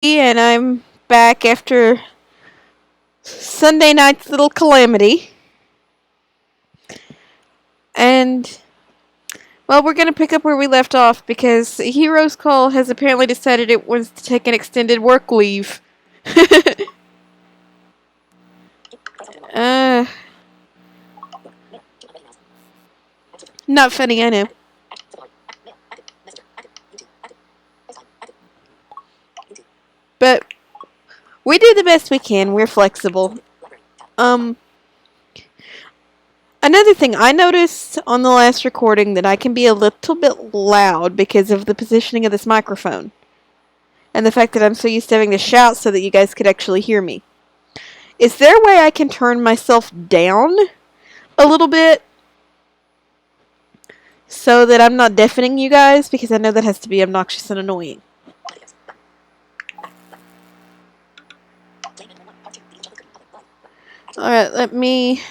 And I'm back after Sunday night's little calamity. And, well, we're going to pick up where we left off because Hero's Call has apparently decided it wants to take an extended work leave. uh, Not funny, I know. But we do the best we can. We're flexible. Um, Another thing, I noticed on the last recording that I can be a little bit loud because of the positioning of this microphone. And the fact that I'm so used to having to shout so that you guys could actually hear me. Is there a way I can turn myself down a little bit so that I'm not deafening you guys? Because I know that has to be obnoxious and annoying. Alright, let me...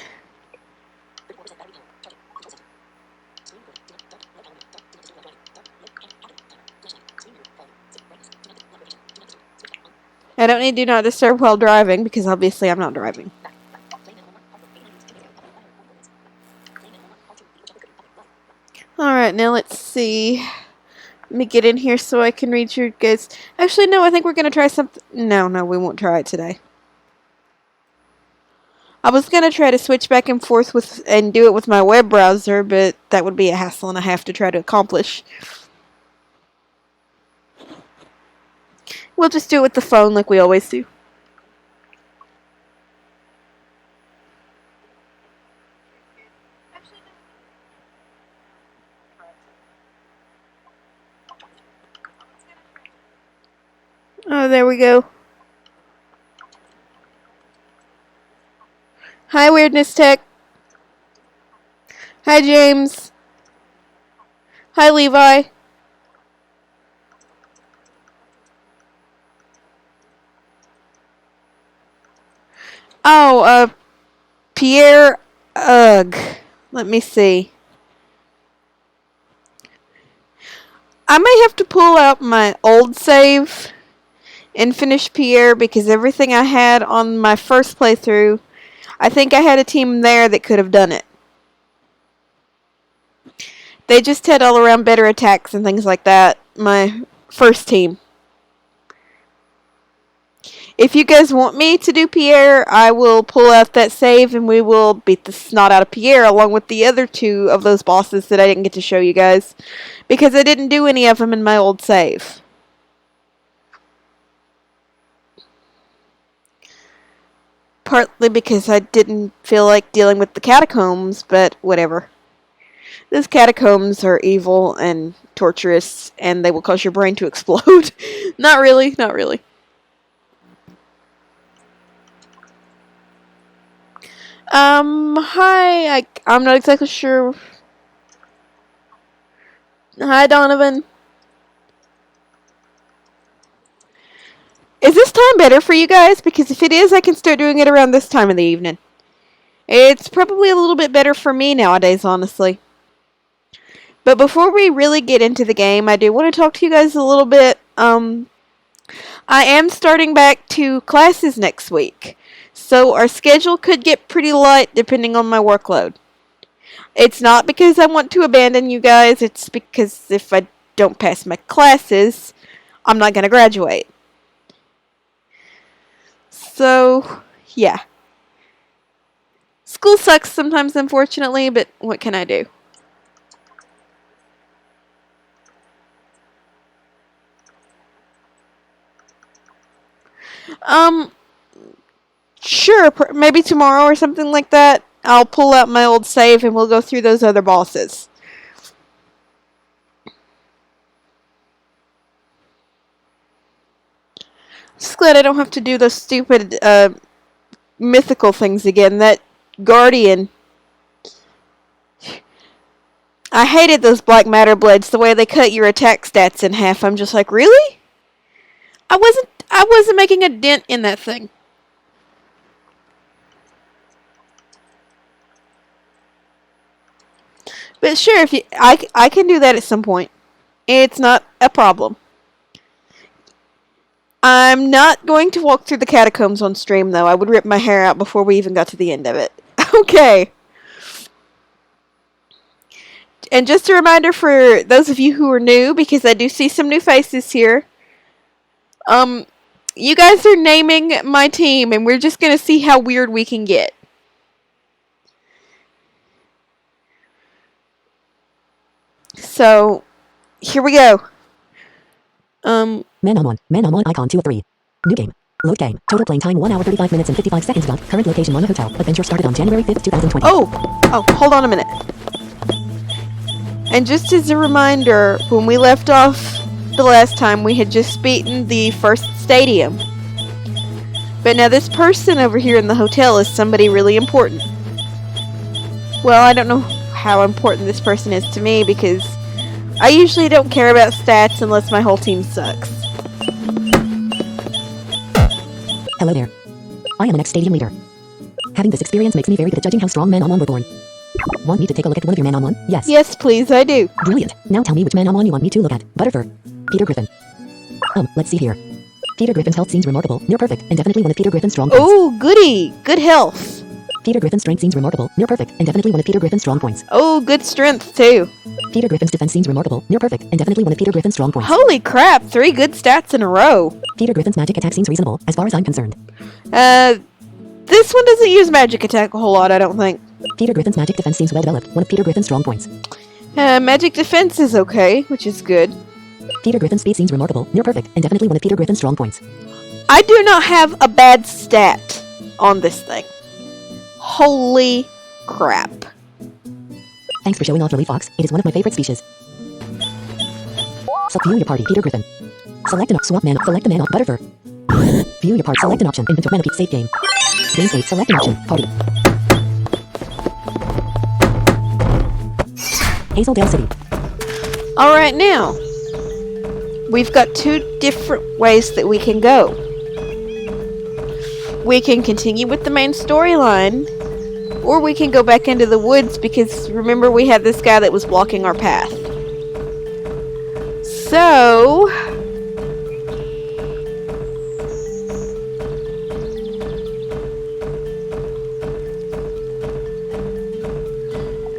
I don't need Do Not Disturb while driving because obviously I'm not driving. Alright, now let's see. Let me get in here so I can read your guys. Actually, no, I think we're going to try something. No, we won't try it today. I was going to try to switch back and forth with and do it with my web browser, but that would be a hassle and a half to try to accomplish. We'll just do it with the phone like we always do. Oh, there we go. Hi, Weirdness Tech. Hi, James. Hi, Levi. Oh, Pierre. Ugh. Let me see. I may have to pull out my old save and finish Pierre because everything I had on my first playthrough, I think I had a team there that could have done it. They just had all around better attacks and things like that. My first team. If you guys want me to do Pierre, I will pull out that save and we will beat the snot out of Pierre along with the other two of those bosses that I didn't get to show you guys. Because I didn't do any of them in my old save. Partly because I didn't feel like dealing with the catacombs, but whatever. Those catacombs are evil and torturous, and they will cause your brain to explode. Not really, not really. Hi, I'm not exactly sure. Hi, Donovan. Is this time better for you guys? Because if it is, I can start doing it around this time of the evening. It's probably a little bit better for me nowadays, honestly. But before we really get into the game, I do want to talk to you guys a little bit. I am starting back to classes next week. So our schedule could get pretty light depending on my workload. It's not because I want to abandon you guys, it's because if I don't pass my classes, I'm not going to graduate. So, yeah. School sucks sometimes, unfortunately, but what can I do? Um, sure, maybe tomorrow or something like that. I'll pull out my old save and we'll go through those other bosses. Just glad I don't have to do those stupid mythical things again. That Guardian. I hated those black matter blades, the way they cut your attack stats in half. I'm just like, really? I wasn't making a dent in that thing. But sure, if I can do that at some point. It's not a problem. I'm not going to walk through the catacombs on stream, though. I would rip my hair out before we even got to the end of it. Okay. And just a reminder for those of you who are new, because I do see some new faces here. You guys are naming my team, and we're just going to see how weird we can get. So, here we go. Manamon icon 2 of 3. New game. Load game. Total playing time 1 hour 35 minutes and 55 seconds. Current location Lana Hotel. Adventure started on January 5th, 2020. Oh, hold on a minute. And just as a reminder, when we left off the last time, we had just beaten the first stadium. But now this person over here in the hotel is somebody really important. Well, I don't know how important this person is to me because I usually don't care about stats unless my whole team sucks. Hello there. I am an ex-stadium leader. Having this experience makes me very good at judging how strong Manamon were born. Want me to take a look at one of your Manamon? Yes. Yes, please, I do. Brilliant. Now tell me which Manamon you want me to look at. Butterfur. Peter Griffin. Let's see here. Peter Griffin's health seems remarkable, near perfect, and definitely one of Peter Griffin's strong points. Oh, goody. Good health. Peter Griffin's strength seems remarkable, near perfect, and definitely one of Peter Griffin's strong points. Oh, good strength, too. Peter Griffin's defense seems remarkable, near perfect, and definitely one of Peter Griffin's strong points. Holy crap, 3 good stats in a row. Peter Griffin's magic attack seems reasonable, as far as I'm concerned. This one doesn't use magic attack a whole lot, I don't think. Peter Griffin's magic defense seems well developed, one of Peter Griffin's strong points. Magic defense is okay, which is good. Peter Griffin's speed seems remarkable, near perfect, and definitely one of Peter Griffin's strong points. I do not have a bad stat on this thing. Holy crap. Thanks for showing off Lily Fox, it is one of my favorite species. View your party, Peter Griffin. Select an swap man, select a man off Butterfur. View your party, select an option, inventory, Manapete, save game. Game state, select an option, party. Hazeldale City. Alright, now. We've got 2 different ways that we can go. We can continue with the main storyline, or we can go back into the woods because remember we had this guy that was blocking our path. So...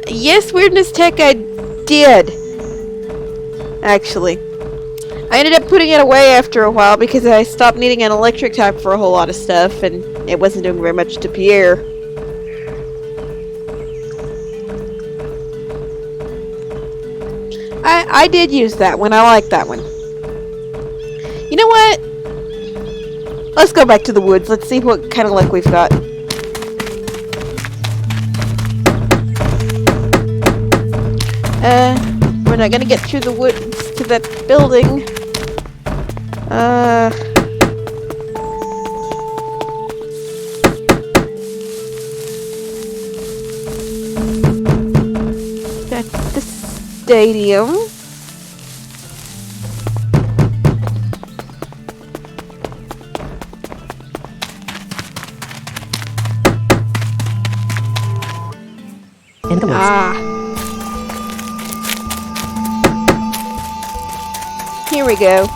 yes, Weirdness Tech, I did. Actually. I ended up putting it away after a while because I stopped needing an electric type for a whole lot of stuff, and it wasn't doing very much to Pierre. I did use that one. I like that one. You know what? Let's go back to the woods. Let's see what kind of luck we've got. We're not gonna get through the woods to that building. That's the stadium. In the woods. Here we go.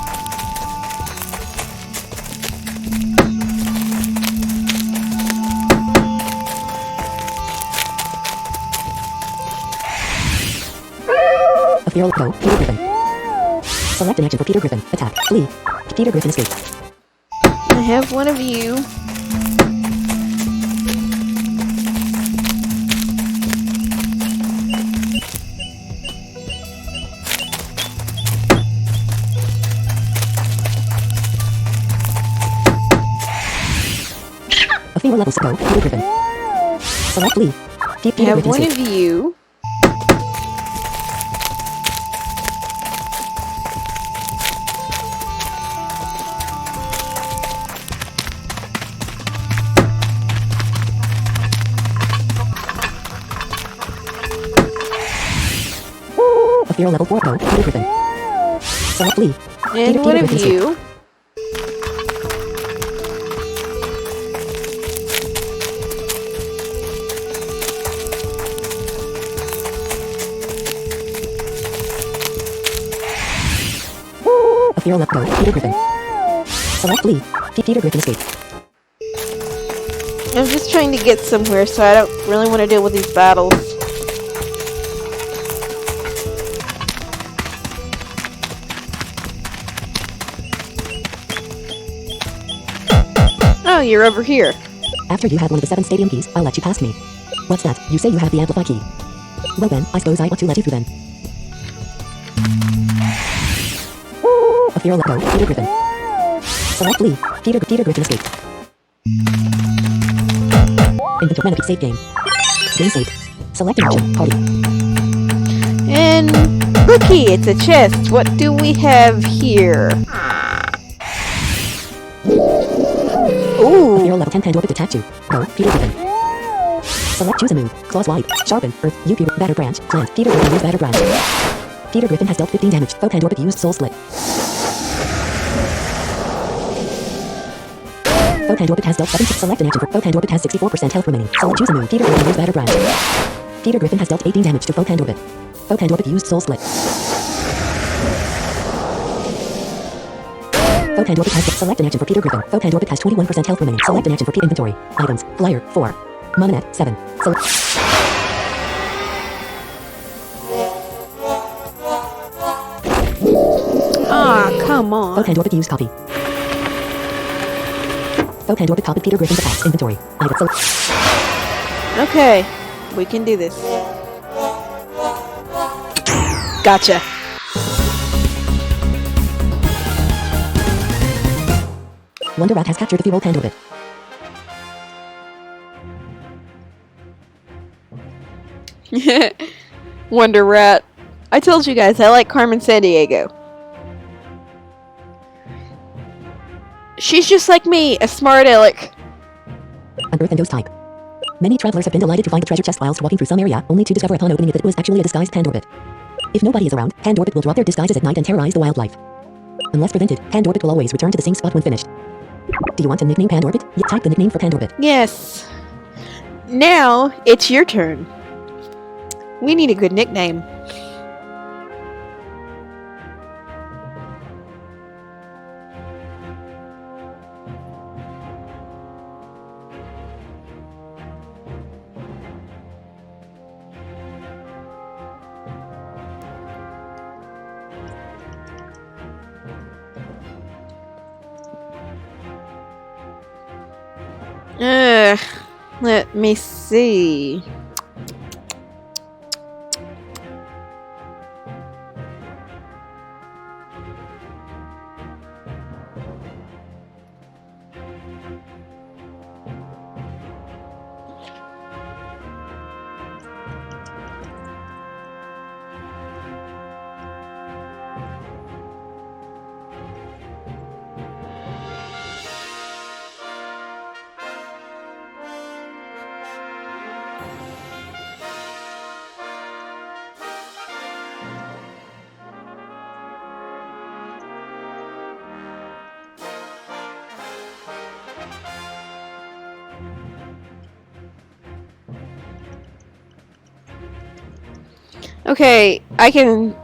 A feral go, Peter Griffin. Select an action for Peter Griffin. Attack. Flee. Peter Griffin escape. I have one of you. A feral level go, Peter Griffin. Select flee. Peter I have Griffin one escape. of you. A feral level 4 go, Peter Griffin. Select flee. And one of you. A feral level go, Peter Griffin. Select flee. Peter Griffin escape. I'm just trying to get somewhere, so I don't really want to deal with these battles. Oh, you're over here. After you have one of the 7 stadium keys, I'll let you past me. What's that? You say you have the amplify key. Well then, I suppose I ought to let you through then. A fear let go, Peter Griffin. Select flee. Peter Griffin escape. Inventory Manapy save game. Game saved. Select an action. Party. And looky, it's a chest. What do we have here? A Ooh. fear level 10 Pandorbit attack 2. Go, Peter Griffin. Select choose a move. Claws wide. Sharpen. Earth. You Peter. Batter branch. Plant. Peter Griffin use batter branch. Peter Griffin has dealt 15 damage. Foe Pandorbit used soul split. Foe Pandorbit has dealt 7. Select an action for Foe Pandorbit has 64% health remaining. Select choose a move. Peter Griffin use batter branch. Peter Griffin has dealt 18 damage to Foe Pandorbit. Foe Pandorbit used soul split. Foe Pandorbit has select an action for Peter Griffin. Foe Pandorbit has 21% health remaining. Select an action for Peter inventory. Items. Flyer 4. Manamon 7. Select. Ah, come Foe on. Pandorbit used copy. Foe Pandorbit copied Peter Griffin's attacks. Inventory. Item. Okay, we can do this. Gotcha. Wonder Rat has captured the feral Pandorbit. Wonder Rat. I told you guys I like Carmen Sandiego. She's just like me, a smart aleck. An earth and ghost type. Many travelers have been delighted to find the treasure chest whilst walking through some area, only to discover upon opening it that it was actually a disguised Pandorbit. If nobody is around, Pandorbit will drop their disguises at night and terrorize the wildlife. Unless prevented, Pandorbit will always return to the same spot when finished. Do you want to nickname Pandorbit? Type the nickname for Pandorbit. Yes. Now, it's your turn. We need a good nickname. Let me see. Okay, I can...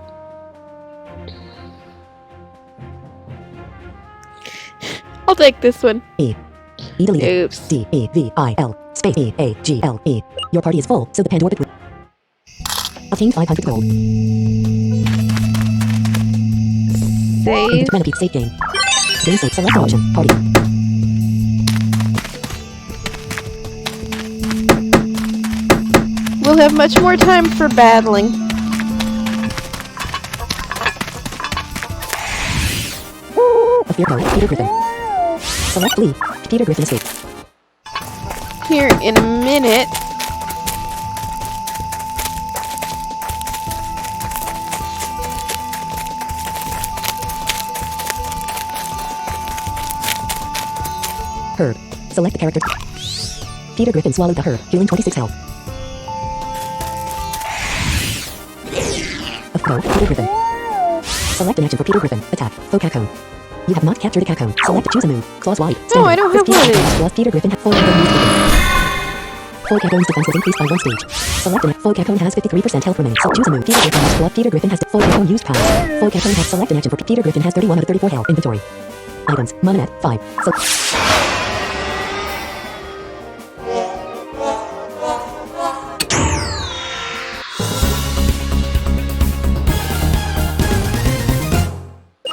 I'll take this one. E deleted. Oops. D-E-V-I-L space E-A-G-L-E. Your party is full, so the Pandorbit will... Obtain 500 gold. Save. Manapy save game. Game save. Select option. Party. We'll have much more time for battling. A fear code. Peter Griffin. Select flee. Peter Griffin escape. Here in a minute. Herb. Select the character. Peter Griffin swallowed the herb, healing 26 health. Of Foe, Peter Griffin. Select an action for Peter Griffin. Attack. Foe Cacone. You have not captured a Cacone. Select choose a move. Claws wide. No, I don't have 15 one of seconds these. plus Peter Griffin. Foe Cacone used weapon. Foe Cacone's defense was increased by 1 stage. Select an Foe Cacone has 53% health remaining. So choose a move. Peter Griffin has Peter Griffin has Foe Cacone used pass. Foe Cacone has select an action for Peter Griffin has 31 out of 34 health. Inventory. Items. Manamon 5. So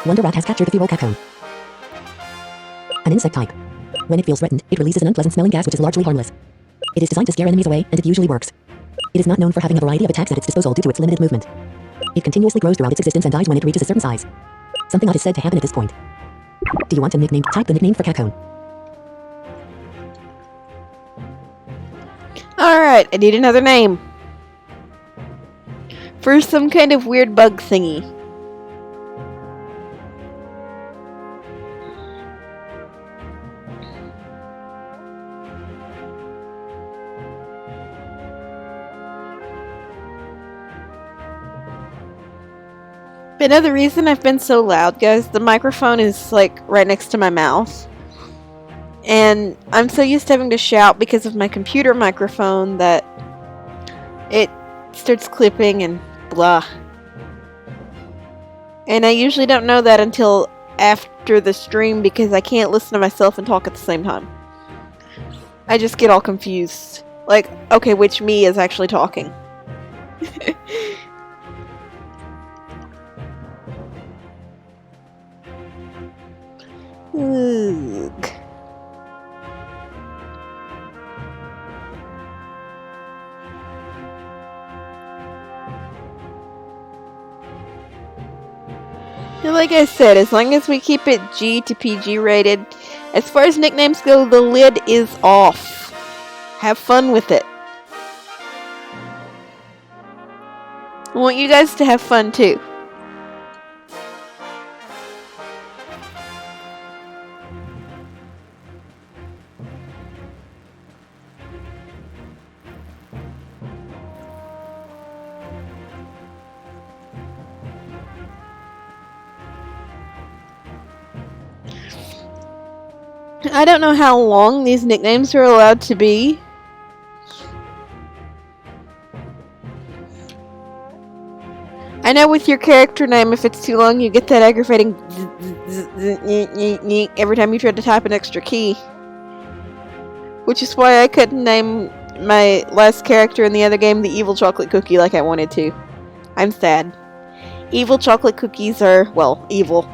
Wonder Rat has captured the feral cacone. An insect type. When it feels threatened, it releases an unpleasant smelling gas which is largely harmless. It is designed to scare enemies away, and it usually works. It is not known for having a variety of attacks at its disposal due to its limited movement. It continuously grows throughout its existence and dies when it reaches a certain size. Something odd is said to happen at this point. Do you want a nickname? Type the nickname for cacone. Alright, I need another name. For some kind of weird bug thingy. Another reason I've been so loud, guys, the microphone is like right next to my mouth. And I'm so used to having to shout because of my computer microphone that it starts clipping and blah. And I usually don't know that until after the stream because I can't listen to myself and talk at the same time. I just get all confused. Like, okay, which me is actually talking? Ugh. And like I said, as long as we keep it G to PG rated, as far as nicknames go, the lid is off. Have fun with it. I want you guys to have fun too. I don't know how long these nicknames are allowed to be. I know with your character name, if it's too long, you get that aggravating every time you try to type an extra key. Which is why I couldn't name my last character in the other game the Evil Chocolate Cookie like I wanted to. I'm sad. Evil chocolate cookies are, well, evil.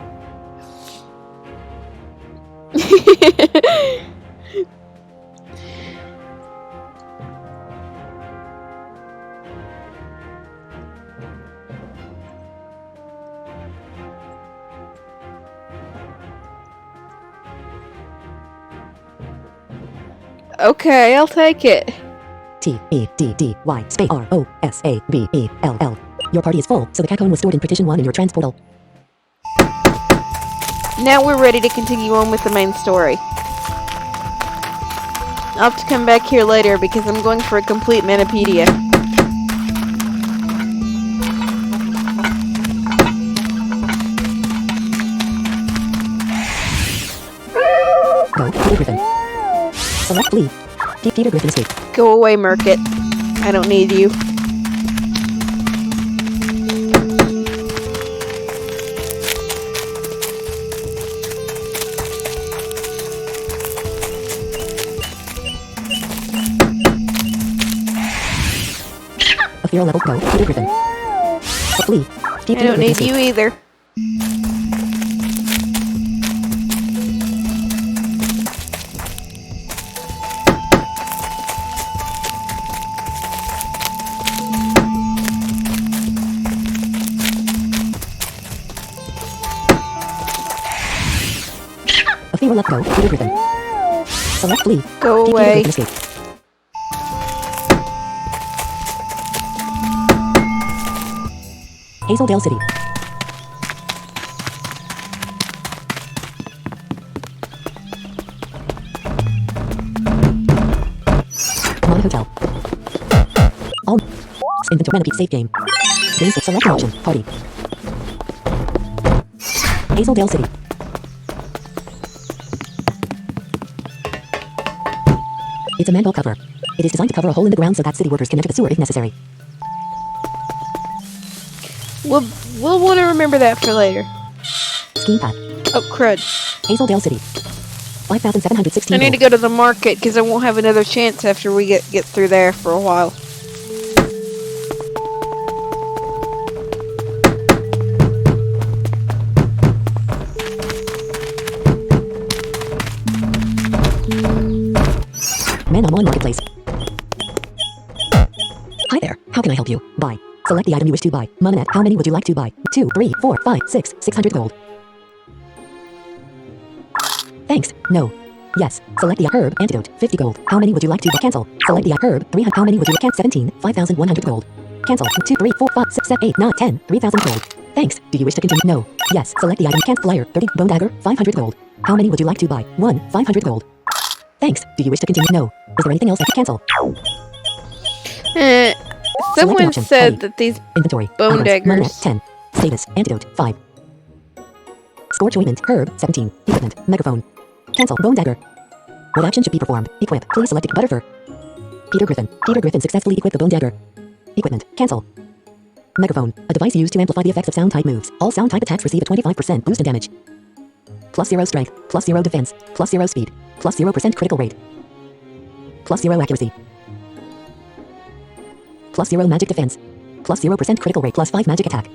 Okay, I'll take it. T-E-D-D-Y space R-O-S-A-B-E-L-L. Your party is full, so the cacone was stored in Partition 1 in your transportal. Now we're ready to continue on with the main story. I'll have to come back here later because I'm going for a complete Manapedia. Go, Peter Griffin. Select leave. Peter Griffin escape. Go away, Merkit. I don't need you. A fear level, go, Peter Griffin. Flee. I don't need you either. A fear level, go, Peter Griffin. Select leave. Go Peter away. Griffin escape. Hazeldale City. Mon Hotel. All inventory Manapede save game. Basic select option. Party. Hazeldale City. It's a manhole cover. It is designed to cover a hole in the ground so that city workers can enter the sewer if necessary. We'll want to remember that for later. Scheme pad. Oh, crud. Hazeldale City. 5,716 I need to gold. go to the market because I won't have another chance after we get through there for a while. Manamon Marketplace. Hi there. How can I help you? Buy. Select the item you wish to buy. Manamon, how many would you like to buy? 2, 3, 4, 5, 6, 600 gold. Thanks. No. Yes. Select the herb antidote. 50 gold. How many would you like to buy? Cancel. Select the herb 300. How many would you like? 17. 5,100 gold. Cancel. 2, 3, 4, 5, 6, 7, 8, 9, 10. 3,000 gold. Thanks. Do you wish to continue? No. Yes. Select the item. Cancel flyer. 30. Bone dagger. 500 gold. How many would you like to buy? 1. 500 gold. Thanks. Do you wish to continue? No. Is there anything else I can cancel? Someone option. said Party. that these Inventory. bone Items. daggers. Manamon, 10. Status. Antidote. 5. Scorch ointment. Herb. 17. Equipment. Megaphone. Cancel. Bone dagger. What action should be performed? Equip. Please select it. Butterfur. Peter Griffin. Peter Griffin successfully equipped the bone dagger. Equipment. Cancel. Megaphone. A device used to amplify the effects of sound type moves. All sound type attacks receive a 25% boost in damage. +0 strength. +0 defense. +0 speed. +0% critical rate. +0 accuracy. +0 magic defense. +0% critical rate. +5 magic attack.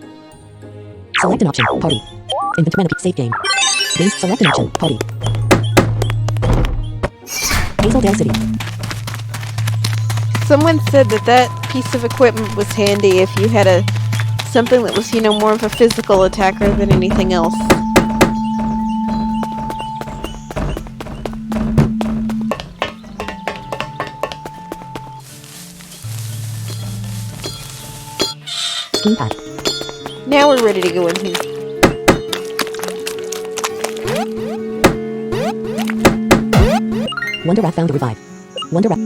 Select an option. Party. Inventory. Save game. Base. Select an option. Party. Hazeldale City. Someone said that that piece of equipment was handy if you had something that was, more of a physical attacker than anything else. Scheme pad. Now we're ready to go in here. Wonder Rat found a revive. Wonder Rat.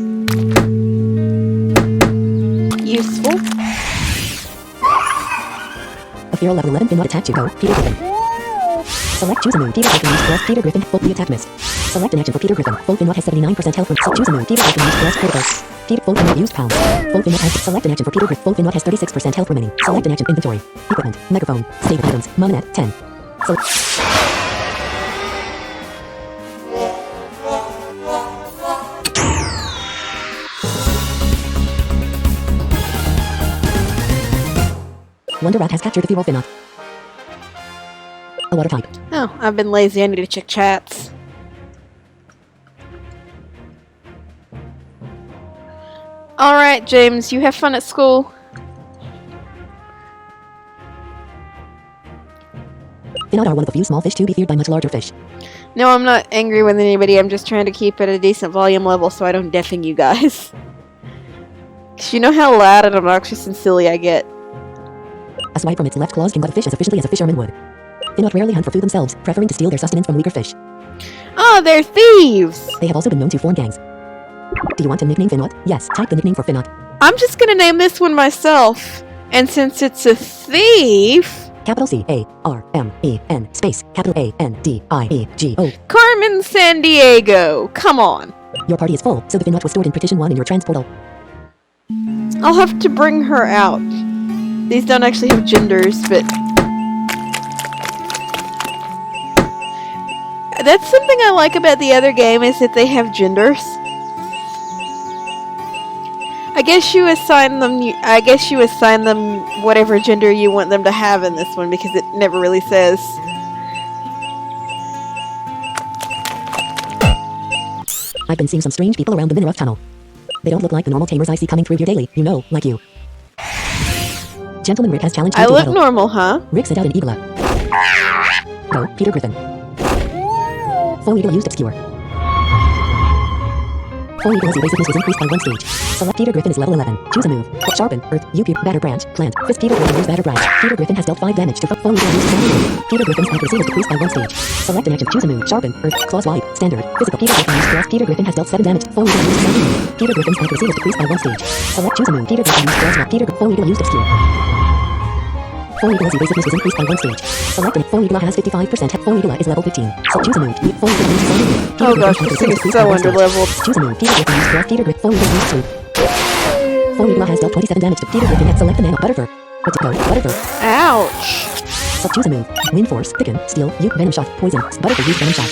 Useful. A feral level 11 Finrod attack to go. Peter Griffin. Select choose a move. Peter Griffin used plus Peter Griffin. Full attack miss. Select an action for Peter Griffin. Full Finrod has 79% health. So choose a move. Peter Griffin used plus critical. Peter Full Finrod used pound. Full Finrod has select an action for Peter Griffin. Full Finrod has 36% health remaining. Select an action inventory. Equipment. Megaphone. Save items. Manamon 10. Wonder Rat has captured the feral Finrod. A water type. Oh, I've been lazy. I need to check chats. Alright, James, you have fun at school. Finrod are one of the few small fish to be feared by much larger fish. No, I'm not angry with anybody. I'm just trying to keep it at a decent volume level so I don't deafen you guys. 'Cause you know how loud and obnoxious and silly I get. A swipe from its left claws can gut a fish as efficiently as a fisherman would. Finrod rarely hunt for food themselves, preferring to steal their sustenance from weaker fish. Oh, they're thieves! They have also been known to form gangs. Do you want to nickname Finrod? Yes, type the nickname for Finrod. I'm just gonna name this one myself. And since it's a thief... Capital C-A-R-M-E-N space capital A-N-D-I-E-G-O. Carmen Sandiego! Come on. Your party is full, so the Finrod was stored in Partition 1 in your transportal. I'll have to bring her out. These don't actually have genders, but... That's something I like about the other game, is that they have genders. I guess you assign them whatever gender you want them to have in this one, because it never really says. I've been seeing some strange people around the Minrough tunnel. They don't look like the normal tamers I see coming through here daily, like you. Gentleman Rick has challenged me I to look battle. normal, huh? Rick sent out an eagle. Go, Peter Griffin. Full eagle used obscure. Full eagle's evasiveness was increased by 1 stage. Select Peter Griffin is level 11. Choose a move. Sharpen, earth, batter branch, plant. Fist Peter Griffin use batter branch. Peter Griffin has dealt 5 damage to full eagle used move. Peter Griffin's accuracy was decreased by 1 stage. Select an action. Choose a move. Sharpen, earth, claws wide, standard, physical. Peter Griffin used cross. Peter Griffin has dealt 7 damage. Full eagle used move. Peter Griffin's accuracy was decreased by 1 stage. Select choose a move. Peter Griffin used cross. Peter full eagle used obscure. Full eagle's evasiveness was increased by 1 stage. Select an full eagle has 55%. Full eagle is level 15. So choose a move. Full eagle uses full eagle. Oh gosh, this thing is so underleveled. Choose a move. Peter Griffin used cross. Peter Griffin full eagle used swoop. Full eagle has dealt 27 damage to Peter Griffin. Select the nano Butterfur. Let's go, Butterfur. Ouch. Choose a move. Wind Force, Thicken, Steel, Venom Shot, Poison. Butterfur use Venom Shot.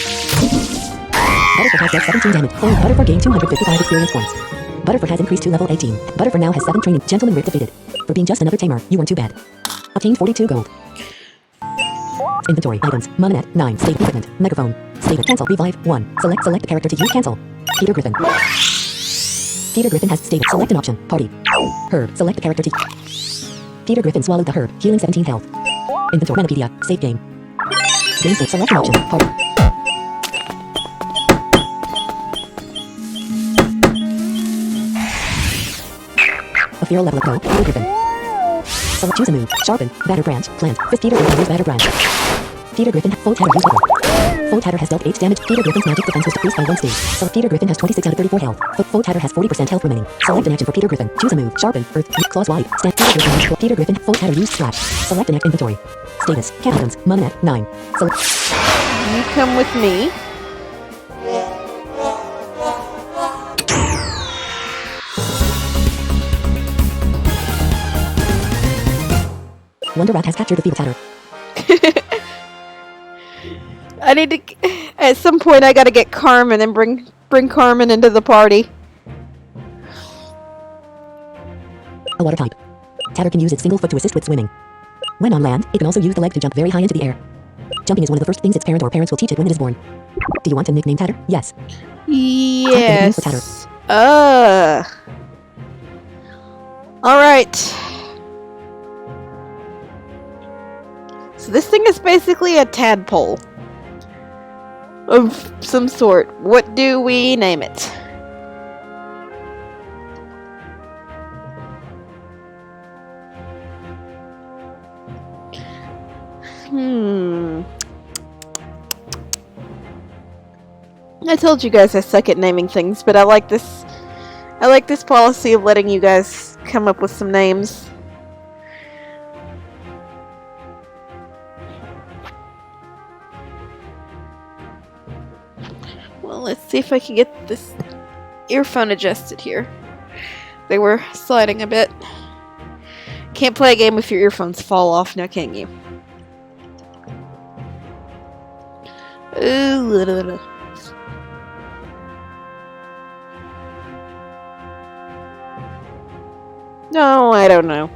Butterfur has dealt 17 damage. Butterfur gained 255 experience points. Butterfur has increased to level 18. Butterfur now has 7 training. Gentleman Rick defeated. For being just another tamer, you weren't too bad. Obtained 42 gold. Inventory items. Manamon 9. State equipment. Megaphone. State cancel. Revive 1. Select character to use cancel. Peter Griffin. Peter Griffin has stated select an option. Party. Herb. Select the character to. Peter Griffin swallowed the herb. Healing 17 health. Inventory. Manapedia. Save game. Game state. Select an option. Party. A feral level up go. Peter Griffin. Select choose a move. Sharpen. Batter branch. Plant. Fifth Peter Griffin use batter branch. Peter Griffin. Foe Tatter use weapon. Foe Tatter has dealt 8 damage. Peter Griffin's magic defense was decreased by 1 stage. Select Peter Griffin has 26 out of 34 health. Foe Tatter has 40% health remaining. Select an action for Peter Griffin. Choose a move. Sharpen. Earth. Claws wide. Stand. Peter Griffin. Foe Tatter used slash. Select an inventory. Status. Cat items. Manamon 9. Select. You come with me. Wonder Rat has captured the Feeble Tatter. I need to. At some point, I gotta get Carmen and bring Carmen into the party. A water type. Tatter can use its single foot to assist with swimming. When on land, it can also use the leg to jump very high into the air. Jumping is one of the first things its parent or parents will teach it when it is born. Do you want to nickname Tatter? Yes. Yes. Alright. So this thing is basically a tadpole. Of some sort. What do we name it? I told you guys I suck at naming things, but I like this policy of letting you guys come up with some names. Well, let's see if I can get this earphone adjusted here. They were sliding a bit. Can't play a game if your earphones fall off now, can you? Ooh. No, I don't know.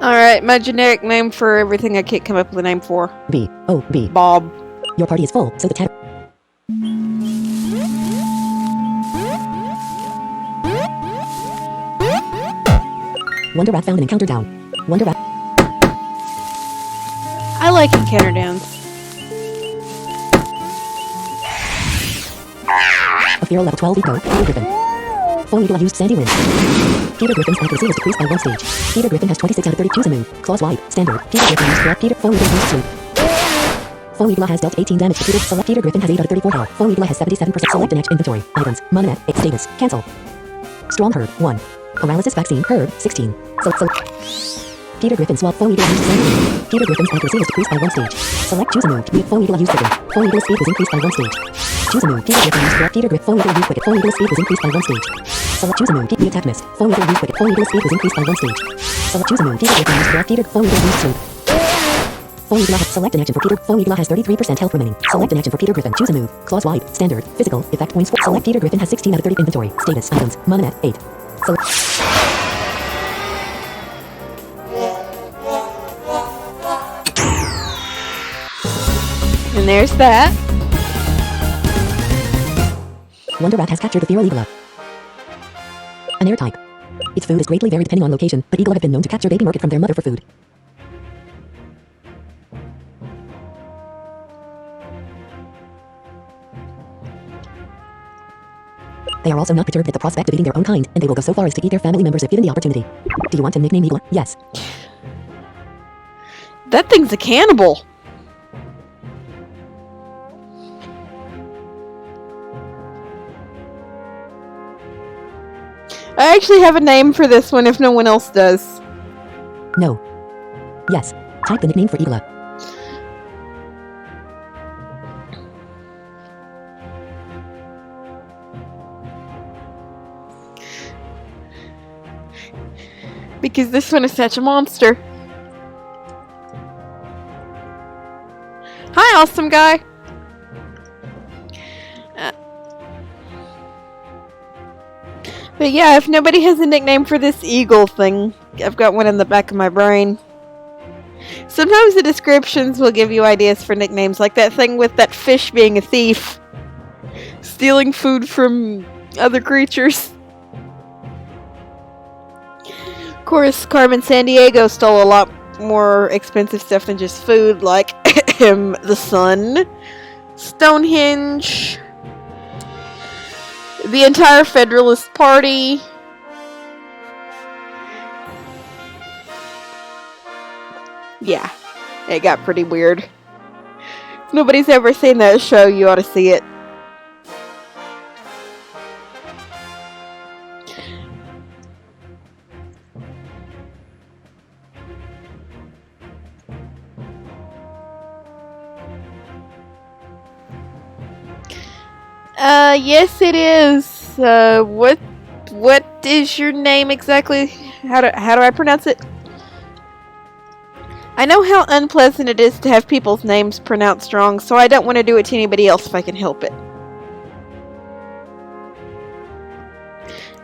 Alright, my generic name for everything I can't come up with a name for. B-O-B. Bob. Your party is full, so the Tatter... Wonder Rat found an encounter down. Wonder Rat... I like encounter downs. A feral level 12 eco, Peter Griffin. Full Eagle used Sandy Wind. Peter Griffin's accuracy was decreased by 1 stage. Peter Griffin has 26 out of 30. Choose a move. Claws wide. Standard. Peter Griffin used grab. Full Eagle used sleep. Full Eagle has dealt 18 damage to Peter. Select Peter Griffin has 8 out of 34 health. Full Eagle has 77%. Select an action inventory. Items. Manamon. Status. Cancel. Strong Herb. 1. Paralysis vaccine. Herb. 16. Select. Peter Griffin swap. Full Eagle used Sandy Wind. Peter Griffin's accuracy was decreased by 1 stage. Select choose a move. Full Eagle used Wicked. Full Eagle's speed was increased by 1 stage. Choose a move. Peter Griffin used grab. Peter Griffin. Full Eagle used Wicked. Full Eagle's speed was increased by 1 stage. Select choose a move. The attack missed. Full Eagle used Wicked. Full Eagle's speed was increased by 1 stage. Select choose a move. Peter Griffin used grab. Peter. Full Eagle used sleep. Full Eagle has select an action for Peter. Full Eagle has 33% health remaining. Select an action for Peter Griffin. Choose a move. Claws wide. Standard. Physical. Effect points. Select Peter Griffin has 16 out of 30. Inventory. Status. Items. Manamon 8. Select. And there's that. Wonder Rat has captured the feral Eagla. An air type. Its food is greatly varied depending on location, but Eagle have been known to capture baby market from their mother for food. They are also not perturbed at the prospect of eating their own kind, and they will go so far as to eat their family members if given the opportunity. Do you want to nickname Eagle? Yes. That thing's a cannibal. I actually have a name for this one if no one else does. No. Yes. Type the nickname for Eagla. Because this one is such a monster. Hi, awesome guy. But yeah, if nobody has a nickname for this eagle thing, I've got one in the back of my brain. Sometimes the descriptions will give you ideas for nicknames, like that thing with that fish being a thief, stealing food from other creatures. Of course, Carmen Sandiego stole a lot more expensive stuff than just food, like the sun, Stonehenge, the entire Federalist Party. Yeah, it got pretty weird. If nobody's ever seen that show, you ought to see it. Yes it is. What is your name exactly? How do I pronounce it? I know how unpleasant it is to have people's names pronounced wrong, so I don't want to do it to anybody else if I can help it.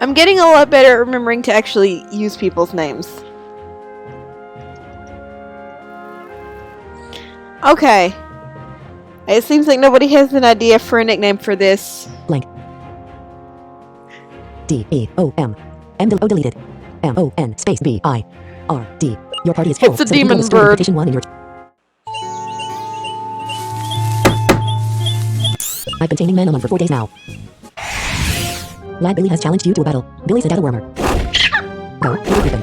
I'm getting a lot better at remembering to actually use people's names. Okay. It seems like nobody has an idea for a nickname for this. Blank. D-E-O-M. M-O deleted. M-O-N space B-I-R-D. Your party is full. It's a so you can demon go start bird. petition 1 in your... I've been taming Manamon for 4 days now. Lad Billy has challenged you to a battle. Billy sent out a wormer. Go, Peter Griffin.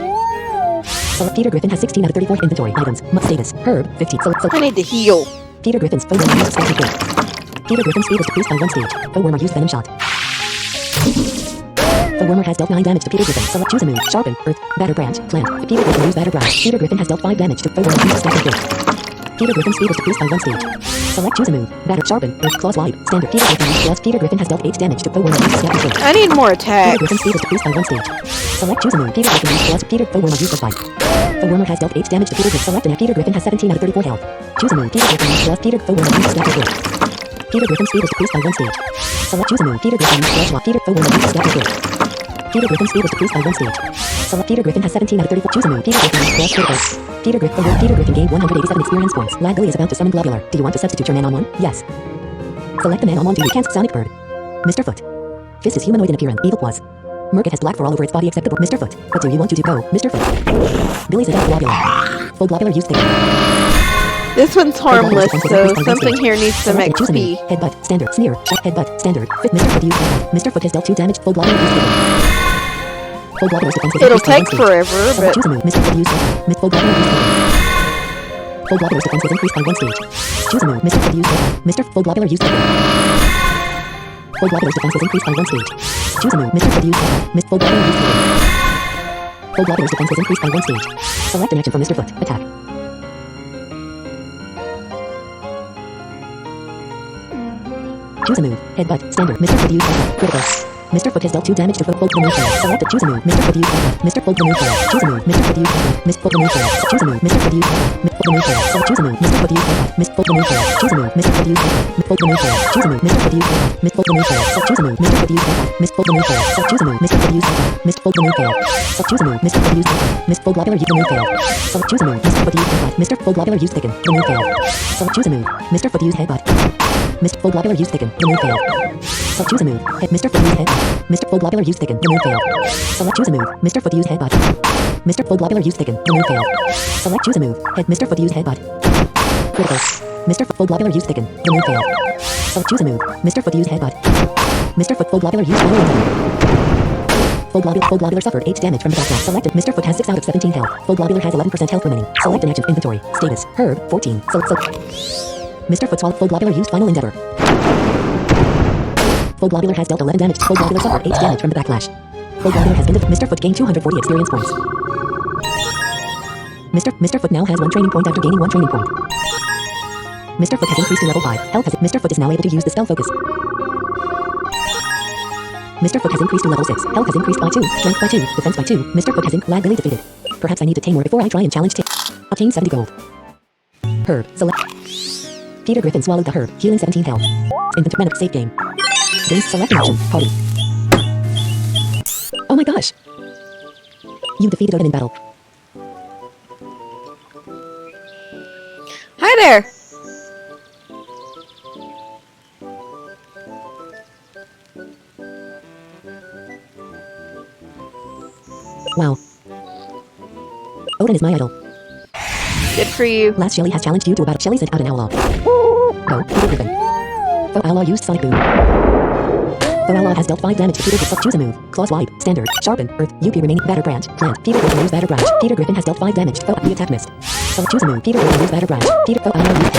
Select Peter Griffin has 16 out of 34 inventory items. Status, Herb, 15. I need to heal. Peter Griffin's foe wormer used special kill. Peter Griffin's speed is decreased by 1 stage. Foe wormer used venom shot. Foe wormer has dealt 9 damage to Peter Griffin. Select choose a move. Sharpen, earth, batter branch, plant. Peter Griffin used batter branch. Peter Griffin has dealt 5 damage to foe wormer used special kill. Peter Griffin's speed is decreased by 1 stage. Select choose a move. Batter, sharpen, earth, claws wide, standard. Peter Griffin used claws. Peter Griffin has dealt 8 damage to foe wormer used special kill. I need more Peter attacks. Griffin's speed is decreased by 1 stage. Select choose a move. Peter Griffin used claws. Peter foe wormer used bite. Foe wormer has dealt 8 damage to Peter Griffin. Select and Peter Griffin has 17 out of 34 health. Choose a move. Peter Griffin used claws. Peter foe wormer used special kill. Peter Griffin's speed is decreased by 1 stage. Select choose a move. Peter Griffin used claws. Peter foe wormer used special kill. Peter Griffin's speed is decreased by 1 stage. Select Peter Griffin has 17 out of 34. Choose a move. Peter Griffin used claws. Critical. Peter Griffin gained 187 experience points. Lad Billy is about to summon Globular. Do you want to substitute your Manamon? Yes. Select the Manamon to can't Sonic Bird. Mr. Foot. Fist is humanoid in appearance. Evil Claws. Murkit has black for all over its body except the Mr. Foot. What do you want to do? Go, Mr. Foot. Billy's attack Globular. Full Globular used thing. This one's harmless, so something here needs some XP. Headbutt, standard, sneer, shot, headbutt, standard. Fit Mr. Foot used headbutt. Mr. Foot has dealt 2 damage. Full Globular used thing. Full Globular's defense is It'll increased by 1 take stage. forever, but Choose a move. Mr. Foot used headbutt. Full Globular used thing. Full Globular's defense is increased by 1 stage. Choose a move. Mr. Foot used headbutt. Mr. Full Globular used headbutt. Full Globular's defense is increased by 1 stage. Choose a move. Mr. Foot used headbutt. Full Globular used headbutt. Full Globular's defense is increased by 1 stage. Select an action from Mr. Foot. Attack. Choose a move. Headbutt. Standard. Mr. Foot used headbutt. Critical. Mr. Foot has dealt 2 damage to Foot the move fail. Select a choose a move. Mr. Foot used headbutt. Mr. Foot the move fail. Choose a move. Mr. Foot used headbutt. Miss Foot the move fail. Choose a move. Mr. Foot used headbutt. Miss Foot the move fail. So choose a move. Mr. Foot used headbutt. Miss Foot the move fail. Choose a move. Mr. Foot used headbutt. Miss Foot the move fail. Choose a move. Mr. Foot used headbutt. Miss Foot the move fail. So choose a move. Mr. Foot used headbutt. Miss Foot the move fail. So choose a move. Mr. Foot used headbutt. Miss Foot the move fail. So choose a move. Mr. Foot used headbutt. Miss Full Globular used the move fail. So choose a move. Mr. Foot used headbutt. Mr. Full Globular used thicken. The move fail. So choose a move. Mr. Foot used headbutt. Mr. Full Globular used thicken. The move fail. So choose a move. Mr. Foot used headbutt. Mr. Full Globular used thicken. The move fail. Select choose a move. Mr. Foot used headbutt. Mr. Full Globular used thicken. The move fail. Select choose a move. Mr. Foot used headbutt. Critical. Mr. Full Globular used thicken. The move fail. Select choose a move. Mr. Foot used headbutt. Mr. Foot full globular used following endeavor. Full globular suffered 8 damage from the backslash. Selected. Mr. Foot has 6 out of 17 health. Full globular has 11% health remaining. Select an action. Inventory. Status. Herb. 14. Mr. Foot swallowed. Full globular used final endeavor. Full globular has dealt 11 damage. Full globular suffered 8 damage from the backlash. Full globular has been Mr. Foot gained 240 experience points. Mr. Foot now has 1 training point after gaining 1 training point. Mr. Foot has increased to level 5. Health has Mr. Foot is now able to use the spell focus. Mr. Foot has increased to level 6. Health has increased by 2. Strength by 2. Defense by 2. Mr. Foot has laggily defeated. Perhaps I need to tame more before I try and challenge Obtain 70 gold. Herb. Select. Peter Griffin swallowed the herb. Healing 17 health. Inventory. Save game. Games select action. Party. Oh my gosh. You defeated Odin in battle. Hi there. Wow. Odin is my idol. Good for you. Last Shelly has challenged you to a battle. Shelly sent out an outlaw. Go, Peter Griffin. The outlaw used Sonic Boom. The outlaw has dealt 5 damage to Peter Griffin. Choose a move. Claw swipe. Standard. Sharpen. Earth. UP remaining. Batter branch. Plant. Peter Griffin used batter branch. Peter Griffin has dealt 5 damage. The attack missed. So choose a move. Peter Griffin used batter branch. Peter the outlaw used.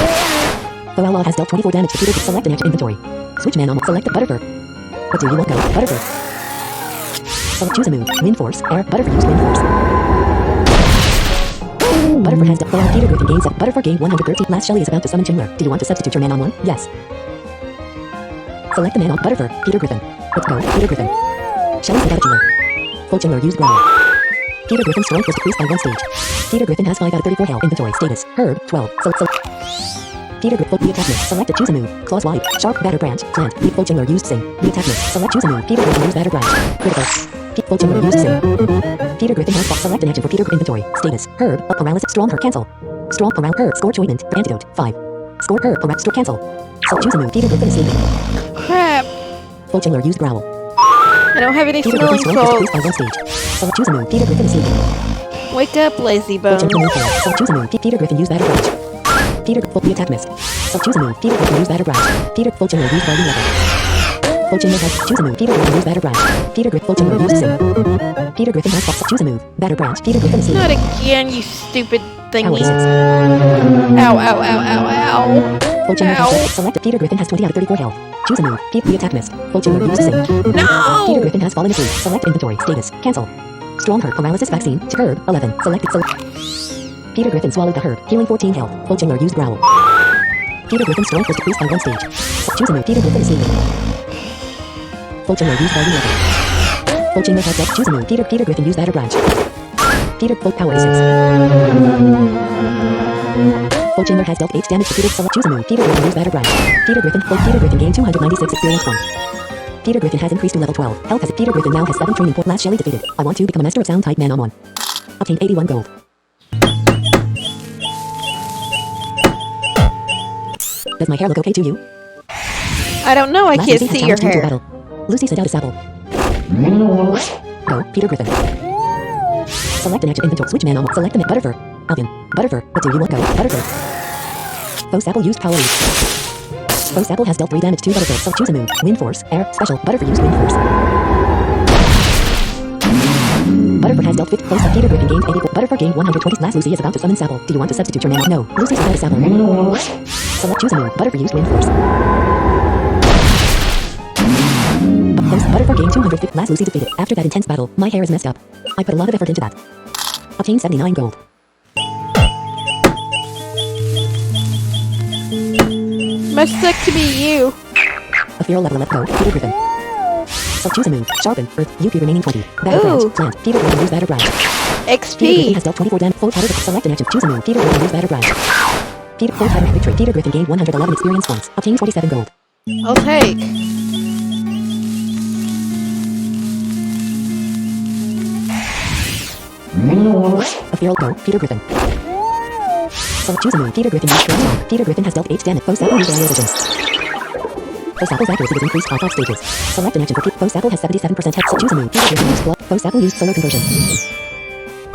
The outlaw has dealt 24 damage to Peter Griffin. Select an action inventory. Switch Manamon. Select the Butterfur. What do you want? Go. Butterfur. So choose a move. Wind Force. Air. Butterfur used Wind Force. Butterfur has dealt. Peter Griffin gains. Butterfur gained 113. Last Shelly is about to summon Chimler. Do you want to substitute your Manamon? Yes. Select the Manamon. Butterfur. Peter Griffin. Let's go. Peter Griffin. Shelly sent out a Chimler. Full Chimler used Growl. Peter Griffin's strength was decreased by 1 stage. Peter Griffin has 5 out of 34 health. Inventory. Status. Herb. 12. Peter Griffin. The attack missed. Select a choose a move. Claw swipe. Sharp. Batter branch. Plant. Full Chimler used Sing. The attack missed. Select choose a move. Peter Griffin used batter branch. Critical. Full Chimler used Sing. Peter Griffin has select an action for Peter inventory. Status. Herb. Paralysis. Strong Herb. Cancel. Strong Paralysis. Herb. Score ointment. Antidote. 5. Score Herb. Paralysis. Store cancel. So choose a move. Peter Griffin is sleeping. Crap. Full Chimler used Growl. I don't have any Peter smelling Griffin's strength was salts. decreased by 1 stage. So choose a move. Peter Griffin is sleeping. Wake up, lazy bones. So choose a move. Peter Griffin used batter branch. Peter the attack missed. So choose a move. Peter Griffin used batter branch. Peter Full Chimler used volume level. Full Chimler has choose a move. Peter Griffin used batter branch. Peter Griffin Full Chimler used Sing. Peter Griffin has choose a move. Batter branch. Peter Griffin is sleeping. Not again, you stupid thingy. Ow, Ow, ow, ow, ow, ow. Full Chimler Ow. has selected. Peter Griffin has 20 out of 34 health. Choose a move. The attack missed. Full Chimler used Sing. No! Peter Griffin has fallen asleep. Select inventory. Status. Cancel. Strong Herb. Paralysis vaccine. Herb. 11. Selected. Peter Griffin swallowed the herb. Healing 14 health. Full Chimler used Growl. Peter Griffin's strength was decreased by 1 stage. Choose a move. Peter Griffin is sleeping. Full Chimler used volume level. Full Chimler has dealt. Choose a move. Peter Griffin used batter branch. Peter Full Power A6. Full Chimler has dealt 8 damage to Peter. Choose a move. Peter Griffin used batter branch. Peter Griffin gained 296 experience points. Peter Griffin has increased to level 12. Health has Peter Griffin now has 7 training points. Last Shelly defeated. I want to become a master of sound type Manamon. Obtain 81 gold. Does my hair look okay to you? I don't know, I Last can't Lucy has see your challenged you to a hair. battle. Lucy sent out a sapple. Go, Peter Griffin. Select an action inventory. Switch Manamon. Select the Butterfur. Alvin. Butterfur. What do you want? Go, Butterfur. Faux sapple used power lead. Faux sapple has dealt 3 damage to Butterfur. So choose a move. Wind Force. Air. Special. Butterfur used Wind Force. Butterfur has dealt 5th. Faux Peter Griffin gained 84. Butterfur gained 120. Last Lucy is about to summon Sapple. Do you want to substitute your Manamon? No. Lucy sent out a sapple. Select choose a move. Butterfur used Wind Force. Butterfur gained 250. Last Lucy defeated. After that intense battle, my hair is messed up. I put a lot of effort into that. Obtain 79 gold. Must suck to be you. A feral level. Let's go. Peter Griffin. So choose a move. Sharpen. Earth. UP remaining 20. Batter Ooh. branch. Plant. Peter Griffin use batter branch. Peter Griffin XP. has dealt 24 damage. Full powder. Select an action. Choose a move. Peter Griffin use batter branch. Peter full powder victory. Peter Griffin gained 111 experience points. Obtain 47 gold. I'll take. A feral go. Peter Griffin. So choose a move. Peter Griffin used strong. Peter Griffin has dealt 8 damage. Faux Sapple used aerial vision. Faux Sapple's accuracy was increased by 5 stages. Select an action for Faux Sapple has 77% health. So choose a move. Peter Griffin used blood. Faux Sapple used solar conversion.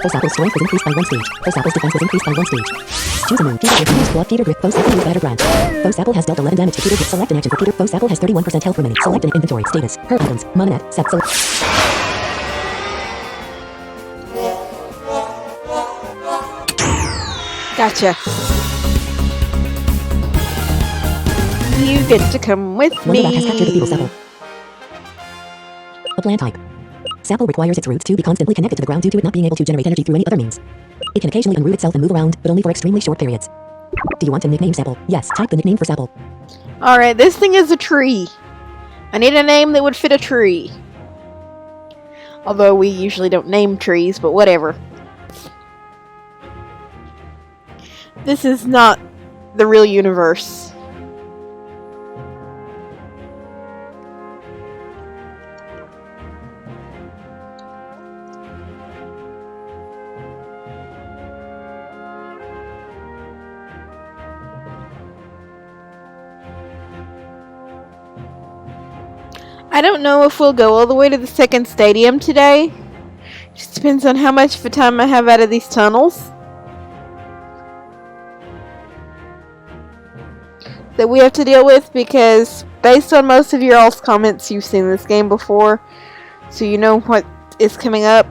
Faux Apple's strength was increased by 1 stage. Faux Apple's defense was increased by 1 stage. Choose a move. Peter Griffin used blood. Peter Griffin. Faux Apple used batter branch. Faux Apple has dealt 11 damage to Peter Griffin. Select an action for Peter. Faux Apple has 31% health remaining. Select an inventory. Status. Her items. Manamon. Set. Select. Gotcha. You get to come with Wonder Rat has captured the me. feeble Sapple. A plant type. Sapple requires its roots to be constantly connected to the ground due to it not being able to generate energy through any other means. It can occasionally unroot itself and move around, but only for extremely short periods. Do you want to nickname Sapple? Yes, type the nickname for Sapple. Alright, this thing is a tree. I need a name that would fit a tree. Although we usually don't name trees, but whatever. This is not the real universe. I don't know if we'll go all the way to the second stadium today. Just depends on how much of a time I have out of these tunnels that we have to deal with, because based on most of your all's comments, you've seen this game before, so you know what is coming up.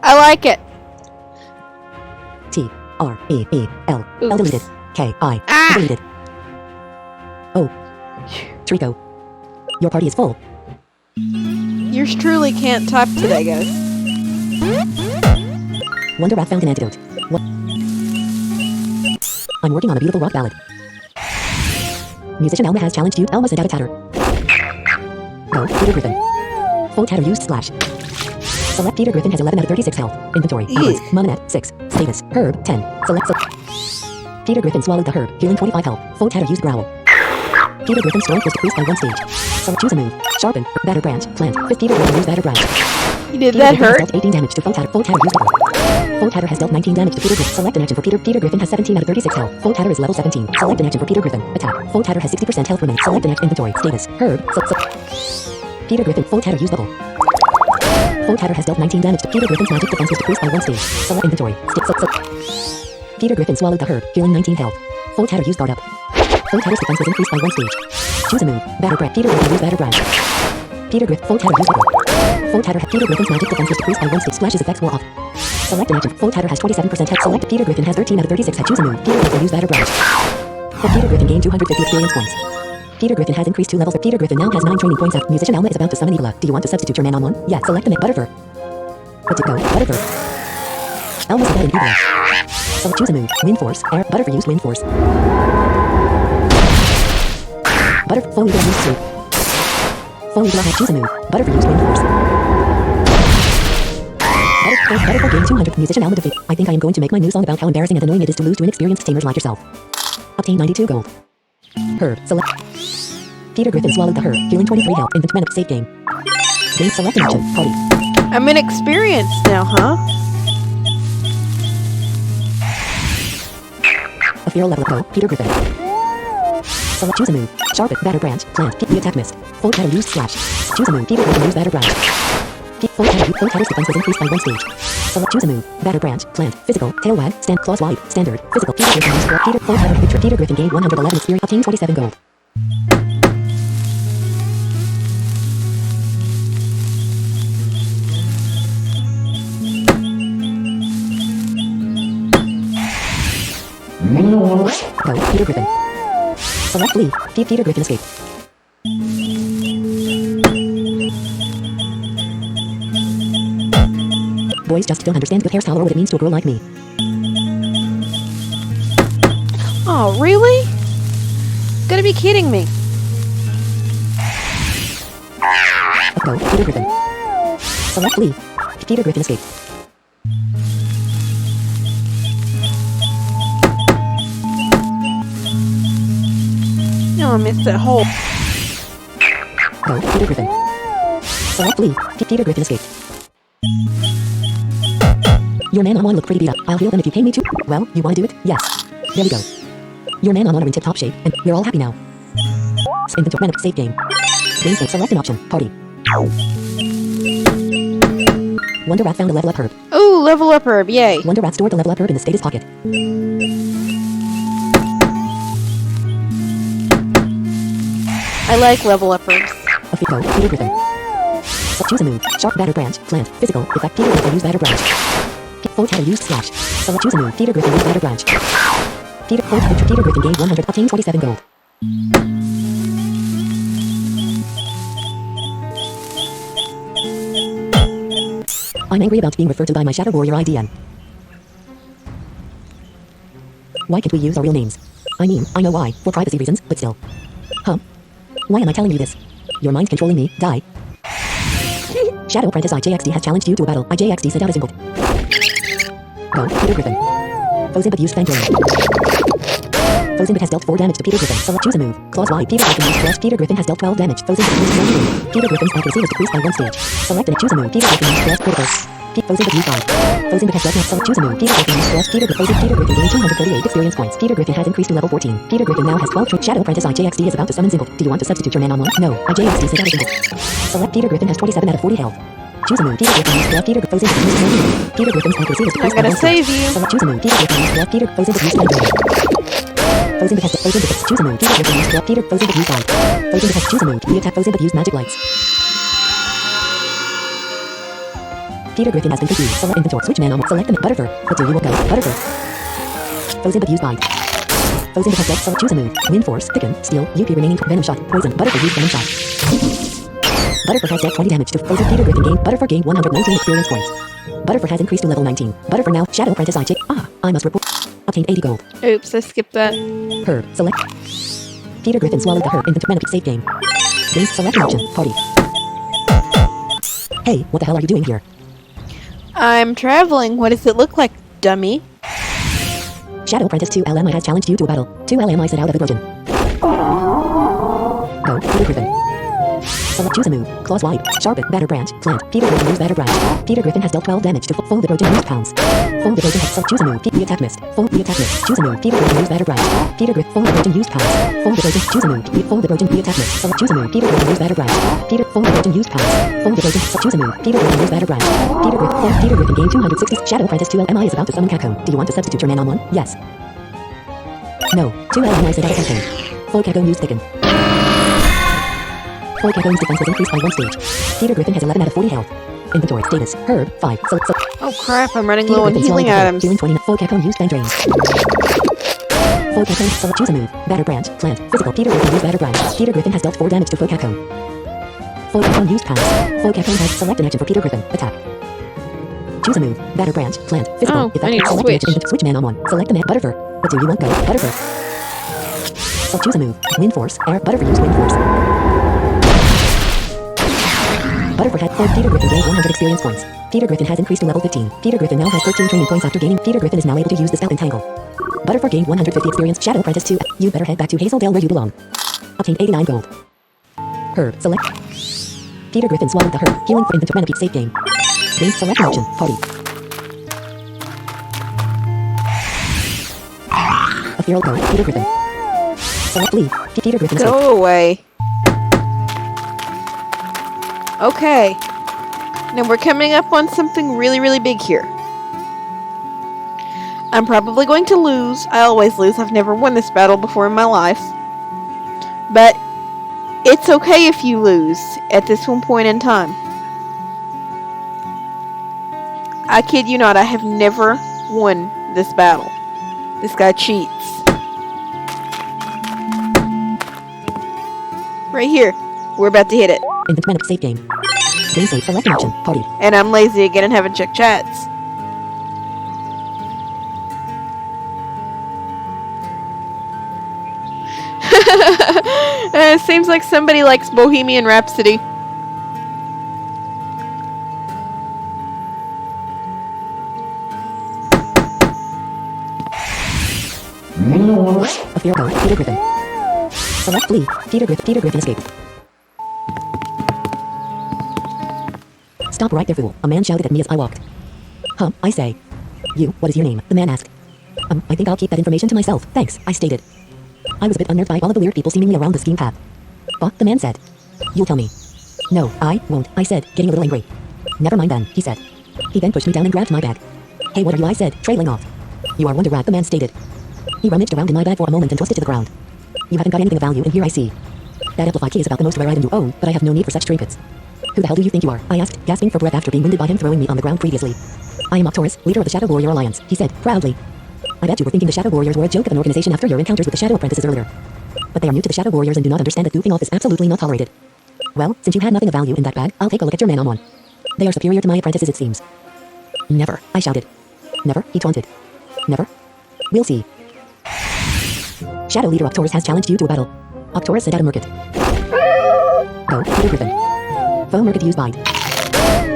I like it. T-R-E-E-L. L Oops. deleted. K-I. Ah! Deleted. Oh. Trico. Your party is full. Yours truly can't type today, guys. Wonder Rat found an antidote. What? I'm working on a beautiful rock ballad. Musician Alma has challenged you. Alma said tatter. Go, Peter Griffin. Full tatter used slash. Select Peter Griffin has 11 out of 36 health. Inventory. Items. Manamon 6. Status. Herb 10. Select. Peter Griffin swallowed the herb, healing 25 health. Full tatter used growl. Peter Griffin's strength was decreased by 1 stage. Select choose a move. Sharpen. Batter branch. Plant. 5 Peter Griffin used batter branch. Did Peter that Griffin has hurt? dealt 18 damage to Full tatter. Full tatter used double. Full tatter has dealt 19 damage to Peter Griffin. Select an action for Peter. Peter Griffin has 17 out of 36 health. Full tatter is level 17. Select an action for Peter Griffin. Attack. Full tatter has 60% health remaining. Select an action. Inventory. Status. Herb. Peter Griffin. Full tatter used double. Full tatter has dealt 19 damage to Peter Griffin's magic defense was decreased by 1 stage. Select inventory. Peter Griffin swallowed the herb, healing 19 health. Full tatter used guard up. Full tatter's defense was increased by 1 stage. Choose a move. Batter branch. Peter Griffin used batter branch. Peter Griffin. Full tatter used double. Full tatter. Peter Griffin's magic defense was decreased by 1 stage. Splash's effects wore off. Select an action. Full tatter has 27% health. Select Peter Griffin has 13 out of 36 health. Choose a move. Peter Griffin used batter branch. But Peter Griffin gained 250 experience points. Peter Griffin has increased 2 levels. Peter Griffin now has 9 training points up. Musician Alma is about to summon Evola. Do you want to substitute your Manamon? Yes. Select the Butterfur. What's it go? Butterfur. Alma's ahead in Evola. Select choose a move. Wind Force. Air. Butterfur used Wind Force. Full Evola used Sleep. Full Evola has choose a move. Butterfur used Wind Force. Butterfur gained 200. Musician Alma defeat. I think I am going to make my new song about how embarrassing and annoying it is to lose to inexperienced tamers like yourself. Obtain 92 gold. Herb. Select. Peter Griffin swallowed the herb, healing 23 health. Inventory. Save game. Game select an action. Party. I'm inexperienced now, huh? A feral level up go. Peter Griffin. Select choose a move. Sharpen. Batter branch. Plant. The attack missed. Full tatter used slash. Choose a move. Peter Griffin used batter branch. Full tatter's defense was increased by 1 stage. Select choose a move. Batter branch. Plant. Physical. Tail wag. Stand. Claws wide. Standard. Physical. Peter Griffin used Peter. Full tatter picture. Peter Griffin gained 111 experience. Obtain 27 gold. Go. Peter Griffin. Select leave. Peter Griffin escape. Boys just don't understand good hairstyle or what it means to a girl like me. Oh, really? Gotta be kidding me. Go. Peter Griffin. Select leave. Peter Griffin escape. No, I missed that hole. Go. Peter Griffin. Select leave. Peter Griffin escape. Your Manamon look pretty beat up. I'll heal them if you pay me to. Well, you wanna do it? Yes. There we go. Your Manamon are in tip-top shape, and we're all happy now. Inventory. Save game. Game save. Select an option. Party. Wonder Rat found a level up herb. Ooh, level up herb, yay. Wonder Rat stored the level up herb in the status pocket. I like level up herbs. A Fico, Peter Griffin. So choose a move. Sharp batter branch. Plant. Physical. Effect. Peter Griffin use batter branch. Full tatter use slash. Select choose a move. Peter Griffin use batter branch. Peter Griffin gained 100. Obtain 27 gold. I'm angry about being referred to by my Shadow Warrior IDN. Why can't we use our real names? I mean, I know why, for privacy reasons, but still. Huh? Why am I telling you this? Your mind's controlling me, die. Shadow Apprentice IJXD has challenged you to a battle. IJXD sent out a symbol. Go, Peter Griffin. Fozimbat used Fang Drain. Fozimbat has dealt 4 damage to Peter Griffin. Select choose a move. Clause Y. Peter Griffin used Flash. Peter Griffin has dealt 12 damage. Fozimbat used Fang Drain. Peter Griffin's accuracy was decreased by 1 stage. Select and choose a move. Peter Griffin used Flash Critical. Fozimbat used 5. Fozimbat has dealt now. Select choose a move. Peter Griffin used Flash. Peter Griffin gained 238 experience points. Peter Griffin has increased to level 14. Peter Griffin now has 12 traits. Shadow Apprentice IJXD is about to summon Zimble. Do you want to substitute your Manamon? No. IJXD sent out a symbol. Select Peter Griffin has 27 out of 40 health. Choose a move. Peter Griffin used Flash. Peter Griffin used Fang Drain. Peter Griffin's accuracy was I'm decreased by gonna 1 stage. save you. Select choose a move. Peter Griffin used Flash. Peter Fozimbat used Fang Drain. Fozimbat has choose a move. Peter Griffin used Flash. Peter Fozimbat used 5. Fozimbat has choose a move. We attack Fozimbat used magic lights. Peter Griffin has been confused. Select inventory. Switch Manamon. Select the Butterfur. What do you want? Go. Butterfur. Fozimbat used bite. Fozimbat has dealt. Select choose a move. Wind force. Thicken. Steel. UP remaining. Venom shot. Poison. Butterfur used venom shot. Butterfur has dealt 20 damage to Fozimbat. Peter Griffin gained. Butterfur gained 119 experience points. Butterfur has increased to level 19. Butterfur now. Shadow Apprentice IJ. I must report. Obtained 80 gold. Oops, I skipped that. Herb. Select. Peter Griffin swallowed the herb. Inventory. Save game. Game. Select an option. Party. Hey, what the hell are you doing here? I'm traveling. What does it look like, dummy? Shadow Apprentice 2 LMI has challenged you to a battle. 2 LMI set out of the virgin. Go, Peter Griffin. Select choose a move. Clause Y. Sharpen. Batter branch. Plant. Peter Griffin used batter branch. Peter Griffin has dealt 12 damage to Fold the Virgin used pounds. Fold the Virgin has select choose a move. The attack missed. Fold the attack missed. Choose a move. Peter Griffin used batter branch. Peter Griffin Fold the Virgin used pounds. Fold the Virgin. Choose a move. Fold the Virgin. The attack missed. Select choose a move. Peter Griffin used batter branch. Peter Fold the Virgin used pounds. Fold the Virgin. Select choose a move. Peter Griffin used batter branch. Peter Griffin gained 260. Shadow Apprentice 2 LMI is about to summon Capcom. Do you want to substitute your Manamon? Yes. No. 2 LMI set out of Capcom. Full Capcom used thicken. Full Capcom's defense was increased by 1 stage. Peter Griffin has 11 out of 40 health. Inventory status. Herb 5. Select. Oh crap, I'm running Peter low on Griffin healing swallowed the herb. items. Healing 20. Full Capcom used Fang Drain. Full Capcom. Select choose a move. Batter branch. Plant. Physical. Peter Griffin used batter branch. Peter Griffin has dealt 4 damage to Full Capcom. Full Capcom used pounds. Full Capcom has select an action for Peter Griffin. Attack. Choose a move. Batter branch. Plant. Physical. Oh, I need to select switch. an action. Switch Manamon. Select the man. Butterfur. What do you want? Go. Butterfur. Select choose a move. Wind force. Air. Butterfur use wind force. Butterfur had 4. Peter Griffin gained 100 experience points. Peter Griffin has increased to level 15. Peter Griffin now has 13 training points after gaining. Peter Griffin is now able to use the spell Entangle. Butterfur gained 150 experience. Shadow Apprentice 2. You better head back to Hazeldale where you belong. Obtained 89 gold. Herb. Select. Peter Griffin swallowed the herb. Healing for inventory. Repeat save game. Game select an option. Party. A feral go. Peter Griffin. Select leave. Peter Griffin escape. Go away. Okay. Now we're coming up on something really, really big here. I'm probably going to lose. I always lose. I've never won this battle before in my life. But it's okay if you lose at this one point in time. I kid you not, I have never won this battle. This guy cheats. Right here. We're about to hit it. Inventory save game. Game save select an option. Party. And I'm lazy again and haven't checked chats. It seems like somebody likes Bohemian Rhapsody. A feral go. Peter Griffin. Select flee. Peter Griffin escape. Stop right there, fool. A man shouted at me as I walked. Huh, I say. You, what is your name? The man asked. I think I'll keep that information to myself, thanks, I stated. I was a bit unnerved by all of the weird people seemingly around the scheme path. But the man said, "You'll tell me." "No, I won't," I said, getting a little angry. "Never mind then," he said. He then pushed me down and grabbed my bag. "Hey, what are you?" I said, trailing off. "You are Wonder Rat," the man stated. He rummaged around in my bag for a moment and tossed it to the ground. "You haven't got anything of value in here, I see. That amplified key is about the most rare item you own, but I have no need for such trinkets." "Who the hell do you think you are?" I asked, gasping for breath after being wounded by him throwing me on the ground previously. "I am Octorus, leader of the Shadow Warrior Alliance," he said, proudly. "I bet you were thinking the Shadow Warriors were a joke of an organization after your encounters with the Shadow Apprentices earlier. But they are new to the Shadow Warriors and do not understand that goofing off is absolutely not tolerated. Well, since you had nothing of value in that bag, I'll take a look at your Manamon. They are superior to my apprentices, it seems." "Never," I shouted. "Never?" he taunted. "Never? We'll see." Shadow Leader Octorus has challenged you to a battle. Octorus sent out a Murkit. Go, Peter Griffin. Foe Murkit used Bite.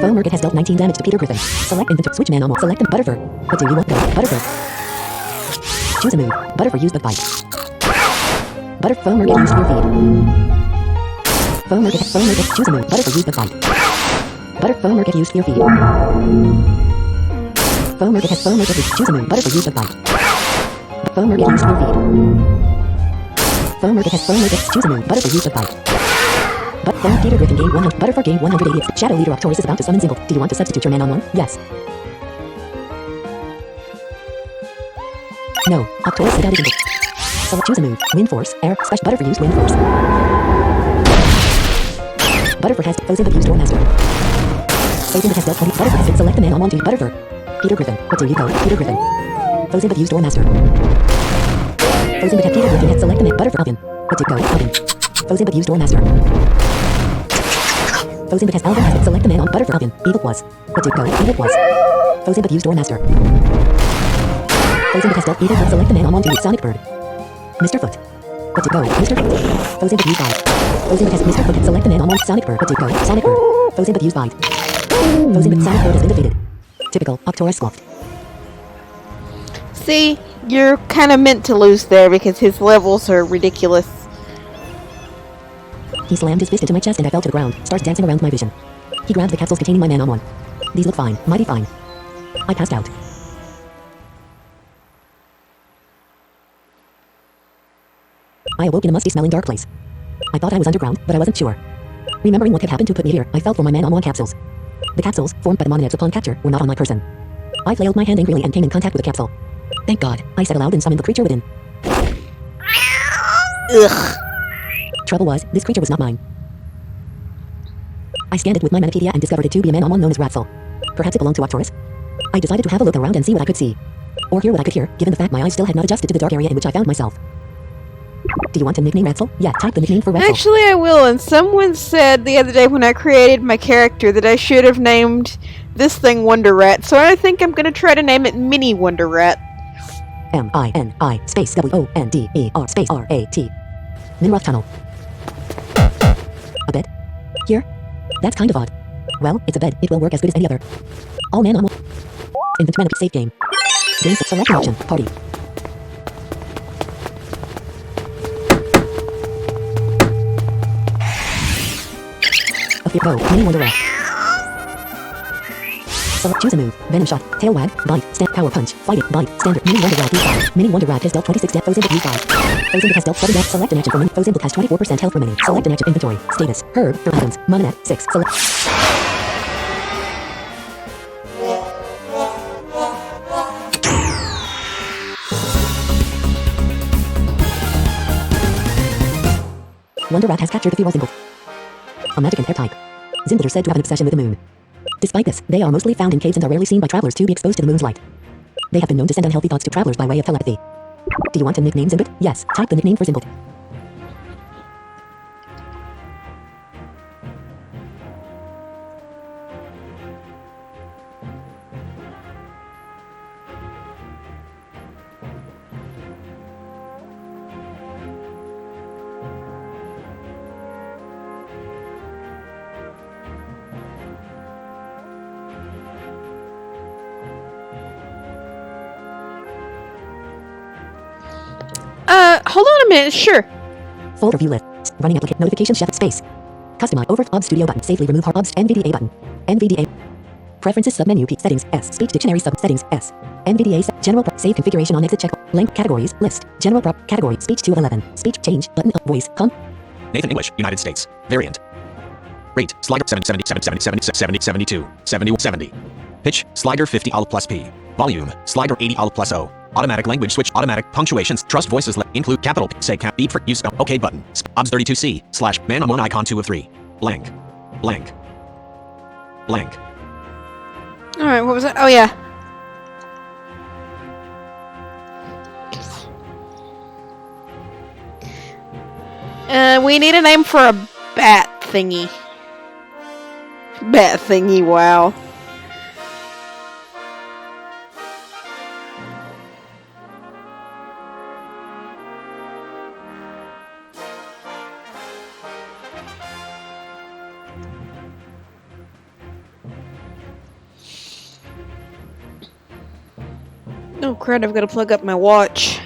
Foe Murkit has dealt 19 damage to Peter Griffin. Select inventory. Switch Manamon. Select them. Butterfur. What do you want? Go. Butterfur. Choose a move. Butterfur used Bug Bite. Foe Murkit used Fear Feed. Foe Murkit. Choose a move. Butterfur used Bug Bite. Foe Murkit used Fear Feed. Foe Murkit. Choose a move. Butterfur used Bug Bite. Foe Murkit used Fear Feed. Foe Murkit. Choose a move. Butterfur used Bug Bite. But then Peter Griffin gained 100. Butterfur gained 180. Shadow Leader Octorus is about to summon Single. Do you want to substitute your Manamon? Yes. No. Octorus without a Single. Select choose a move. Wind Force. Air. Special. Butterfur used Wind Force. Butterfur has Foe Single used Door Master. Foe Single has dealt 20. Butterfur has been select the Manamon to Butterfur. Peter Griffin. What do you go? Peter Griffin. Foe Single used Door Master. Foe Single has Peter Griffin has select the Butterfur Alvin. What do you go? Alvin. Foe Single used Door Master. Foe Single has Alvin has been select the man on Butterfur Alvin. Evil was. What do you go? Evil was. Foe Single used Door Master. Foe Single has dealt Evil would select the man on to Sonic Bird. Mr. Foot. What do you go? Mr. Foot. Foe Single used Bite. Foe Single has Mr. Foot select the man on Sonic Bird. What do you go? Sonic Bird. Foe Single used Bite. Foe Single Sonic Bird has been defeated. Typical. Octorus scoffed. See, you're kind of meant to lose there because his levels are ridiculous. He slammed his fist into my chest and I fell to the ground, starts dancing around my vision. He grabbed the capsules containing my Manamon. These look fine, mighty fine. I passed out. I awoke in a musty-smelling dark place. I thought I was underground, but I wasn't sure. Remembering what had happened to put me here, I felt for my Manamon capsules. The capsules, formed by the monadids upon capture, were not on my person. I flailed my hand angrily and came in contact with the capsule. Thank God, I said aloud and summoned the creature within. Ugh. Trouble was, this creature was not mine. I scanned it with my Manapedia and discovered it to be a Manamon known as Ratzel. Perhaps it belonged to Octorus? I decided to have a look around and see what I could see. Or hear what I could hear, given the fact my eyes still had not adjusted to the dark area in which I found myself. Do you want to nickname Ratzel? Yeah, type the nickname for Ratzel. Actually, I will, and someone said the other day when I created my character that I should have named this thing Wonder Rat, so I think I'm going to try to name it Mini Wonder Rat. M-I-N-I space W-O-N-D-E-R space R-A-T. Minroth Tunnel. A bed? Here? That's kind of odd. Well, it's a bed. It will work as good as any other. All Manamon. Inventory save game. Game select option. Party. Okay, go. Mini Wonder Rat. Select choose a move. Venom shot. Tail wag. Bite. Stamp. Power punch. Fighting. Bite. Standard. Mini Wonder Rat. Use Mini Wonder Rat has dealt 26 death. Foe Symbol. Use 5. Foe Symbol has dealt 7 death. Select an action for Foe Symbol has 24% health remaining. Select an action. Inventory. Status. Herb. For items. Mononet. 6. Select. Wonder Rat has captured the feral Zimble. A magic and hair type. Zimbles are said to have an obsession with the moon. Despite this, they are mostly found in caves and are rarely seen by travelers to be exposed to the moon's light. They have been known to send unhealthy thoughts to travelers by way of telepathy. Do you want to nickname Zimbot? Yes, type the nickname for Zimbot. Hold on a minute, sure. Folder view list. Running application notification chef space. Customize over OBS studio button. Safely remove hard OBS NVDA button. NVDA. Preferences submenu P. Settings S. Speech dictionary sub settings S. NVDA general save configuration on exit check. Length categories list. General category speech 2 of 11. Speech change button voice Nathan English, United States. Variant. Rate, slider 70, 72, 70. Pitch, slider 50 alt plus P. Volume, slider 80 alt plus O. Automatic language switch, automatic punctuations, trust voices, include capital P, say cap, beep for use, OK button. OBS 32C, / Manamon icon 2 of 3. Blank. Alright, what was that? Oh, yeah. We need a name for a bat thingy. Bat thingy, wow. Oh crap, I've got to plug up my watch.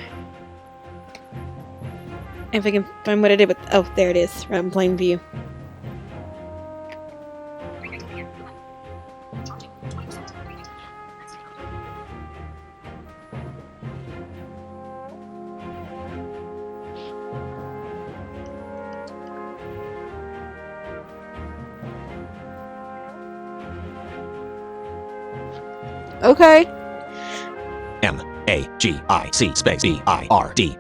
If I can find what I did with... Oh, there it is. Right in plain view. Okay. MAGIC space BIRD.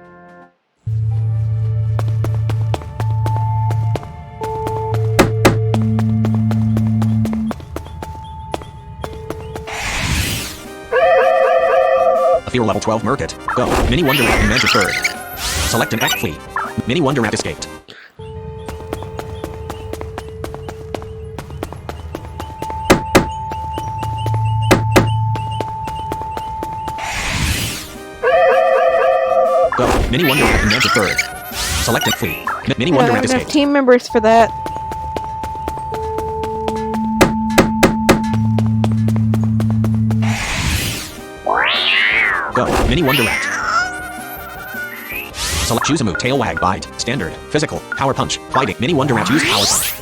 Fear level 12 Murkit. Go. Mini Wonder Rat and Magic Bird. Select an act flee. Mini Wonder Rat escaped. Go. Mini Wonder Rat and Magic Bird. Select and flee. Mini Wonder Rat I don't have escaped. team members for that. Go. Mini Wonder Rat. Select choose a move. Tail wag bite. Standard. Physical. Power punch. Fighting. Mini Wonder Rat use power punch.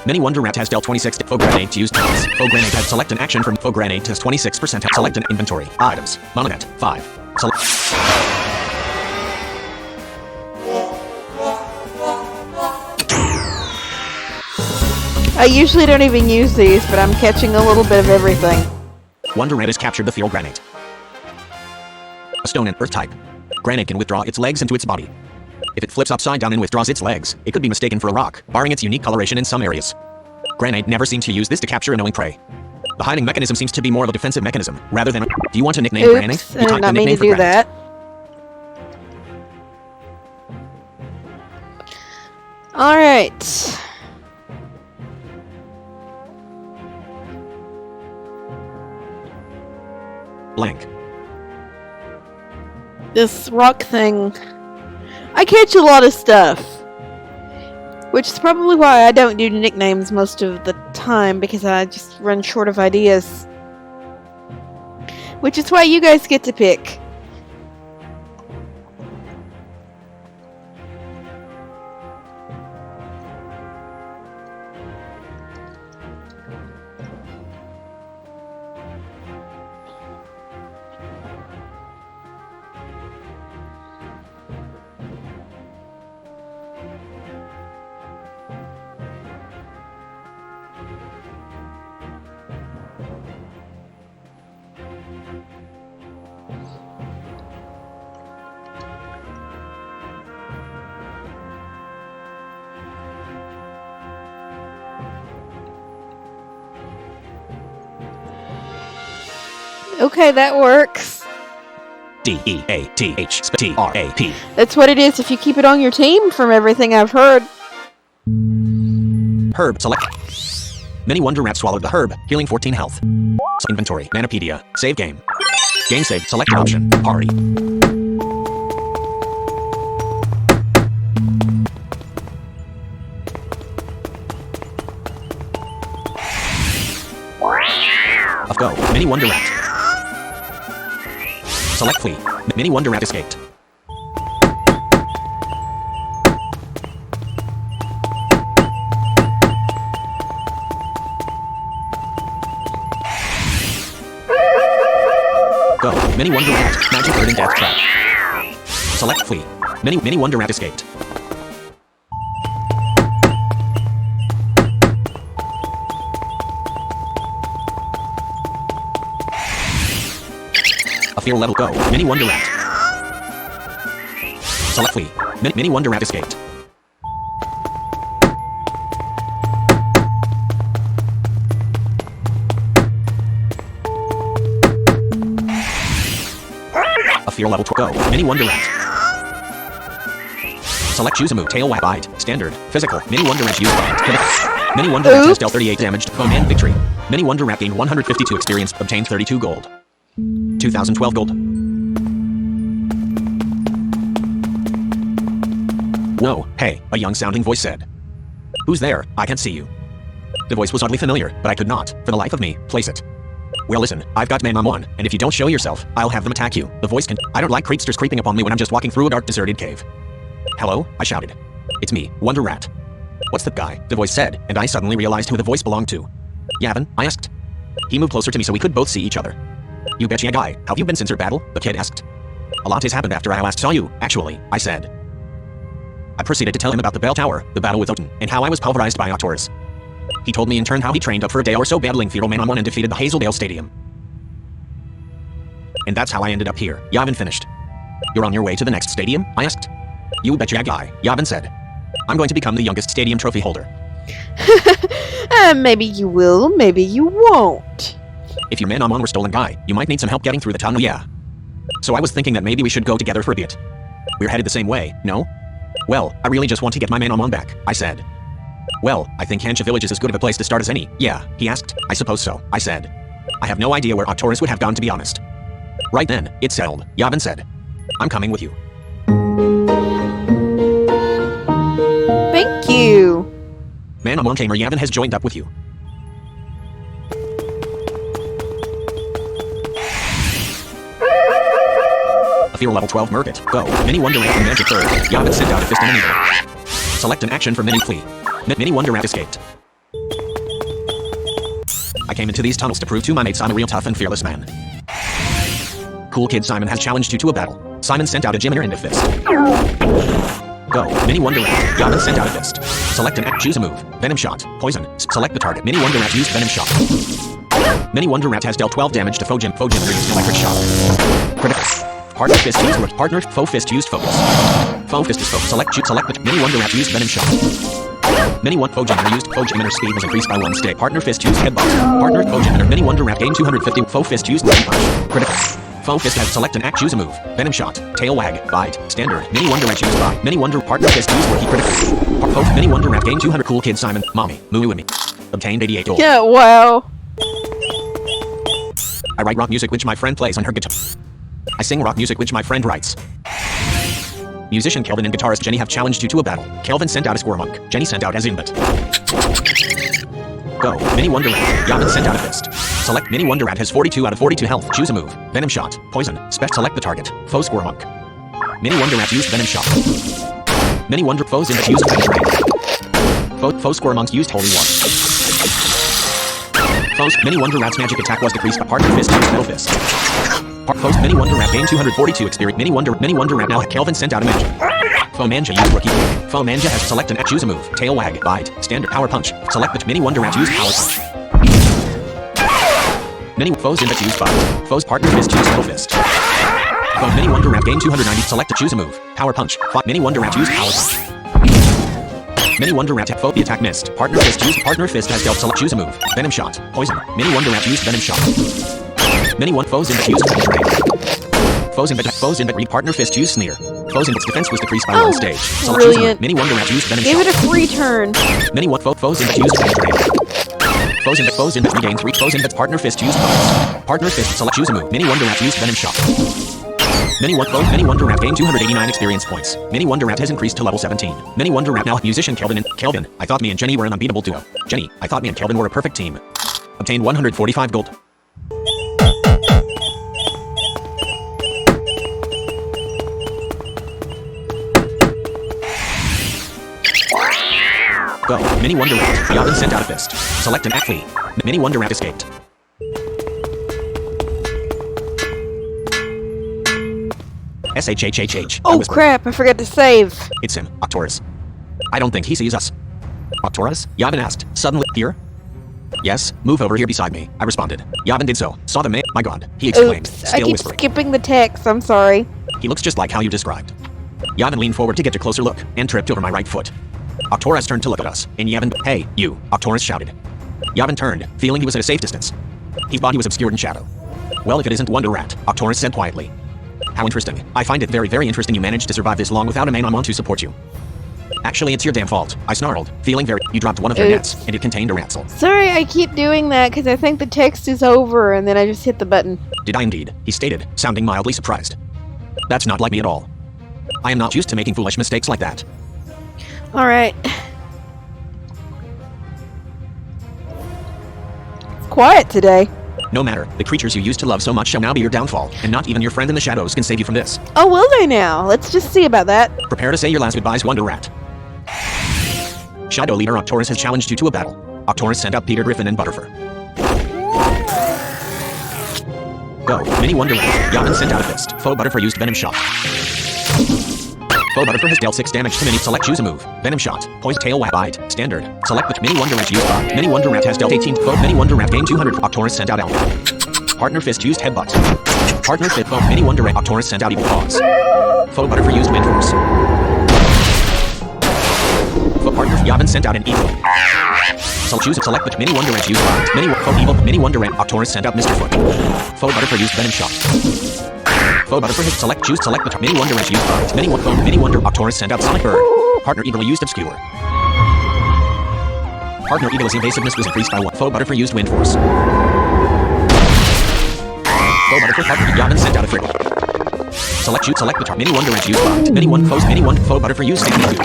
Mini Wonder Rat has dealt 26 Foe Grenade to use tails. Foe Grenade has select an action from Foe Grenade has 26% select an inventory. Items. Mononet. 5. Select. I usually don't even use these, but I'm catching a little bit of everything. Wonder Rat has captured the Field Granite. A stone and earth type. Granite can withdraw its legs into its body. If it flips upside down and withdraws its legs, it could be mistaken for a rock, barring its unique coloration in some areas. Granite never seems to use this to capture a knowing prey. The hiding mechanism seems to be more of a defensive mechanism, rather than a... Do you want a nickname Granite? Oops, I did not mean to do Granite. that. Alright. Blank. This rock thing... I catch a lot of stuff. Which is probably why I don't do nicknames most of the time, because I just run short of ideas. Which is why you guys get to pick. Okay, that works. DEATHTRAP. That's what it is if you keep it on your team, from everything I've heard. Herb select. Mini Wonder Rat swallowed the herb, healing 14 health. Inventory. Manapedia. Save game. Game save. Select option. Party. Of go. Mini Wonder Rat. Select flee. Mini Wonder Rat escaped. Go. Mini Wonder Rat. Magic Bird and Death Trap. Select Flee. Mini Wonder Rat escaped. A fear level. Go. Mini Wonder Rat. Select Flee. Mini Wonder Rat escaped. A fear level. Go. Mini Wonder Rat. Select choose a move. Tail wag. Bite. Standard. Physical. Mini Wonder Rat use bite. Critical. Mini Wonder Rat has dealt 38 damage. Foam and victory. Mini Wonder Rat gained 152 experience. Obtained 32 gold. 2012 gold. Whoa, hey, a young sounding voice said. Who's there? I can't see you. The voice was oddly familiar, but I could not, for the life of me, place it. Well listen, I've got Manamon, and if you don't show yourself, I'll have them attack you. The voice can- I don't like creepsters creeping upon me when I'm just walking through a dark deserted cave. Hello? I shouted. It's me, Wonder Rat. What's that guy? The voice said, and I suddenly realized who the voice belonged to. Yavin? I asked. He moved closer to me so we could both see each other. You betcha guy, how have you been since your battle? The kid asked. A lot has happened after I last saw you, actually, I said. I proceeded to tell him about the bell tower, the battle with Odin, and how I was pulverized by Octors. He told me in turn how he trained up for a day or so battling feral Manamon and defeated the Hazeldale Stadium. And that's how I ended up here, Yavin finished. You're on your way to the next stadium? I asked. You betcha guy, Yavin said. I'm going to become the youngest stadium trophy holder. Maybe you will, maybe you won't. If your Manamon were stolen guy, you might need some help getting through the tunnel, yeah. So I was thinking that maybe we should go together for a bit. We're headed the same way, no? Well, I really just want to get my Manamon back, I said. Well, I think Hansha Village is as good of a place to start as any, yeah, he asked. I suppose so, I said. I have no idea where Octorus would have gone to be honest. Right then, it's settled, Yavin said. I'm coming with you. Thank you. Manamon Tamer Yavin has joined up with you. A fear level 12 Murkit. Go. Mini Wonder Rat and Magic Bird. Yavin sent out a fist and an eagle. Select an action for Mini Flee. Mini Wonder Rat escaped. I came into these tunnels to prove to my mates I'm a real tough and fearless man. Cool Kid Simon has challenged you to a battle. Simon sent out a Jiminer and a fist. Go. Mini Wonder Rat. Yavin sent out a fist. Select an act. Choose a move. Venom Shot. Poison. Select the target. Mini Wonder Rat used Venom Shot. Mini Wonder Rat has dealt 12 damage to Foe Jiminer used Electric Shock. Critical. Partner Fist used Root. Partner Foe Fist used Focus. Foe Fist is Focus. Select the Mini Wonder Rat used Venom Shot. Mini One Foe Jiminer used Foe Jiminer speed was increased by 1 stick. Partner Fist used Headbutt. Partner Foe Jiminer. Mini Wonder Rat gained 250. Foe Fist used Lucky Punch. Critical. Foe Fist has select an act. Choose a move. Venom Shot. Tail Wag. Bite. Standard. Mini Wonder Rat used Bite. Mini Wonder Partner Fist used Rookie Critical. Foe Mini Wonder Rat gained 200. Cool Kid Simon. Mommy. Moo me. Obtained 88 gold. Yeah, wow. I write rock music which my friend plays on her guitar. I sing rock music which my friend writes. Musician Kelvin and guitarist Jenny have challenged you to a battle. Kelvin sent out a Squirmonk. Jenny sent out as Inbit. Go. Mini Wonder Rat. Yavin sent out a fist. Select Mini Wonder Rat has 42 out of 42 health. Choose a move. Venom Shot. Poison. Select the target. Foe Squirmonk. Mini Wonder Rat used Venom Shot. Mini Wonder Foes Inbit used Venom Rain. Foe Squirmonks used Holy War. Foes Mini Wonder Rat's magic attack was decreased by Partner Fist used Metal Fist. Foes Mini Wonder Rat gained 242 experience. Mini Wonder Rat now. Kelvin sent out a Manja. Foe Manja used Rookie Kick. Foe Manja has select an act. Choose a move. Tail Wag. Bite. Standard Power Punch. Select the Mini Wonder Rat used Power Punch. Mini Foes Index used Bite. Foes Partner Fist used Metal Fist. Foe Mini Wonder Rat gained 290. Select to choose a move. Power Punch. Mini Wonder Rat used Power Punch. Mini Wonder Rat Foe the attack missed. Partner Fist used. Partner Fist has dealt. Select choose a move. Venom Shot. Poison. Mini Wonder Rat used Venom Shot. Mini One Foes Index used Venom Rain. Foes Index read Partner Fist used Sneer. Foes Index defense was decreased by 1 stage. Select choose a move. Mini Wonder Rat used Venom Shot. Give it a free turn. Mini One Foes Index used Venom Rain. Foes Index regained 3. Foes Index Partner Fist used Foes. Partner Fist select choose a move. Mini Wonder Rat used Venom Shot. Mini Wonder Rat gained 289 experience points. Mini Wonder Rat has increased to level 17. Mini Wonder Rat now musician Kelvin. I thought me and Jenny were an unbeatable duo. Jenny, I thought me and Kelvin were a perfect team. Obtained 145 gold. Go. Mini Wonder Rat. Yavin sent out a fist. Select an act. Mini Wonder Rat escaped. SHHHH. Oh crap, I forgot to save. It's him, Octorus. I don't think he sees us. Octorus? Yavin asked. Suddenly, here? Yes, move over here beside me, I responded. Yavin did so. Saw the man. My god, he exclaimed, Oops, I still keep whispering. skipping the text, I'm sorry. He looks just like how you described. Yavin leaned forward to get a closer look, and tripped over my right foot. Octorus turned to look at us, and Yavin, hey, you, Octorus shouted. Yavin turned, feeling he was at a safe distance. His body was obscured in shadow. Well, if it isn't Wonder Rat, Octorus said quietly. How interesting. I find it very, very interesting you managed to survive this long without a Manamon to support you. Actually, it's your damn fault, I snarled, feeling very— You dropped one of your nets, and it contained a ratzel. Sorry, I keep doing that because I think the text is over and then I just hit the button. Did I indeed? He stated, sounding mildly surprised. That's not like me at all. I am not used to making foolish mistakes like that. Alright. It's quiet today. No matter, the creatures you used to love so much shall now be your downfall, and not even your friend in the shadows can save you from this. Oh, will they now? Let's just see about that. Prepare to say your last goodbyes, Wonder Rat. Shadow Leader Octorus has challenged you to a battle. Octorus sent out Peter Griffin and Butterfur. Go, Mini Wonder Rat. Yavin sent out a fist. Foe Butterfur used Venom Shot. Foe Butterfur has dealt 6 damage to Mini. Select, choose a move. Venom Shot. Poison Tail Whack. Bite. Standard. Select the Mini Wonder Rat used Bite. Mini Wonder Rat has dealt 18. Foe Mini Wonder Rat gained 200. Octorus sent out Elbow. Partner Fist used Headbutt. Partner Fist. Foe Mini Wonder Rat. Octorus sent out Evil Paws. Foe Butterfur used Wind Force. Foe Partner Yavin sent out an Evil. So choose and select the Mini Wonder Rat used Bite. Mini Wonder Rat. Octorus sent out Mr. Foot. Foe Butterfur used Venom Shot. Foe Butterfur hit select choose select the Mini Wonder Rat used Bite. Mini Wonder Octorus sent out Sonic Bird. Partner Eagle used Obscure. Partner Eagle's evasiveness was increased by 1. Foe Butterfur used Wind Force. Foe Butterfur Partner Yavin sent out a Friggle. Select shoot select the Mini Wonder Rat used Bite. Mini Foe Butterfur used Safety 2.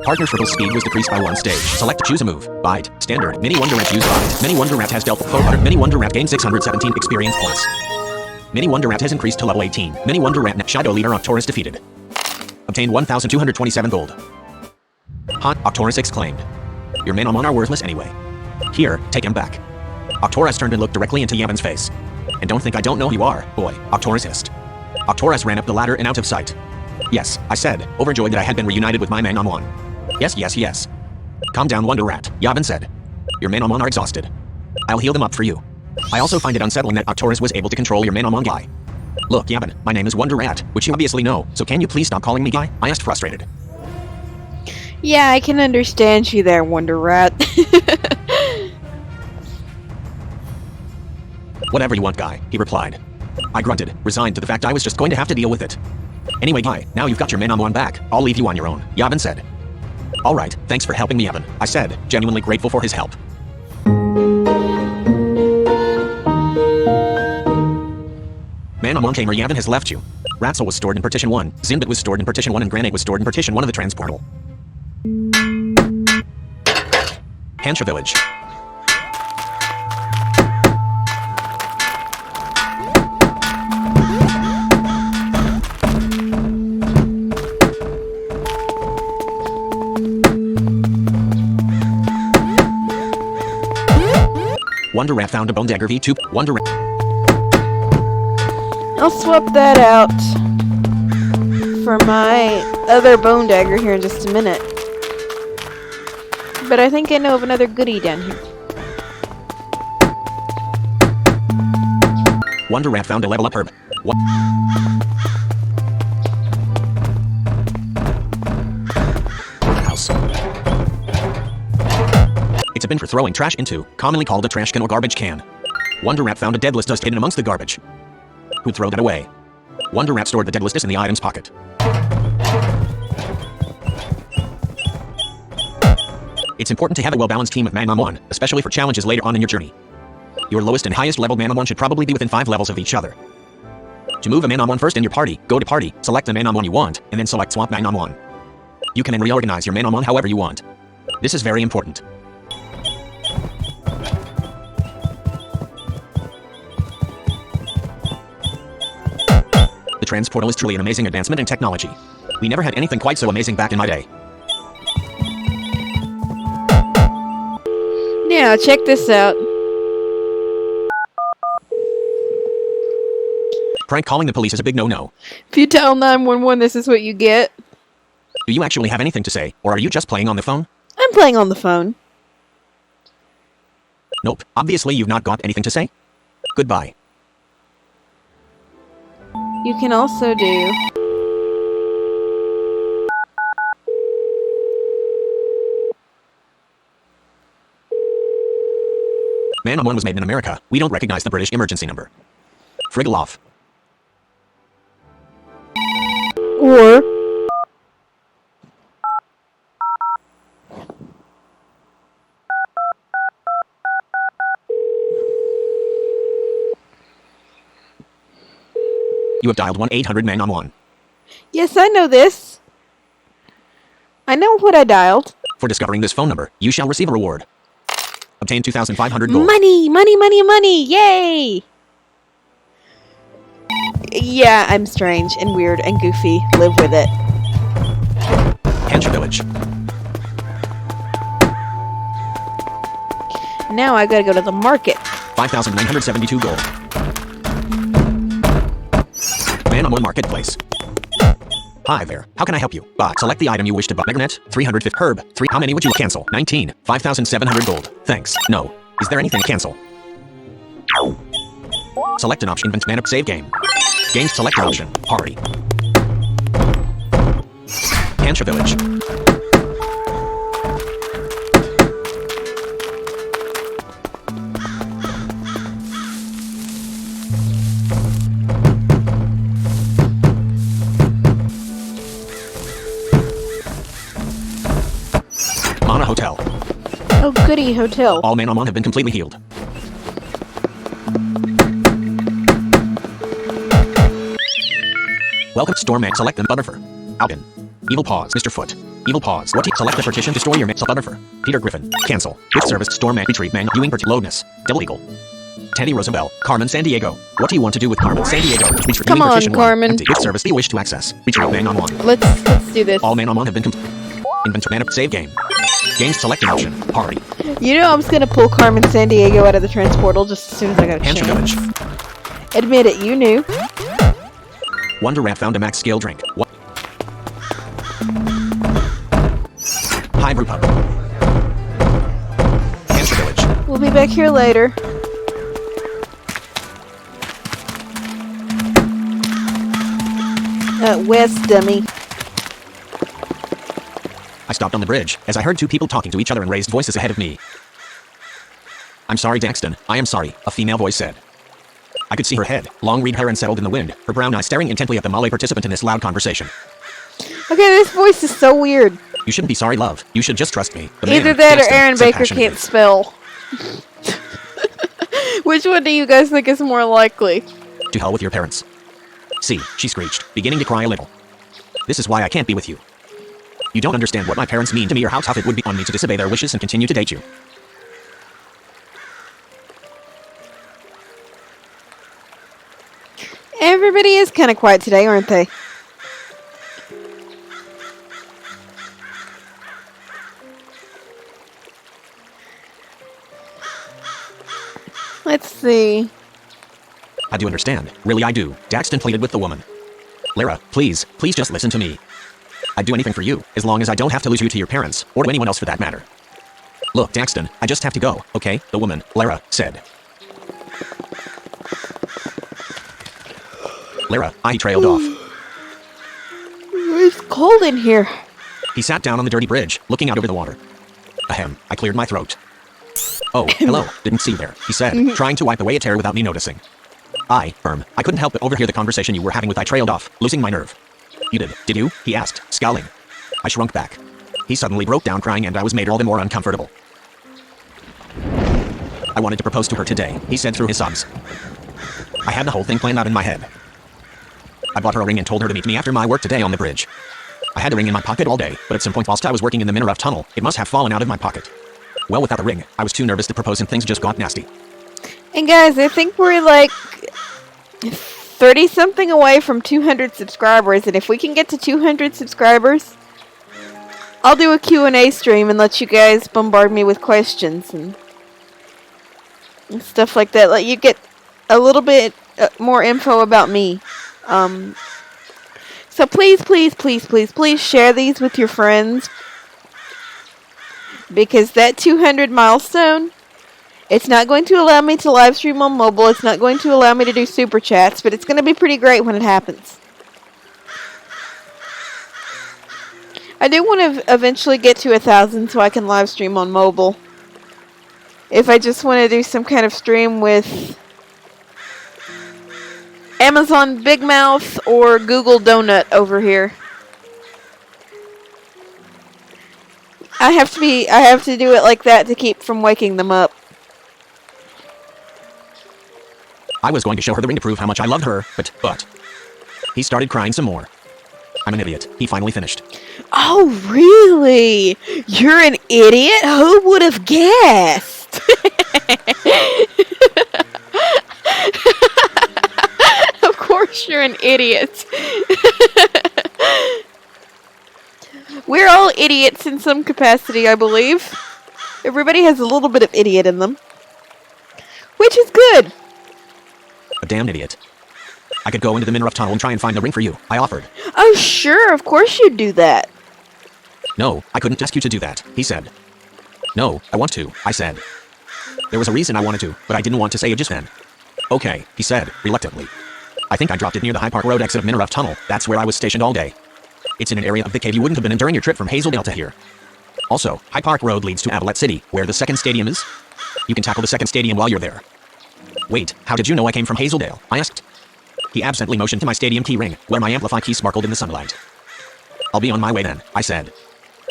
Partner Friggle's speed was decreased by 1 stage. Select choose a move. Bite. Standard. Mini Wonder Rat used Bite. Mini Wonder Rat has dealt Foe Butter. Mini Wonder Rat gained 617 experience points. Mini Wonder Rat has increased to level 18. Mini Wonder Rat Shadow Leader Octorus defeated. Obtained 1,227 gold. Hot, Octorus exclaimed. Your Manamon are worthless anyway. Here, take him back. Octorus turned and looked directly into Yavin's face. And don't think I don't know who you are, boy, Octorus hissed. Octorus ran up the ladder and out of sight. Yes, I said, overjoyed that I had been reunited with my Manamon. Yes. Calm down, Wonder Rat, Yavin said. Your Manamon are exhausted. I'll heal them up for you. I also find it unsettling that Octorus was able to control your Manamon guy. Look, Yavin, my name is Wonder Rat, which you obviously know, so can you please stop calling me guy? I asked frustrated. Yeah, I can understand you there, Wonder Rat. Whatever you want, guy, he replied. I grunted, resigned to the fact I was just going to have to deal with it. Anyway, guy, now you've got your Manamon back, I'll leave you on your own, Yavin said. Alright, thanks for helping me, Yavin, I said, genuinely grateful for his help. Manamon Tamer Yavin has left you. Ratzel was stored in Partition 1, Zinbit was stored in Partition 1, and Granate was stored in Partition 1 of the Transportal. Hansha Village. Wonder Rat found a Bone Dagger V2. Wonder Rat. I'll swap that out for my other bone dagger here in just a minute. But I think I know of another goodie down here. Wonder Rat found a level up herb. House. It's a bin for throwing trash into, commonly called a trash can or garbage can. Wonder Rat found a deadless dust hidden amongst the garbage. Who'd throw that away? Wonder Rat stored the deadless dust in the item's pocket. It's important to have a well-balanced team of Manamon, especially for challenges later on in your journey. Your lowest and highest level Manamon should probably be within 5 levels of each other. To move a Manamon first in your party, go to Party, select the Manamon you want, and then select Swap Manamon. You can then reorganize your Manamon however you want. This is very important. The Transportal is truly an amazing advancement in technology. We never had anything quite so amazing back in my day. Now, check this out. Prank calling the police is a big no-no. If you tell 911, this is what you get. Do you actually have anything to say, or are you just playing on the phone? I'm playing on the phone. Nope. Obviously you've not got anything to say. Goodbye. You can also do... Manamon was made in America. We don't recognize the British emergency number. Friggle off. Or... You have dialed 1-800-MANAMON. Yes, I know this. I know what I dialed. For discovering this phone number, you shall receive a reward. Obtain 2,500 gold. Money! Money, money, money! Yay! Yeah, I'm strange and weird and goofy. Live with it. Hansha Village. Now I gotta go to the market. 5,972 gold. Manamon Marketplace. Hi there. How can I help you? Select the item you wish to buy. Meganet, 350. Herb, 3. How many would you cancel? 19. 5,700 gold. Thanks. No. Is there anything to cancel? Select an option. Invent Manap save game. Games select an option. Party. Hansha Village. Mana Hotel. Oh, goody hotel. All Manamon have been completely healed. Welcome to Storm Man. Select them. Butterfur. Alvin. Evil Paws. Mr. Foot. Evil Paws. What? Select the partition to store your mail. Butterfur. Peter Griffin. Cancel. Good service. Storm Man. Retreat Man. Viewing lowness. Devil Eagle. Teddy Roosevelt. Carmen San Diego. What do you want to do with Carmen San Diego? Retreat. Come on, partition Carmen. Empty. Good service. You wish to access. Retreat Man on 1. Let's do this. All Manamon have been Inventory Manap save game. Games select an option. Party. You know I was gonna pull Carmen San Diego out of the transportal just as soon as I got a Hansha chance. Village. Admit it, you knew. Wonder Rat found a max scale drink. What? Hi, Brew Pub. Hansha Village. We'll be back here later. West, dummy. I stopped on the bridge, as I heard 2 people talking to each other and raised voices ahead of me. I'm sorry, Daxton. I am sorry, a female voice said. I could see her head, long red hair and settled in the wind, her brown eyes staring intently at the Malay participant in this loud conversation. Okay, this voice is so weird. You shouldn't be sorry, love. You should just trust me. Either that or Aaron Baker can't spell. Which one do you guys think is more likely? To hell with your parents. See, she screeched, beginning to cry a little. This is why I can't be with you. You don't understand what my parents mean to me or how tough it would be on me to disobey their wishes and continue to date you. Everybody is kind of quiet today, aren't they? Let's see. I do understand. Really, I do. Daxton pleaded with the woman. Lara, please just listen to me. I'd do anything for you, as long as I don't have to lose you to your parents, or to anyone else for that matter. Look, Daxton, I just have to go, okay? The woman, Lara, said. Lara, I trailed off. It's cold in here. He sat down on the dirty bridge, looking out over the water. Ahem, I cleared my throat. Oh, hello, didn't see you there, he said, trying to wipe away a tear without me noticing. I couldn't help but overhear the conversation you were having with I trailed off, losing my nerve. You did you? He asked, scowling. I shrunk back. He suddenly broke down crying and I was made all the more uncomfortable. I wanted to propose to her today, he said through his sobs. I had the whole thing planned out in my head. I bought her a ring and told her to meet me after my work today on the bridge. I had the ring in my pocket all day, but at some point whilst I was working in the Minaruff tunnel, it must have fallen out of my pocket. Well, without the ring, I was too nervous to propose and things just got nasty. And guys, I think we're like 30-something away from 200 subscribers, and if we can get to 200 subscribers, I'll do a Q&A stream and let you guys bombard me with questions and stuff like that. Let you get a little bit more info about me. Um, so please, please, please, please, please share these with your friends. Because that 200 milestone, it's not going to allow me to live stream on mobile. It's not going to allow me to do super chats. But it's going to be pretty great when it happens. I do want to eventually get to 1,000 so I can live stream on mobile. If I just want to do some kind of stream with Amazon Big Mouth or Google Donut over here. I have to do it like that to keep from waking them up. I was going to show her the ring to prove how much I loved her, but he started crying some more. I'm an idiot. He finally finished. Oh, really? You're an idiot? Who would have guessed? Of course you're an idiot. We're all idiots in some capacity, I believe. Everybody has a little bit of idiot in them. Which is good. A damn idiot. I could go into the Minrough tunnel and try and find the ring for you, I offered. Oh, sure, of course you'd do that. No, I couldn't ask you to do that, he said. No, I want to, I said. There was a reason I wanted to, but I didn't want to say it just then. Okay, he said, reluctantly. I think I dropped it near the High Park Road exit of Minrough Tunnel. That's where I was stationed all day. It's in an area of the cave you wouldn't have been in during your trip from Hazeldale to here. Also, High Park Road leads to Avalet City, where the second stadium is. You can tackle the second stadium while you're there. Wait, how did you know I came from Hazeldale? I asked. He absently motioned to my stadium key ring, where my Amplify key sparkled in the sunlight. I'll be on my way then, I said.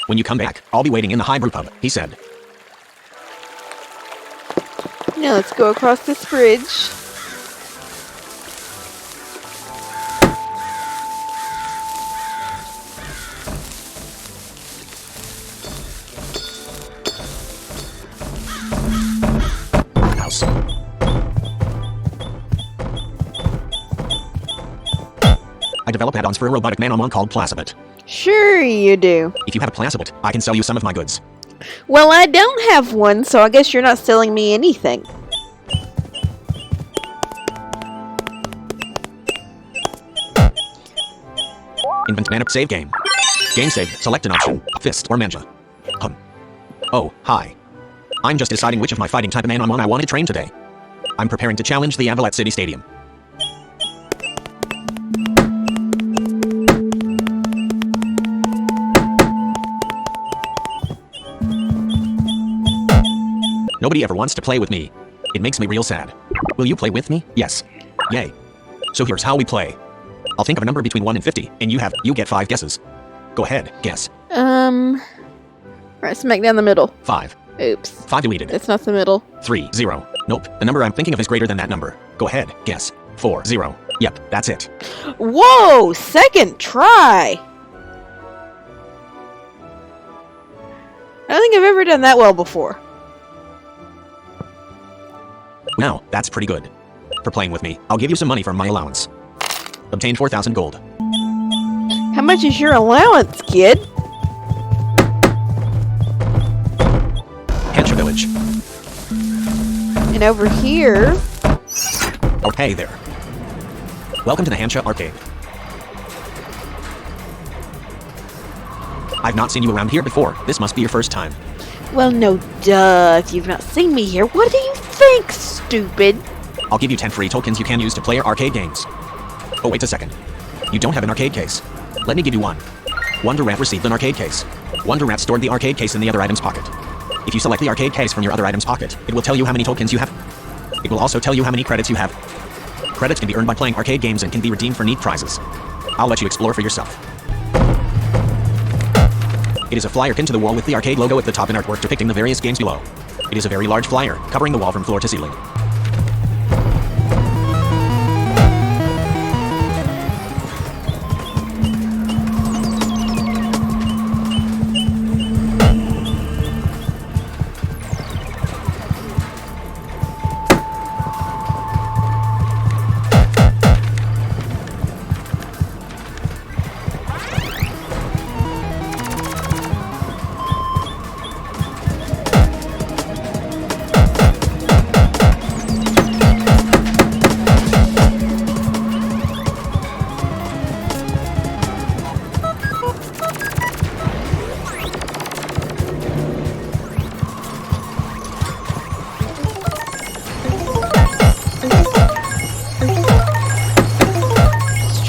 When you come back, I'll be waiting in the High Brew Pub, he said. Now let's go across this bridge. House. I develop add-ons for a robotic Manamon called Placibit. Sure you do. If you have a Placibit, I can sell you some of my goods. Well, I don't have one, so I guess you're not selling me anything. Invent mana save game. Game save, select an option, fist or manja. Oh, hi. I'm just deciding which of my fighting type Manamon I want to train today. I'm preparing to challenge the Avalet City Stadium. Nobody ever wants to play with me. It makes me real sad. Will you play with me? Yes. Yay. So here's how we play. I'll think of a number between 1 and 50, and you get 5 guesses. Go ahead, guess. Right smack down the middle. 5. Oops. 5 deleted. It's not the middle. 3, 0. Nope, the number I'm thinking of is greater than that number. Go ahead, guess. 4, 0. Yep, that's it. Whoa! Second try! I don't think I've ever done that well before. Now, that's pretty good. For playing with me, I'll give you some money from my allowance. Obtain 4,000 gold. How much is your allowance, kid? Hansha Village. And over here... Oh, hey there. Welcome to the Hansha Arcade. I've not seen you around here before. This must be your first time. Well, no duh. If you've not seen me here, what do you think, stupid? I'll give you 10 free tokens you can use to play your arcade games. Oh, wait a second. You don't have an arcade case. Let me give you one. Wonder Rat received an arcade case. Wonder Rat stored the arcade case in the other item's pocket. If you select the arcade case from your other item's pocket, it will tell you how many tokens you have. It will also tell you how many credits you have. Credits can be earned by playing arcade games and can be redeemed for neat prizes. I'll let you explore for yourself. It is a flyer pinned to the wall with the arcade logo at the top and artwork depicting the various games below. It is a very large flyer, covering the wall from floor to ceiling.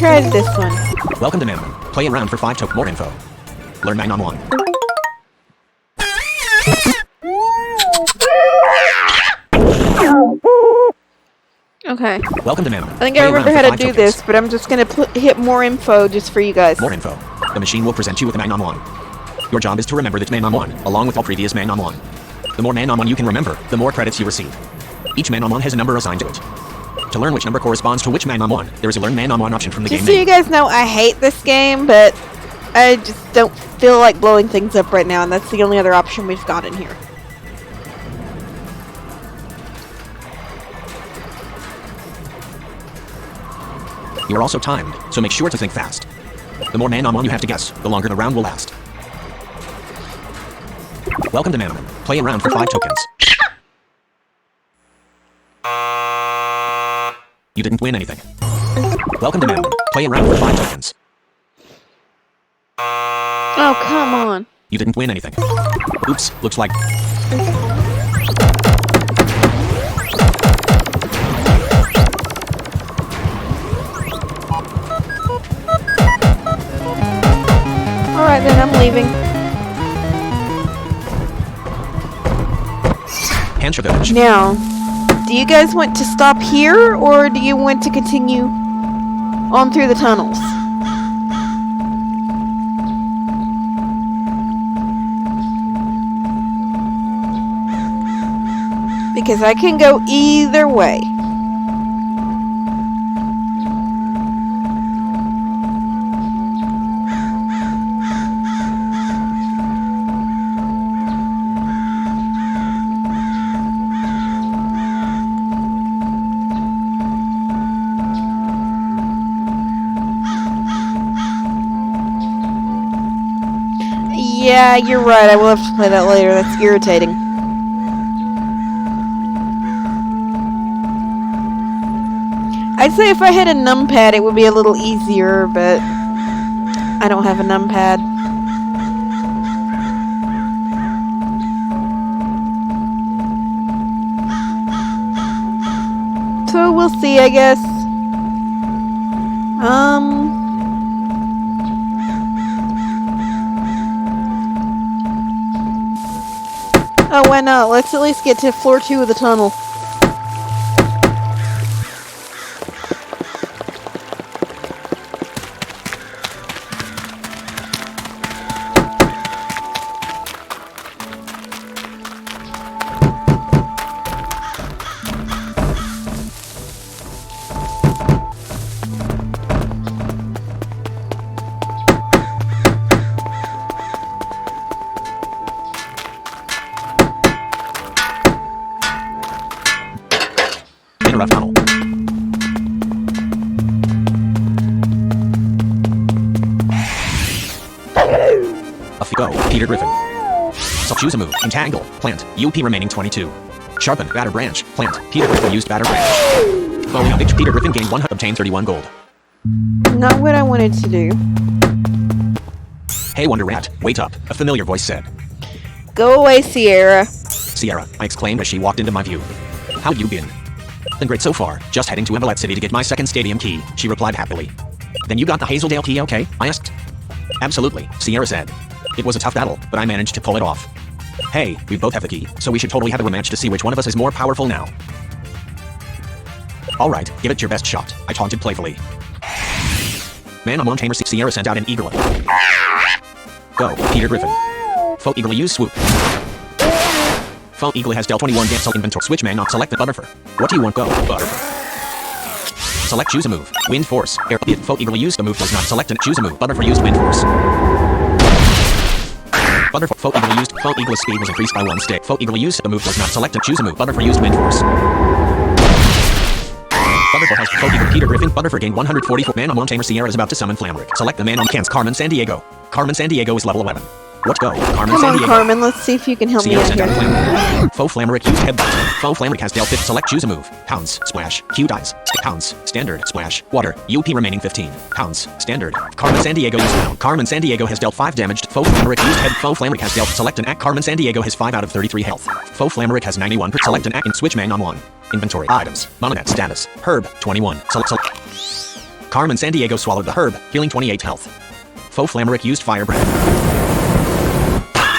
try this one. Welcome to Manamon. Play around for 5 token. More info. Learn Manamon. Okay. Welcome to Manamon. I think I remember how to do this, but I'm just gonna hit more info just for you guys. More info. The machine will present you with a Manamon. Your job is to remember that Manamon, along with all previous Manamon. The more Manamon you can remember, the more credits you receive. Each Manamon has a number assigned to it. To learn which number corresponds to which Manamon, there is a Learn Manamon option from the game Just so you guys know, I hate this game, but I just don't feel like blowing things up right now, and that's the only other option we've got in here. You are also timed, so make sure to think fast. The more Manamon you have to guess, the longer the round will last. Welcome to Manamon. Play around for 5 tokens. You didn't win anything. Welcome to Manamon. Play around for 5 tokens. Oh, come on. You didn't win anything. Oops, looks like... Alright then, I'm leaving. Hansha Village. Now, do you guys want to stop here, or do you want to continue on through the tunnels? Because I can go either way. Yeah, you're right. I will have to play that later. That's irritating. I'd say if I had a numpad, it would be a little easier, but I don't have a numpad. So we'll see, I guess. Oh, why not? Let's at least get to floor 2 of the tunnel. Rough tunnel. Off you go, Peter Griffin. So choose a move. Entangle. Plant. UP remaining 22. Sharpen. Batter branch. Plant. Peter Griffin used batter branch. Folio. Peter Griffin gained 1. Obtained 31 gold. Not what I wanted to do. Hey Wonder Rat, wait up, a familiar voice said. Go away, Sierra. Sierra, I exclaimed as she walked into my view. How you been? Been great so far, just heading to Emerald City to get my second stadium key, she replied happily. Then you got the Hazeldale key okay? I asked. Absolutely, Sierra said. It was a tough battle, but I managed to pull it off. Hey, we both have the key, so we should totally have a rematch to see which one of us is more powerful now. Alright, give it your best shot, I taunted playfully. Manamon Tamer Sierra sent out an eagle. Go, Peter Griffin. Foe eagerly use swoop. Foe eagle has dealt 21 damage inventory. Switch man not select the Butterfur. What do you want? Go, Butterfur. Select choose a move. Wind force. Air. Foe eagerly used the move does not select and choose a move. Butterfur used wind force. Butterfur. Foe eagerly used. Foe eagle's speed was increased by 1 state. Foe eagerly used the move does not select and choose a move. Butterfur used wind force. Butterfur has Foe eagle Peter Griffin. Butterfur gained 144. Manamon Tamer Sierra is about to summon Flamrick. Select the man on Can's Carmen Sandiego. Carmen Sandiego is level 11. Let's go, Carmen Come on, Sandiego. Carmen, let's see if you can help me Sierra out sent out here. Flamrick. Foe Flamrick used headbutt. Foe Flamrick has dealt 5. Select choose a move. Pounds, splash, Q dies, pounds, standard, splash, water, UP remaining 15. Pounds, standard. Carmen Sandiego used pound. Carmen Sandiego has dealt 5 damage. Foe Flamrick used head. Foe Flamrick has dealt select an act. Carmen Sandiego has 5 out of 33 health. Foe Flamrick has 91. Select an act and switch man on 1. Inventory items. Mononet status. Herb 21. Select. Carmen Sandiego swallowed the herb, healing 28 health. Faux Flamerick used fire breath.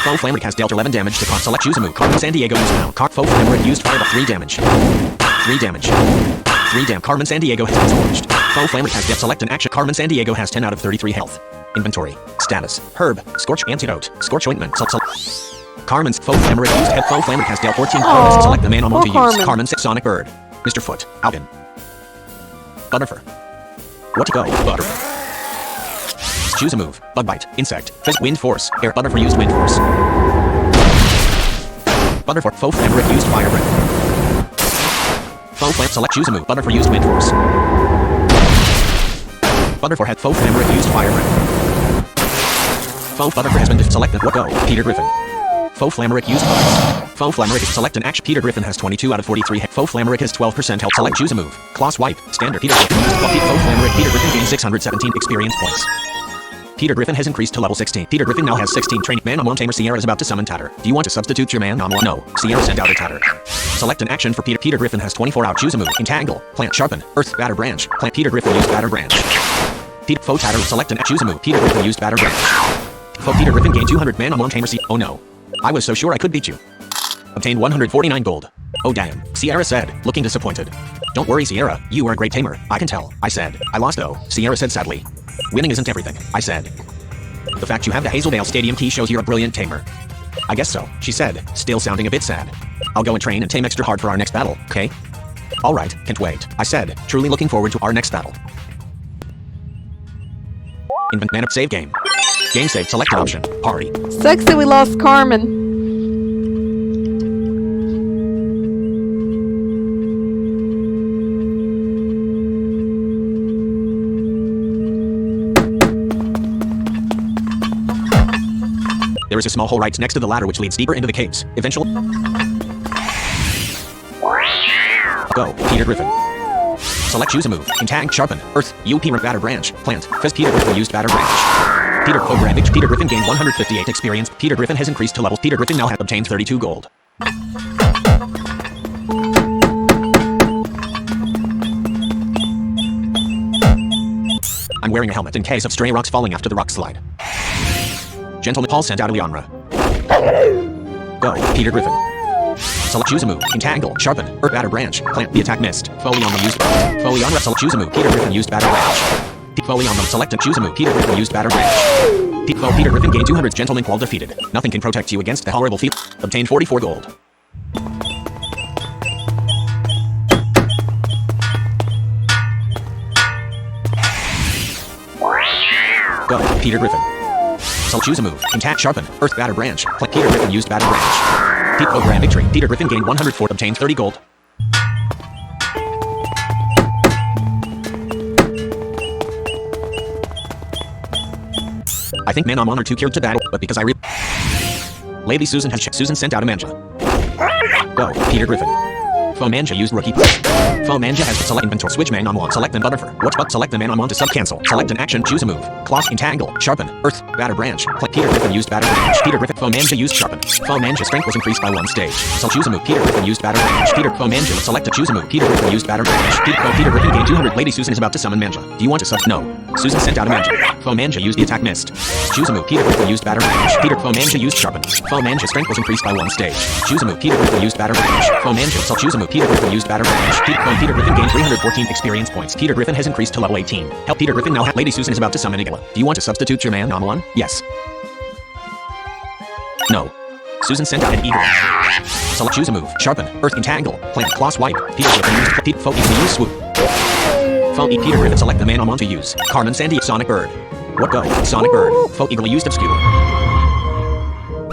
Faux Flamerick has dealt 11 damage to select choose a move. Carmen Sandiego used now. Faux Flamerick used fire 3 damage. 3 damage. 3 damage. Carmen Sandiego has been scorched. Faux Flamerick has dealt select an action. Carmen Sandiego has 10 out of 33 health. Inventory. Status. Herb. Scorch antidote. Scorch ointment. Carmen's Faux Flamerick used head. Faux Flamerick has dealt 14 cards. Select the Manamon to use. Carmen's Sonic Bird. Mr. Foot. Alvin. Butterfur. What to go? Butterfur. Choose a move. Bug bite. Insect. Fizz. Wind force. Air. Butterfur used wind force. Butterfur. Faux Flamerick used fire breath. Faux Flam. Select choose a move. Butterfur used wind force. Butterfur had Faux Flamerick used fire breath. Faux Butterfur has been selected. What go? Peter Griffin. Faux Flamerick used fire. Faux Flamerick is select an action. Peter Griffin has 22 out of 43 health. Faux Flamerick has 12% health. Select choose a move. Claw swipe. Standard. Peter Griffin used Faux Flamerick. Peter Griffin gained 617 experience points. Peter Griffin has increased to level 16. Peter Griffin now has 16 training. Manamon Tamer Sierra is about to summon Tatter. Do you want to substitute your Manamon? No. Sierra sent out a Tatter. Select an action for Peter. Peter Griffin has 24 out. Choose a move. Entangle. Plant. Sharpen. Earth. Batter branch. Plant. Peter Griffin used batter branch. Peter. Faux Tatter. Select an action. Choose a move. Peter Griffin used batter branch. Faux Peter Griffin gained 200 Manamon Tamer Sierra. Oh no. I was so sure I could beat you. Obtained 149 gold. Oh damn. Sierra said, looking disappointed. Don't worry Sierra, you are a great tamer. I can tell. I said. I lost though. Sierra said sadly. Winning isn't everything. I said. The fact you have the Hazeldale Stadium key shows you're a brilliant tamer. I guess so, she said, still sounding a bit sad. I'll go and train and tame extra hard for our next battle, okay? Alright, can't wait, I said, truly looking forward to our next battle. Invent mana save game. Game save select option. Party. Sucks that we lost Carmen. There is a small hole right next to the ladder which leads deeper into the caves. Eventually... Go, Peter Griffin. Select choose a move. Entangle, sharpen, earth, UP batter branch, plant, fizz. Peter Griffin used batter branch. Peter Cobra. Peter Griffin gained 158 experience. Peter Griffin has increased to levels. Peter Griffin now has obtained 32 gold. I'm wearing a helmet in case of stray rocks falling after the rock slide. Gentleman Paul sent out a Leonra. Go, Peter Griffin. Select choose a move. Entangle, sharpen, earth batter branch, plant. The attack missed. Folion used Folion select choose a move. Peter Griffin used batter branch. Folion select and choose a move. Peter Griffin used batter branch. Peter Griffin gained 200. Gentleman Qual defeated. Nothing can protect you against the horrible feat. Obtained 44 gold. Go, Peter Griffin. Select choose a move. Intact sharpen. Earth batter branch. Peter Griffin used batter branch. Pete Program victory. Peter Griffin gained 104. Obtained 30 gold. I think Manamon are too cured to battle, but because Lady Susan has Susan sent out a manja. Go, Peter Griffin. Fomanja used rookie plus. Fomanja has to select inventory. Switch Manamon. Select them Butterfur. What but select the Manamon to sub-cancel. Select an action. Choose a move. Claw, entangle, sharpen, earth, batter branch. Peter Griffin used batter branch. Peter Griffin. Fomanja used sharpen. Fomanja strength was increased by 1 stage. So choose a move. Peter Griffin used batter branch. Fomanja select to choose a move. Peter Griffin used batter branch. Peter Griffin gained 200. Lady Susan is about to summon manja. Do you want to sub? No. Susan sent out a manja. Fomanja used the attack missed. Choose a move. Peter Griffin used batter branch. Fomanja used sharpen. Fomanja strength was increased by 1 stage. Choose a move. Peter Griffin used batter branch. Fomanja so choose a move. Peter Griffin used batter branch. Peter Griffin gained 314 experience points. Peter Griffin has increased to level 18. Help Peter Griffin now. Lady Susan is about to summon Igla. Do you want to substitute your Manamon? Yes. No. Susan sent out an eagle. Select choose a move. Sharpen. Earth entangle. Plant claw swipe. Peter Griffin used Peter use swoop. Peter Griffin select the Manamon to use. Carmen Sandy Sonic Bird. What go? Sonic Bird. Folk Eagle used obscure.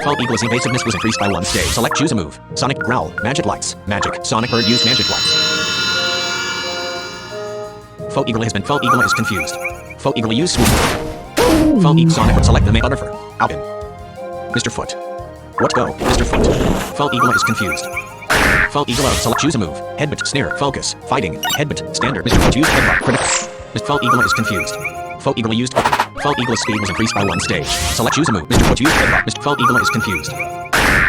Folk Eagle's evasiveness was increased by 1 stage. Select choose a move. Sonic Growl. Magic Lights. Magic. Sonic Bird used Magic Lights. Folk Eagle has been. Folk Eagle is confused. Folk Eagle used swoop. Folk Eagle Sonic select the Butterfur. Alvin. Mr. Foot. What go? Mr. Foot. Folk Eagle is confused. Folk Eagle select choose a move. Headbutt. Snare. Focus. Fighting. Headbutt. Standard. Mr. Foot used headbutt. Critical. Mr. Folk Eagle is confused. Folk Eagle used. Folk Eagle's speed was increased by 1 stage. Select choose a move. Mr. Foot used headbutt. Mr. Folk Eagle is confused.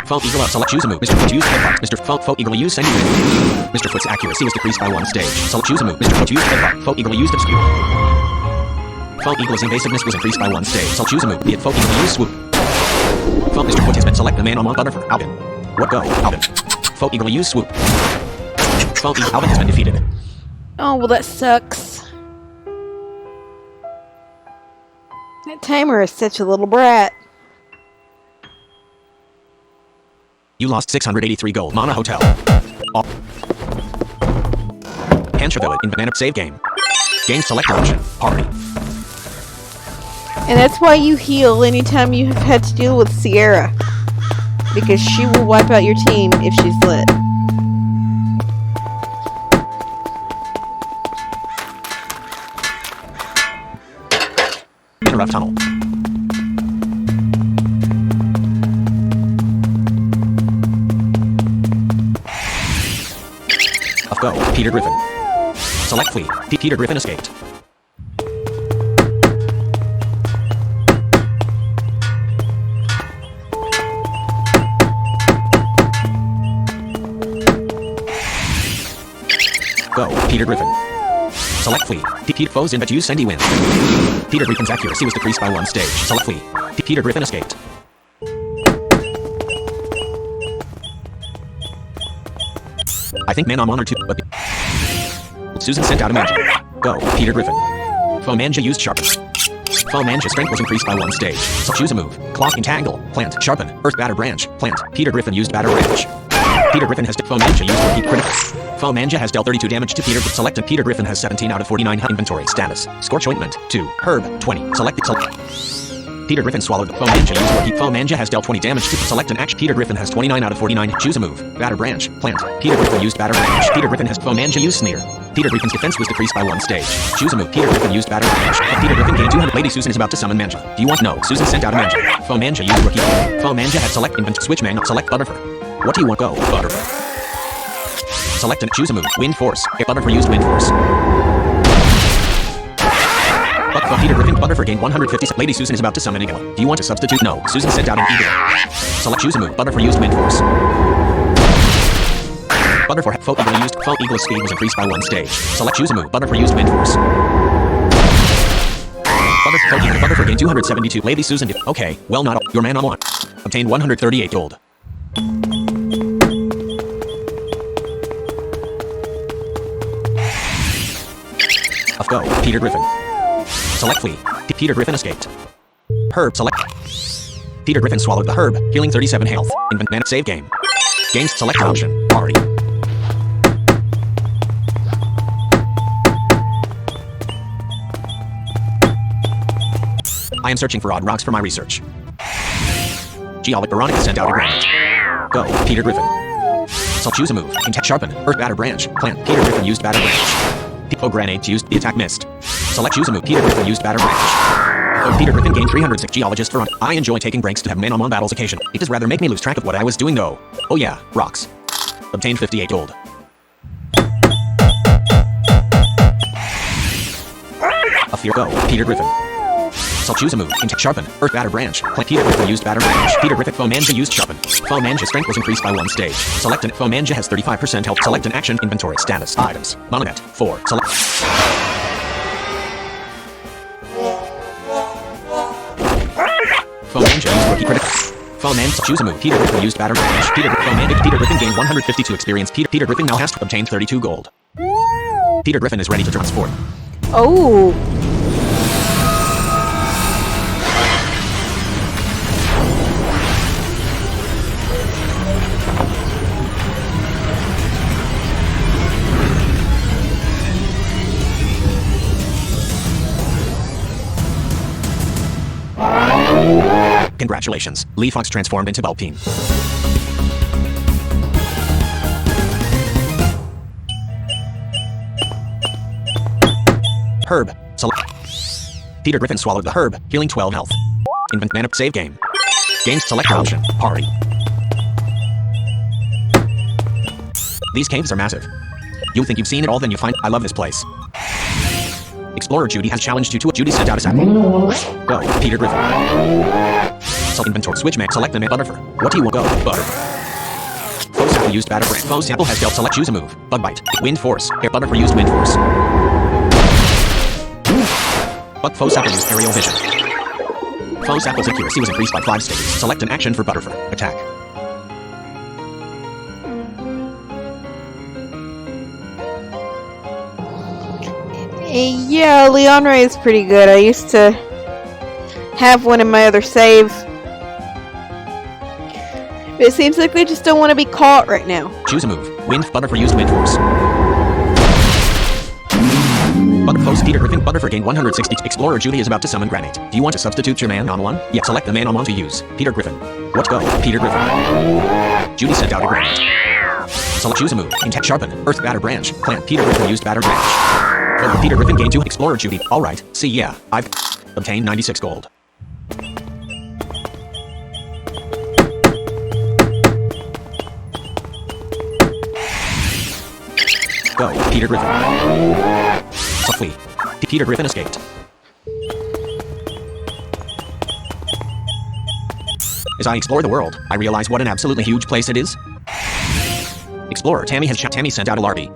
Faux Eagle up. Select choose a move. Mr. Foot use headbutt. Mr. Faux Eagle use send you in. Mr. Foot's accuracy was decreased by 1 stage. Select choose a move. Mr. Foot use headbutt. Faux Eagle used obscure. Faux Eagle's invasiveness was increased by 1 stage. Select choose a move. Be it Faux Eagle use swoop. Faux Mr. Foot has been select the Manamon Butterfur. Albin. What go? Albin. Faux Eagle use swoop. Faux Eagle Albin has been defeated. Oh, well, that sucks. That tamer is such a little brat. You lost 683 gold. Mana Hotel. Hansha Village in Banana Save Game. Game select option. Party. And that's why you heal anytime you have had to deal with Sierra. Because she will wipe out your team if she's lit. In a rough tunnel. Of go. Peter Griffin. Select flee. Peter Griffin escaped. Go. Peter Griffin. Select flee. Peter foes in but use Sendy win. Peter Griffin's accuracy was decreased by 1 stage. Select flee. Peter Griffin escaped. I think Manamon or 2, but Susan sent out a magic. Go. Peter Griffin. Foe Manja used sharpen. Foe Manja strength was increased by 1 stage. So choose a move. Claw entangle. Plant. Sharpen. Earth batter branch. Plant. Peter Griffin used batter branch. Peter Griffin has Foe Manja used repeat critical. Foe Manja has dealt 32 damage to Peter. Selected Peter Griffin has 17 out of 49 inventory status. Scorch ointment 2. Herb 20. Selected. Peter Griffin swallowed the Foe Manja used repeat. Foe Manja has dealt 20 damage to select an action. Peter Griffin has 29 out of 49. Choose a move. Batter branch. Plant. Peter Griffin used batter branch. Peter Griffin has Foe Manja used sneer. Peter Griffin's defense was decreased by 1 stage. Choose a move. Peter Griffin used batter branch. Peter Griffin gained 200. Lady Susan is about to summon Manja. Do you want? No. Susan sent out a Manja. Foe Manja used rookie. Foe Manja had select inventory. Switch man. Select Butterfur. What do you want? Go. Butterfur. Select and choose a move. Wind Force. Butterfur used Wind Force. Peter Griffin Butterfur gained 150. Lady Susan is about to summon Eagle. Do you want to substitute? No. Susan sent out an Eagle. Select choose a move. Butterfur used Wind Force. Butterfur Foe Eagle used. Foe Eagle's speed was increased by 1 stage. Select choose a move. Butterfur used Wind Force. Butterfur gained 272. Lady Susan. Okay. Well, not all. Your man on one. Obtained 138 gold. Of go. Peter Griffin. Select flee. Peter Griffin escaped. Herb select. Peter Griffin swallowed the herb, healing 37 health. Invent mana save game. Games select option. Party. I am searching for odd rocks for my research. Geologic Veronica sent out a granite. Go. Peter Griffin. So choose a move. Intact sharpen. Earth batter branch. Plant. Peter Griffin used batter branch. People grenade used. The attack missed. Select choose a move. Peter Griffin used batter branch. Peter Griffin gained 306 geologist for I enjoy taking breaks to have Manamon battles occasion. It does rather make me lose track of what I was doing though. Oh yeah, rocks. Obtained 58 gold. A fear go. Peter Griffin. So choose a move. Intact sharpen. Earth batter branch. Plant. Peter Griffin used batter branch. Peter Griffin Foe Manja used sharpen. Foe Manja strength was increased by 1 stage. Select an Foe Manja has 35% health. Select an action inventory status items. Mononet 4. Select. Foe Manja used rookie critical. Foe Manja choose a move. Peter Griffin used batter branch. Peter Griffin gained 152 experience. Peter Griffin now has obtained 32 gold. Peter Griffin is ready to transport. Oh. Congratulations, Lee Fox transformed into Bulpine. Herb. Select. Peter Griffin swallowed the herb, healing 12 health. Invent mana save game. Games select option. Party. These caves are massive. You think you've seen it all, then you find I love this place. Explorer Judy has challenged you to a Judy sent out a sample. Go, Peter Griffin. Select inventory. Switch man. Select the man. Butterfur. What do you want? Go. Butterfur. Foe sample used batter brand. Foe sample has dealt. Select choose a move. Bug bite. Wind force. Air Butterfur used wind force. Bug foe sample used aerial vision. Foe sample's accuracy was increased by 5 stages. Select an action for Butterfur. Attack. Yeah, Leonra is pretty good. I used to have one in my other save. But it seems like they just don't want to be caught right now. Choose a move. Wind Butterfur used wind force. Foes Peter Griffin. Butterfur gained 160. Explorer Judy is about to summon Granite. Do you want to substitute your Manamon? Yeah, select the Manamon to use. Peter Griffin. Let's go. Peter Griffin. Judy sent out a Granite. Select choose a move. Intact Sharpen. Earth Batter Branch. Plant. Peter Griffin used Batter Branch. Peter Griffin gained 2. Explorer Judy. Alright. See, yeah. I've obtained 96 gold. Go. Peter Griffin. So flee. Peter Griffin escaped. As I explore the world, I realize what an absolutely huge place it is. Explorer Tammy has Tammy sent out a larvae.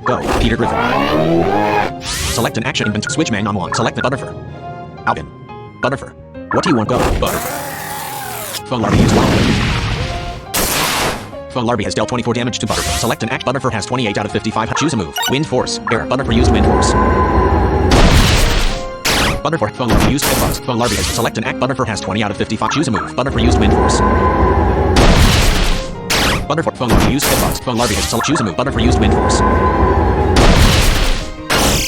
Go, Peter Griffin. Select an action inventory. Switch Manamon. Select the Butterfur. Alvin. Butterfur. What do you want? Go, Butterfur. Foe larvae used wild. Foe larvae has dealt 24 damage to Butterfur. Select an act. Butterfur has 28 out of 55. Choose a move. Wind force. Air. Butterfur used wind force. Butterfur. Foe larvae used headbutts. Foe larvae has select an act. Butterfur has 20 out of 55. Choose a move. Butterfur used wind force. Butterfur. Foe larvae used headbutts. Foe larvae has select choose a move. Butterfur used wind force.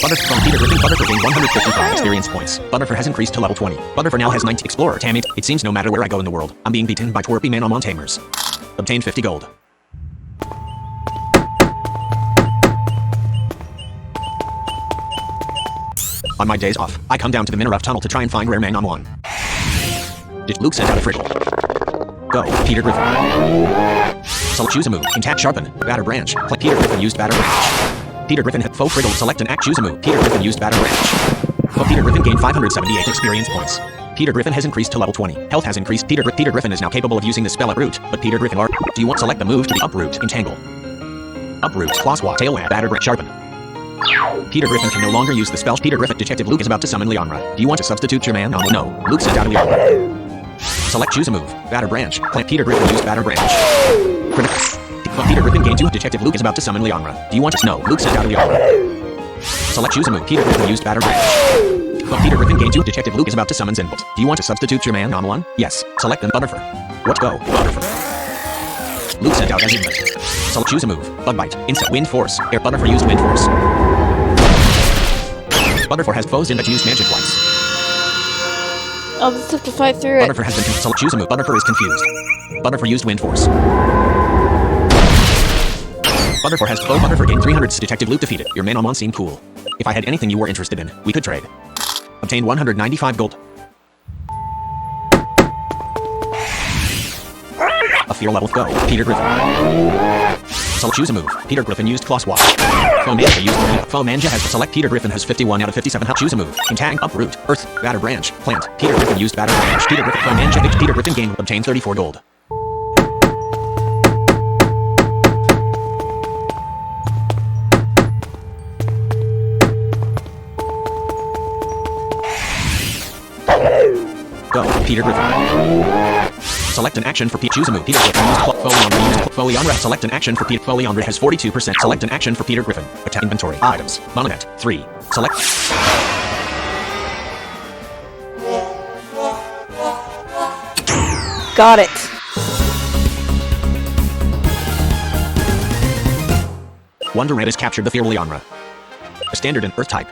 Butterfur from Peter Griffin. Butterfur gained 155 experience points. Butterfur has increased to level 20. Butterfur now has 90. Explorer Tammy. It seems no matter where I go in the world, I'm being beaten by twerpy Manamon tamers. Obtained 50 gold. On my days off, I come down to the Minaref tunnel to try and find rare Manamon. Luke sent out a Friggle. Go, Peter Griffin. Select choose a move. Intact Sharpen. Batter Branch. Peter Griffin used Batter Branch. Peter Griffin had Faux Friggle. Select an act. Choose a move. Peter Griffin used Batter Branch. Peter Griffin gained 578 experience points. Peter Griffin has increased to level 20. Health has increased. Peter Griffin is now capable of using the spell Uproot, but Peter Griffin are. Do you want to select the move to be Uproot? Entangle. Uproot. Clawswat. Tail Wag. Batter Branch. Sharpen. Peter Griffin can no longer use the spell. Peter Griffin. Detective Luke is about to summon Leonra. Do you want to substitute your man? No. Luke sent out Leonra. Select choose a move. Batter Branch. Plant. Peter Griffin used Batter Branch. Critical. Peter Griffin gained 2. Detective Luke is about to summon Leonra. Do you want to know? Luke sent out Leonra. Select choose a move. Peter Griffin used Batter Branch. Peter Griffin gained 2. Detective Luke is about to summon Zinbot. Do you want to substitute your man? One? Yes. Select them. Butterfur. Let's go. Butterfur. Luke sent out as Zinbot. Select choose a move. Bug bite. Insect. Wind force. Air. Butterfur used wind force. Butterfur has foes in that use magic lights. I'll just have to fight through it. Butterfur has been select choose a move. Butterfur is confused. Butterfur used wind force. Butterfur has foe. Butterfur gained 300. Detective Luke defeated. Your Manamon seemed cool. If I had anything you were interested in, we could trade. Obtained 195 gold. A fear level go. Peter Griffin. Select choose a move. Peter Griffin used Clawswat. Foe Manja used Foe Manja has select Peter Griffin has 51 out of 57. Choose a move. Intang. Uproot. Earth. Batter Branch. Plant. Peter Griffin used Batter Branch. Peter Griffin. Foe Manja. Peter Griffin gained. Obtained 34 gold. Go, Peter Griffin. Select an action for Peter. Choose a move. Peter Griffin used Foliandra. Select an action for Peter. Foliandra has 42%. Select an action for Peter Griffin. Attack inventory. Items. Mononet. 3. Select. Got it. Wonder Red has captured the Fear Leonra. A standard and Earth type.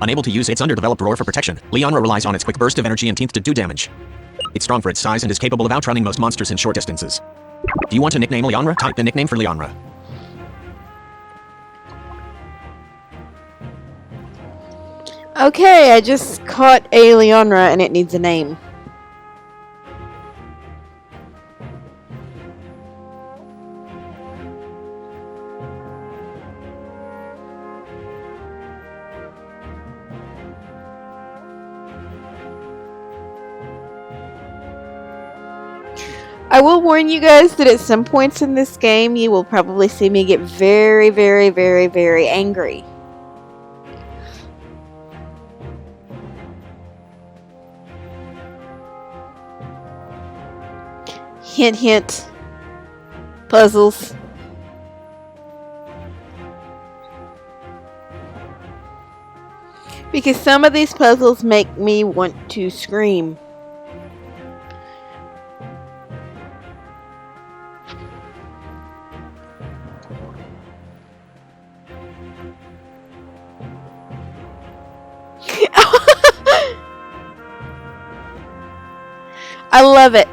Unable to use its underdeveloped roar for protection, Leonra relies on its quick burst of energy and teeth to do damage. It's strong for its size and is capable of outrunning most monsters in short distances. Do you want to nickname Leonra? Type the nickname for Leonra. Okay, I just caught a Leonra and it needs a name. I will warn you guys that at some points in this game, you will probably see me get very, very, very, very angry. Hint, hint. Puzzles. Because some of these puzzles make me want to scream. I love it.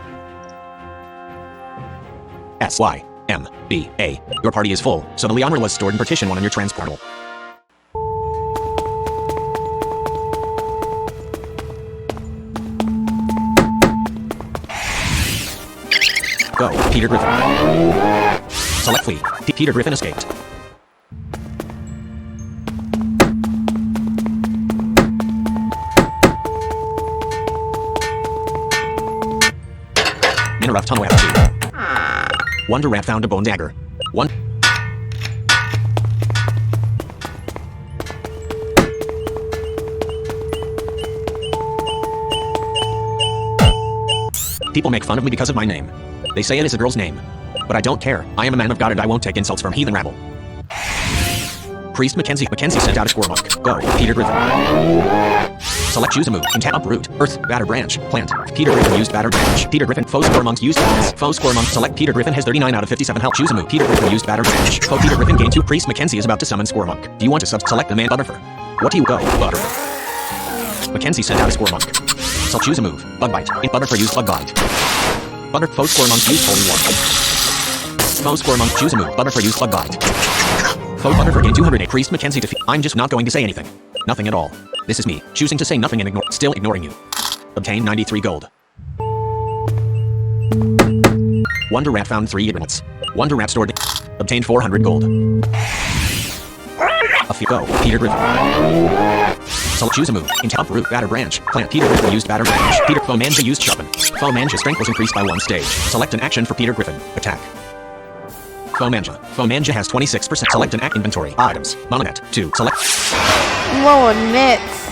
SYMBA. Your party is full, so the Leonra was stored in partition 1 on your transportal. Go, Peter Griffin. Select flee. Peter Griffin escaped. Minaref Tunnel F2. Wonder Rat found a bone dagger. One. People make fun of me because of my name. They say it is a girl's name. But I don't care. I am a man of God and I won't take insults from heathen rabble. Priest Mackenzie. Mackenzie sent out a score monk. Go, Peter Griffin. Select choose a move. Tap uproot. Earth. Batter branch. Plant. Peter Griffin used batter branch. Peter Griffin. Foe score monks used fitness. Foe score monk. Select Peter Griffin has 39 out of 57 health. Choose a move. Peter Griffin used batter branch. Foe Peter Griffin gained 2. Priest Mackenzie is about to summon score monk. Do you want to select the man Butterfur? What do you go? Butterfur. Mackenzie sent out a score monk. So choose a move. Bug bite. Butterfur used bug bite. Foe score monk used holy war. Foe score monk choose a move. Butterfur used bug bite. Foe Butterfur gained 208. Priest Mackenzie defeat. I'm just not going to say anything. Nothing at all. This is me, choosing to say nothing and still ignoring you. Obtain 93 gold. Wonder Rat found 3 ignorants. Wonder Rat stored. Obtained 400 gold. Go, Peter Griffin. So choose a move. Into uproot, batter branch. Plant. Peter Griffin used batter branch. Peter Foe Manja used sharpen. Foe Manja's strength was increased by 1 stage. Select an action for Peter Griffin. Attack. Foe Manja. Foe Manja has 26%. Select an act inventory. Items. Mononet. 2. Select. Monets.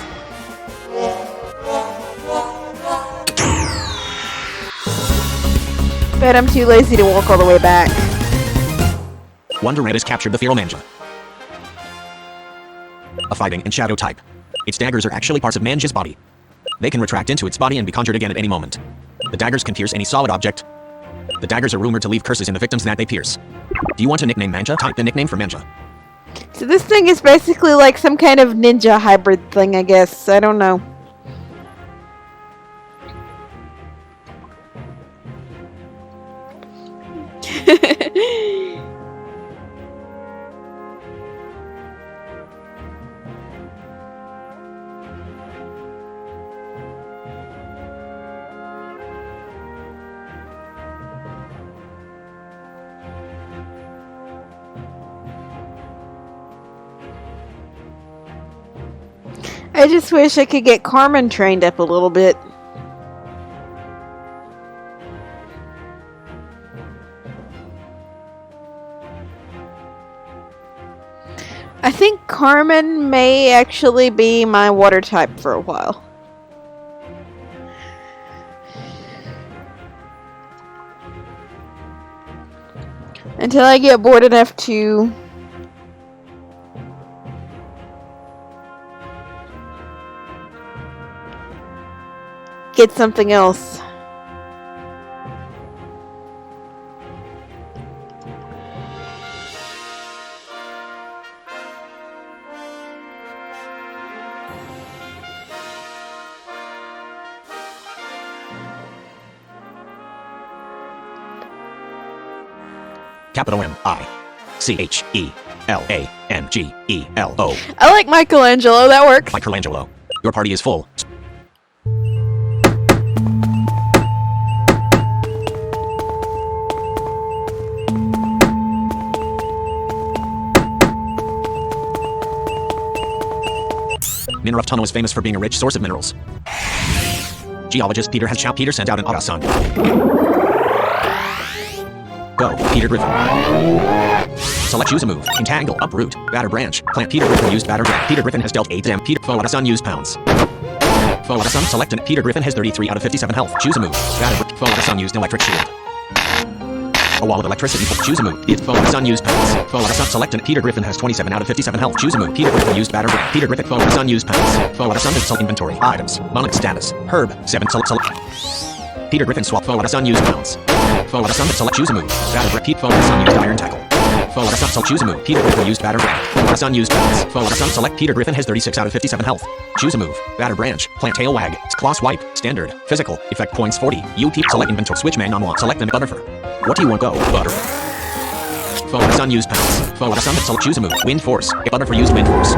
Bet I'm too lazy to walk all the way back. Wonder Rat has captured the Feral Manja. A fighting and shadow type. Its daggers are actually parts of Manja's body. They can retract into its body and be conjured again at any moment. The daggers can pierce any solid object. The daggers are rumored to leave curses in the victims that they pierce. Do you want to nickname Manja? Type the nickname for Manja. So this thing is basically like some kind of ninja hybrid thing, I guess. I don't know. I just wish I could get Carmen trained up a little bit. I think Carmen may actually be my water type for a while. Until I get bored enough to get something else. Capital M-I-C-H-E-L-A-N-G-E-L-O. I like Michelangelo, that works. Michelangelo. Your party is full. Minaref Tunnel is famous for being a rich source of minerals. Geologist Peter sent out an Awasan. Go, Peter Griffin. Select choose a move. Entangle, uproot, batter branch, plant. Peter Griffin used batter branch. Peter Griffin has dealt 8 damage. Peter foe at a sun used pounds. Foe at a sun select and Peter Griffin has 33 out of 57 health. Choose a move. Batter foe at a sun used electric shield. A wall of electricity. Choose a move. Foe at a sun used pounds. Foe at a sun select and Peter Griffin has 27 out of 57 health. Choose a move. Peter Griffin used batter branch. Peter Griffin foe at a sun used pounds. Foe at a sun select inventory. Items. Monarch status. Herb. 7 select. Peter Griffin swap foe at a sun used pounds. Foe at a sun select choose a move. Batter repeat foe at a sun used iron tackle. Foe at a sun select choose a move. Peter Griffin used batter branch. Foe at a sun used pounds. Foe at a sun select Peter Griffin has 36 out of 57 health. Choose a move. Batter branch. Plant tail wag. Claw swipe. Standard. Physical. Effect points 40. UP select inventory. Switch Manamon. Select and Butterfur. What do you want? Go. Butter. Foe at a sun used pounds. Foe at a sun select choose a move. Wind force. Butterfur used wind force.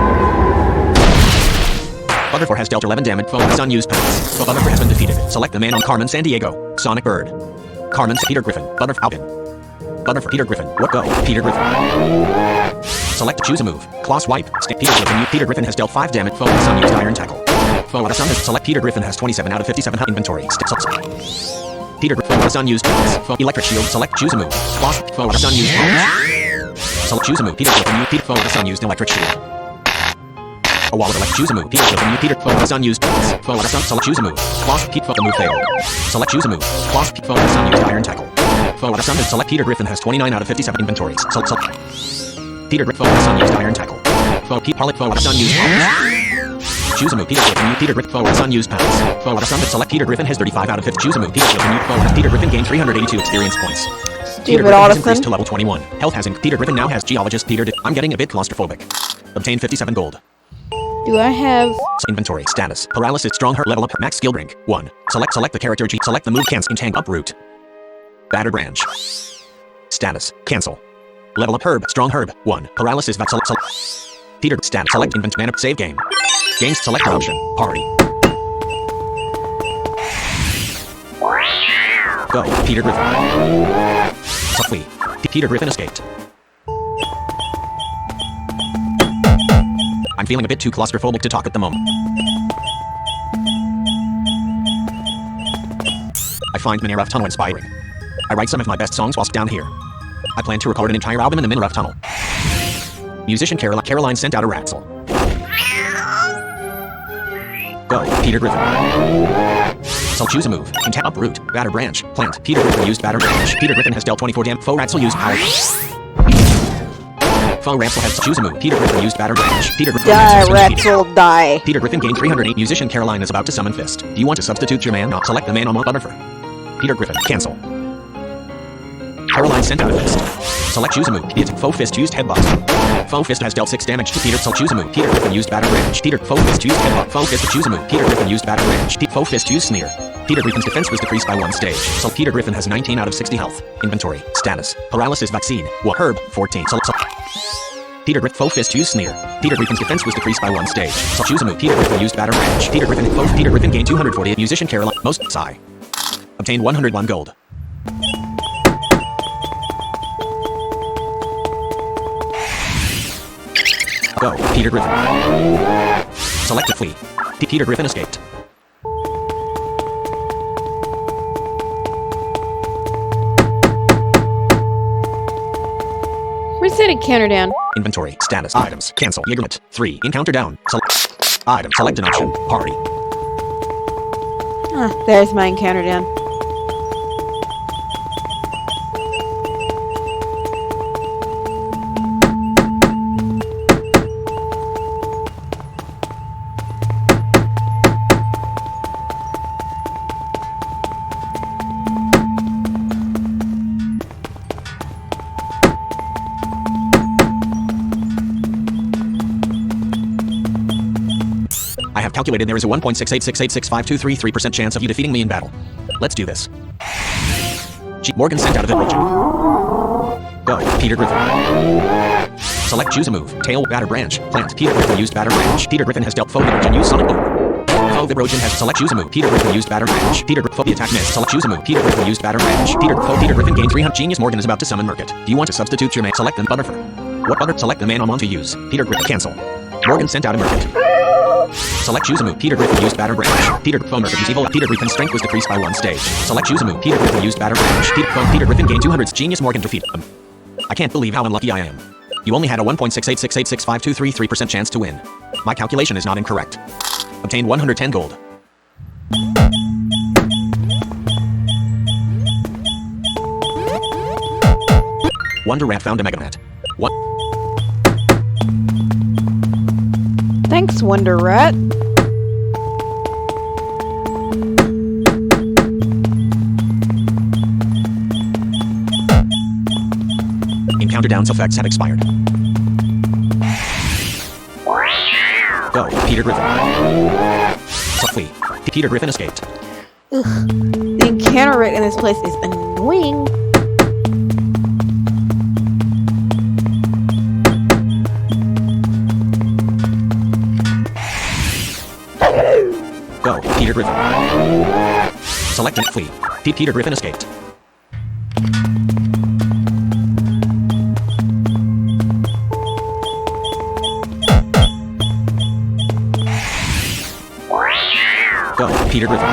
Butterfur has dealt 11 damage. Foe at a sun used pounds. Foe Butterfur has been defeated. Select the man on Carmen San Diego. Sonic Bird. Carmen Peter Griffin. Butterfur Alvin. Butterfur Peter Griffin. What go? Peter Griffin. Select choose a move. Claw swipe. Peter Griffin. Peter Griffin has dealt 5 damage. Foe at a sun used iron tackle. Foe at a sun select Peter Griffin has 27 out of 57 health. Inventory. Peter Griffin. Foe at a sun used pounds. Foe electric shield. Select choose a move. Claw foe at a sun used pounds. Select choose a move. Peter Griffin. Peter foe at a sun used electric shield. A wall of electric choose a move. Peter Griffin. Peter foe at a sun used pounds. Foe at a sun select choose a move. Claw Pete foe move failed. Select choose a move. Claw Pete foe at a sun used iron tackle. Foe at a sun select Peter Griffin has 29 out of 57 inventories. Select Peter Griffin foe at a sun used iron tackle. Foe Pete Harlot foe at a sun used pounds. Choose a move. Peter Griffin. Peter Griffin foe at a sun used pounds. Foe at a sun select Peter Griffin has 35 out of 50. Choose a move. Peter Griffin foe at Peter Griffin gained 382 experience points. Peter Griffin has increased to level 21. Health has Peter Griffin now has geologist Peter. I'm getting a bit claustrophobic. Obtain 57 gold. Do I have... Inventory. Status. Paralysis. Strong Herb. Level up. Max skill rank. 1. Select the character G. Select the move cancel. Entangle. Uproot. Batter branch. Status. Cancel. Level up Herb. Strong Herb. 1. Paralysis. Select. Peter. Status. Select inventory. Mana. Save game. Games. Select option. Party. Go. Peter Griffin. Flee. Peter Griffin escaped. I'm feeling a bit too claustrophobic to talk at the moment. I find Minaref Tunnel inspiring. I write some of my best songs whilst down here. I plan to record an entire album in the Minaref Tunnel. Musician Caroline sent out a razzle. Go, Peter Griffin. So choose a move. Tap uproot. Batter branch. Plant. Peter Griffin used batter branch. Peter Griffin has dealt 24 damage. Foe Ratzel used power. Foe Ratzel has choose a move. Peter Griffin used batter branch. Peter Griffin Die, Ratzel, die. Peter Griffin gained 308. Musician Caroline is about to summon Fist. Do you want to substitute your man? Not select the man on Butterfur. Peter Griffin. Cancel. Caroline sent out a fist. Select choose a move. It's Foe Fist used headbutt. Foe Fist has dealt 6 damage to Peter. So choose a move. Peter Griffin used batter branch. Peter Foe Fist used headbutt. Foe Fist choose a move. Peter Griffin used batter branch. Foe Fist used sneer. Peter Griffin's defense was decreased by 1 stage. So Peter Griffin has 19 out of 60 health. Inventory. Status. Paralysis vaccine. What herb? 14. Select. Peter Griffin Foe Fist used sneer. Peter Griffin's defense was decreased by 1 stage. So choose a move. Peter Griffin used batter branch. Peter Griffin gained 240. Musician Caroline. Most sigh. Obtained 101 gold. Go, Peter Griffin. Select to flee. Peter Griffin escaped. Reset encounter down. Inventory. Status. Items. Cancel. Yigglement. 3. Encounter down. Select. Item. Select an option. Party. Ah, there's my encounter down. I have calculated there is a 1.68686523% chance of you defeating me in battle. Let's do this. Morgan sent out of the region. Go, Peter Griffin. Select choose a move. Tail, batter branch, plant. Peter Griffin used batter branch. Peter Griffin has dealt foe Vibrogen used sonic boom. Foe Vibrogen has select choose a move. Peter Griffin used batter branch. Peter Griffin the attack miss. Select choose a move. Peter Griffin used batter branch. Peter Griffin gained 300. Genius Morgan is about to summon Murkit. Do you want to substitute your man? Select them Butterfur. What butter? Select the Manamon to use. Peter Griffin. Cancel. Morgan sent out a merchant. Select choose a move. Peter Griffin used batter branch. Peter phone merchant used evil. Peter Griffin's strength was decreased by 1 stage. Select choose a move. Peter Griffin used batter branch. Peter Griffin gained 200. Genius Morgan defeat. I can't believe how unlucky I am. You only had a 1.686865233% chance to win. My calculation is not incorrect. Obtained 110 gold. Wonder Rat found a Mega Mat. What? Thanks, Wonder Rat. Encounter downs effects have expired. Go, Peter Griffin. Flee. Peter Griffin escaped. Ugh. The encounter rate in this place is annoying. Go, Peter Griffin. Select and flee. Peter Griffin escaped. Go, Peter Griffin.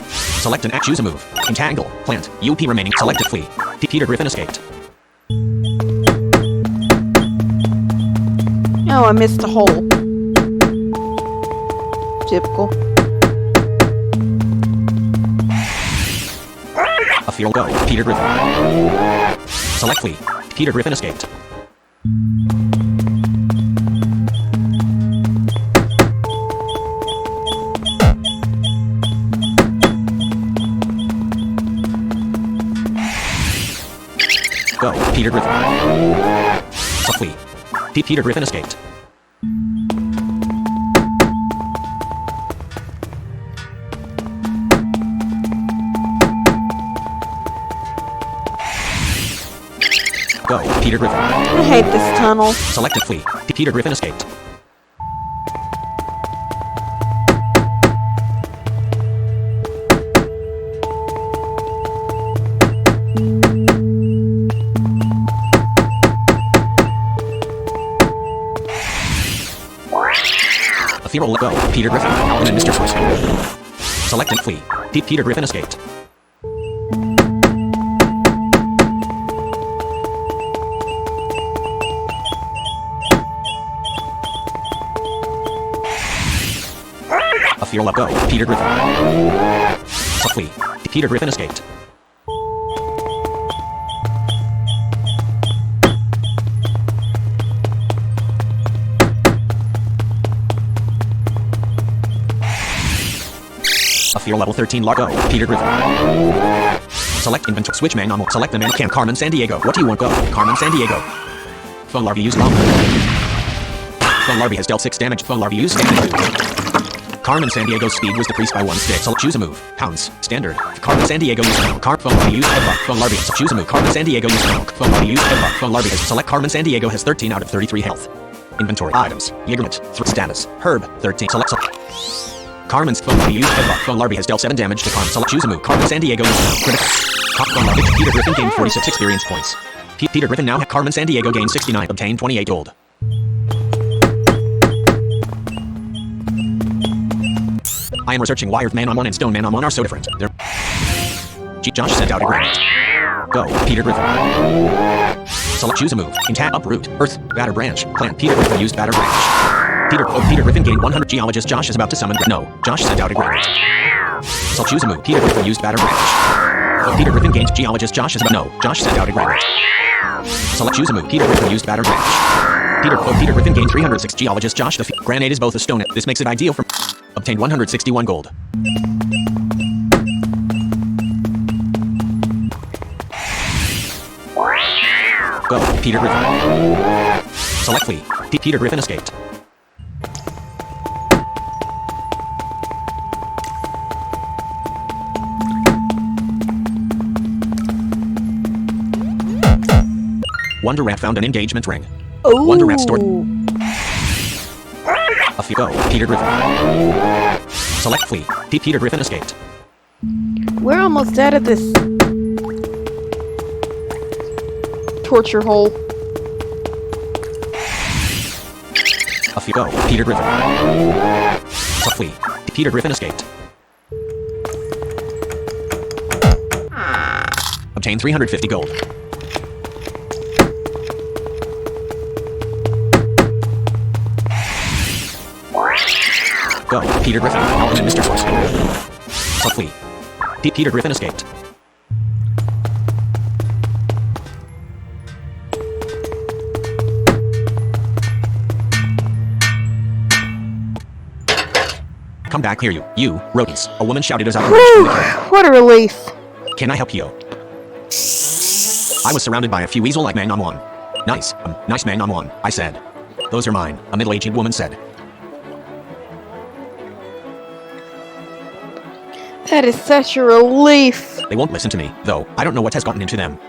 Select and choose a move. Entangle, plant, UP remaining. Select and flee. Peter Griffin escaped. Oh, I missed a hole. Typical. A field go, Peter Griffin. Select flee. Peter Griffin escaped. Go, Peter Griffin. Flee. Peter Griffin escaped. Go, Peter Griffin. I hate this tunnel. Select and flee. Peter Griffin escaped. A feral let go. Peter Griffin, Alvin and Mr. Twist. Select and flee. Peter Griffin escaped. A feral let go. Peter Griffin. Flee. Peter Griffin escaped. A fear level 13 Largo. Peter Griffin. Select inventory. Switch Manamon. Select the man camp. Carmen San Diego. What do you want? Go. Carmen San Diego. Phone larvae used bomb. Phone larvae has dealt 6 damage. Phone larvae used standard. Carmen San Diego's speed was decreased by 1 stick. So choose a move. Pounds. Standard. Carmen San Diego used phone larvae used headbutt. Phone larvae. So choose a move. Carmen San Diego used phone larvae used headbutt. Phone larvae has select Carmen San Diego has 13 out of 33 health. Inventory. Items. Jägermit. Status. Herb. 13. Select. Carmen's phone larvae used headbutt. Phone larvae has dealt 7 damage to Carmen. Select choose a move. Carmen San Diego used critical. Phone larvae. Peter Griffin gained 46 experience points. Peter Griffin now. Carmen San Diego gained 69. Obtained 28 gold. I am researching why Earth Manamon and Stone Manamon are so different. Josh sent out a granite. Go, Peter Griffin. Select choose a move. Intact uproot. Earth. Batter branch. Plant. Peter Griffin used batter branch. Peter Griffin gained 100. Geologist Josh is about to summon. No. Josh sent out a granite. Select choose a move. Peter Griffin used batter branch. Peter Griffin gained. Geologist Josh is about. No. Josh sent out a granite. Select choose a move. Peter Griffin used batter branch. Peter Griffin gained 306. Geologist Josh defeat. Granite is both a stone. This makes it ideal for. Obtained 161 gold. Go, Peter Griffin. Select flee. Peter Griffin escaped. Wonder Rat found an engagement ring. Ooh. Wonder Rat stored. A few go, Peter Griffin. Select flee. Peter Griffin escaped. We're almost out of this torture hole. A few go. Peter Griffin. To flee. Peter Griffin escaped. Obtain 350 gold. Go. Peter Griffin. Alvin and Mr. Foot. To flee. Peter Griffin escaped. Come back here, you rodents. A woman shouted as I emerged from Whew, the cave. what a relief. Can I help you? I was surrounded by a few weasel-like Manamon. Nice Manamon, I said. Those are mine, a middle-aged woman said. That is such a relief. They won't listen to me, though. I don't know what has gotten into them.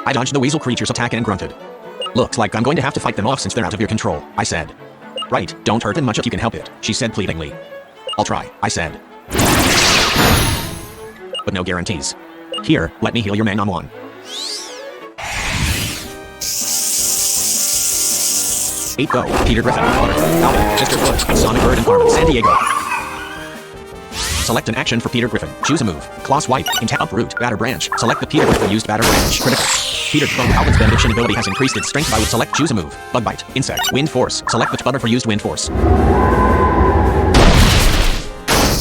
I dodged the weasel creature's attack and grunted. Looks like I'm going to have to fight them off since they're out of your control, I said. Right, don't hurt them much if you can help it, she said pleadingly. I'll try, I said. But no guarantees. Here, let me heal your Manamon. Eight go, Peter Griffin, Butterfly, Alvin, Mr. Foot, Sonic Bird, and Carmen San Diego. Select an action for Peter Griffin. Choose a move. Claw Swipe. Into Uproot. Batter Branch. Select the Peter Griffin used Batter Branch. Critical. Peter Griffin. Alvin's benediction ability has increased its strength by would select choose a move. Bug Bite. Insect. Wind Force. Select the Butter for used Wind Force.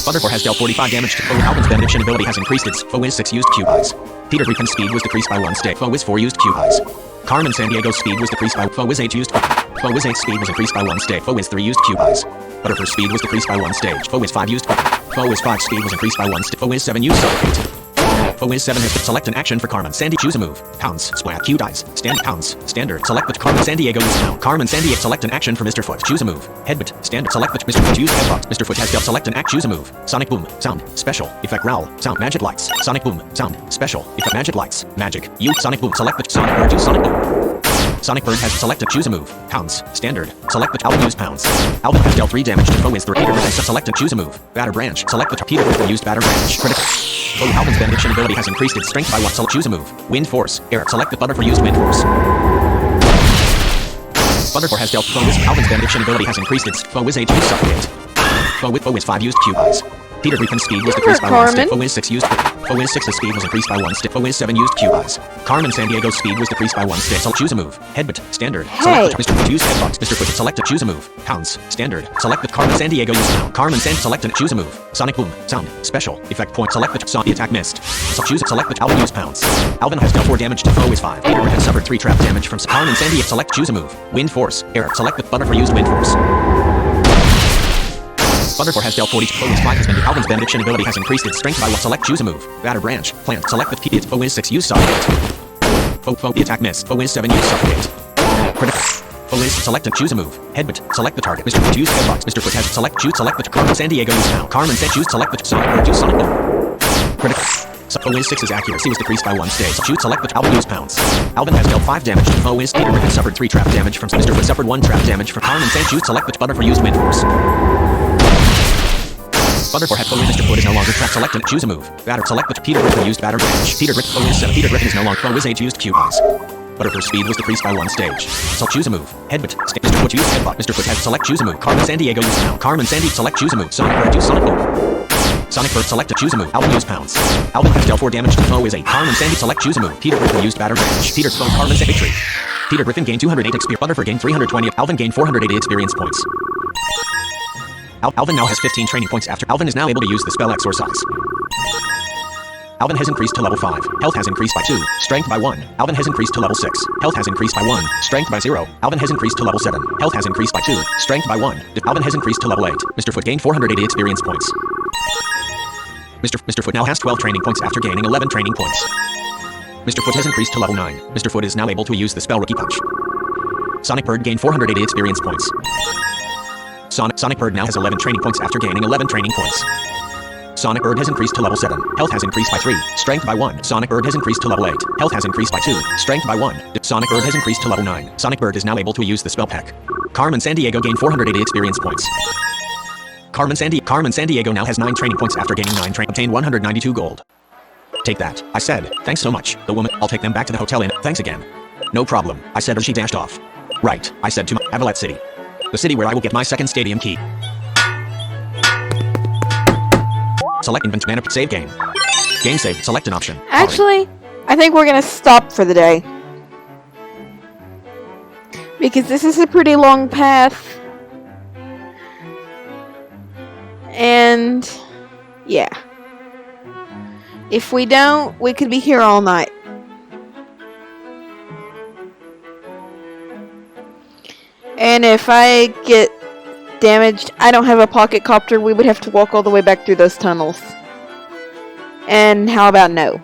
Butterfly has dealt 45 damage to foe. Alvin's benediction ability has increased its foe is 6 used Cube Eyes. Peter Griffin's speed was decreased by 1 stick. Foe is 4 used Cube Eyes. Carmen San Diego's speed was decreased by foe is 8 used. Foe is 8 speed was increased by 1 stick. Foe is 3 used Cube Eyes. Butterfly's speed was decreased by 1 stage. Foe is 5 used. Foe is 5 speed was increased by 1 stick. Foe is 7 used Suffocate. Foe is 7 has to select an action for Carmen Sandy. Choose a move. Pounds. Splat. Cube Eyes. Stand. Pounds. Standard. Select the Carmen San Diego use pound. Carmen San Diego select an action for Mr. Foot. Choose a move. Headbutt. Standard. Select the Mr. Foot use headbutt. Mr. Foot has dealt select an act. Choose a move. Sonic Boom. Sound. Special. Effect growl. Sound. Magic lights. Sonic Boom. Sound. Special. Effect magic lights. Magic. Use Sonic Boom. Select the Sonic Bird. Use Sonic Boom. Sonic Bird has selected choose a move. Pounds. Standard. Select the Alvin use pounds. Alvin has dealt 3 damage to foe is 3. Peter Griffin has selected choose a move. Batter Branch. Select the Peter Griffin used Batter Branch. Critical. Foe Alvin's benediction ability has increased its strength by 1. Select choose a move. Wind Force. Air. Select the Butter for used Wind Force. Butterfly has dealt foe is Alvin's benediction ability has increased its foe is 8 used Suffocate. Foe is 5 used Cube Eyes. Peter Griffin's speed was decreased by 1 stick. Foe is 6 used. Foe is 6's speed was increased by 1 stick. Foe is 7 used Cube Eyes. Carmen San Diego's speed was decreased by 1 stick. So choose a move. Headbutt. Standard. Hey. Select Mr. Foot use headbutt. Mr. Foot select a choose a move. Pounds. Standard. Select the Carmen San Diego use pound. Carmen San select and choose a move. Sonic Boom. Sound. Special. Effect point. Select the Sonic attack missed. So choose select the Alvin use pounds. Alvin has dealt 4 damage to foe is 5. Peter Griffin suffered 3 trap damage from Carmen San Diego. Select choose a move. Wind Force. Air. Select the Butter for used Wind Force. Butterfly has dealt 40 foe is 5 has been Alvin's benediction ability has increased its strength by 1. Select choose a move. Batter Branch. Plant. Select the P. Foe is 6 use Suffocate. Foe attack miss. Foe is 7 use Suffocate. Critical. Foe is select and choose a move. Headbutt. Select the target. Mr. Foot use headbutt. Mr. Foot has select choose select the Carmen San Diego use now. Carmen San choose select the Sonic Bird use Sonic Boom. Critical. Foe is 6's accuracy was decreased by 1 stage. Choose select the Alvin use pounds. Alvin has dealt 5 damage to foe is Peter Griffin suffered 3 trap damage from Mr. Foot suffered 1 trap damage from Carmen San choose select the Butter for used Wind Force. Butterfly had foe Mr. Foot is no longer trapped. Select and choose a move. Batter. Select the Peter Griffin used Batter Branch. Peter Griffin foe is 7. Peter Griffin is no longer foe is 8 used Cube Eyes. Butterfly's speed was decreased by 1 stage. So choose a move. Headbutt. Mr. Foot use headbutt. Mr. Foot has select choose a move. Carmen San Diego use pound. Carmen San Diego select choose a move. Sonic Bird use Sonic Boom. Sonic Bird select to choose a move. Alvin use pounds. Alvin has dealt 4 damage to foe is 8. Carmen San Diego select choose a move. Peter Griffin used Batter Branch. Peter foe Carmen San victory. Peter Griffin gained 208 experience. Butterfly gained 320. Alvin gained 480 experience points. Alvin now has 15 training points after Alvin is now able to use the spell Exorcise. Alvin has increased to level 5. Health has increased by 2. Strength by 1. Alvin has increased to level 6. Health has increased by 1. Strength by 0. Alvin has increased to level 7. Health has increased by 2. Strength by 1. Alvin has increased to level 8. Mr. Foot gained 480 experience points. Mr. Foot now has 12 training points after gaining 11 training points. Mr. Foot has increased to level 9. Mr. Foot is now able to use the spell Rookie Punch. Sonic Bird gained 480 experience points. Sonic Bird now has 11 training points after gaining 11 training points. Sonic Bird has increased to level 7. Health has increased by 3. Strength by 1. Sonic Bird has increased to level 8. Health has increased by 2. Strength by 1. Sonic Bird has increased to level 9. Sonic Bird is now able to use the spell Peck. Carmen San Diego gained 480 experience points. Carmen San Diego now has 9 training points after gaining 9 obtained 192 gold. Take that, I said. Thanks so much. The woman, I'll take them back to the hotel inn. Thanks again. No problem, I said as she dashed off. Right, I said to my Avalet City. The city where I will get my second stadium key. Select invent mana save game. Game save, select an option. Actually, I think we're gonna stop for the day. Because this is a pretty long path. And yeah. If we don't, we could be here all night. And if I get damaged, I don't have a pocket copter, we would have to walk all the way back through those tunnels. And how about no?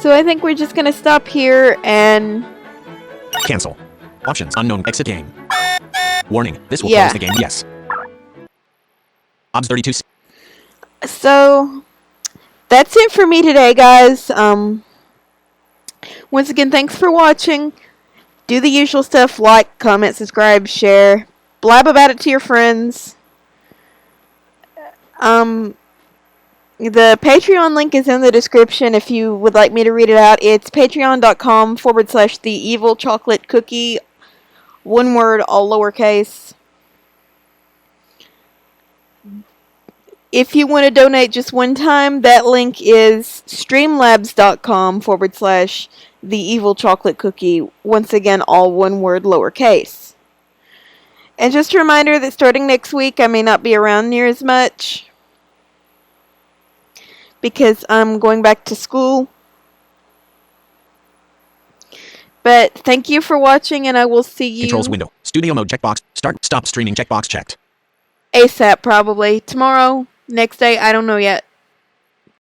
So I think we're just gonna stop here and... Cancel. Options, unknown, exit game. Warning, this will Yeah. close the game, yes. Obs 32. So, that's it for me today, guys. Once again, thanks for watching. Do the usual stuff, like, comment, subscribe, share. Blab about it to your friends. The Patreon link is in the description if you would like me to read it out. It's patreon.com/the evil chocolate cookie. One word, all lowercase. If you want to donate just one time, that link is streamlabs.com/the evil chocolate cookie. Once again, all one word, lowercase. And just a reminder that starting next week, I may not be around near as much because I'm going back to school. But thank you for watching, and I will see you Controls window. Studio mode checkbox. Start, stop streaming checkbox checked. ASAP, probably. Tomorrow, next day, I don't know yet.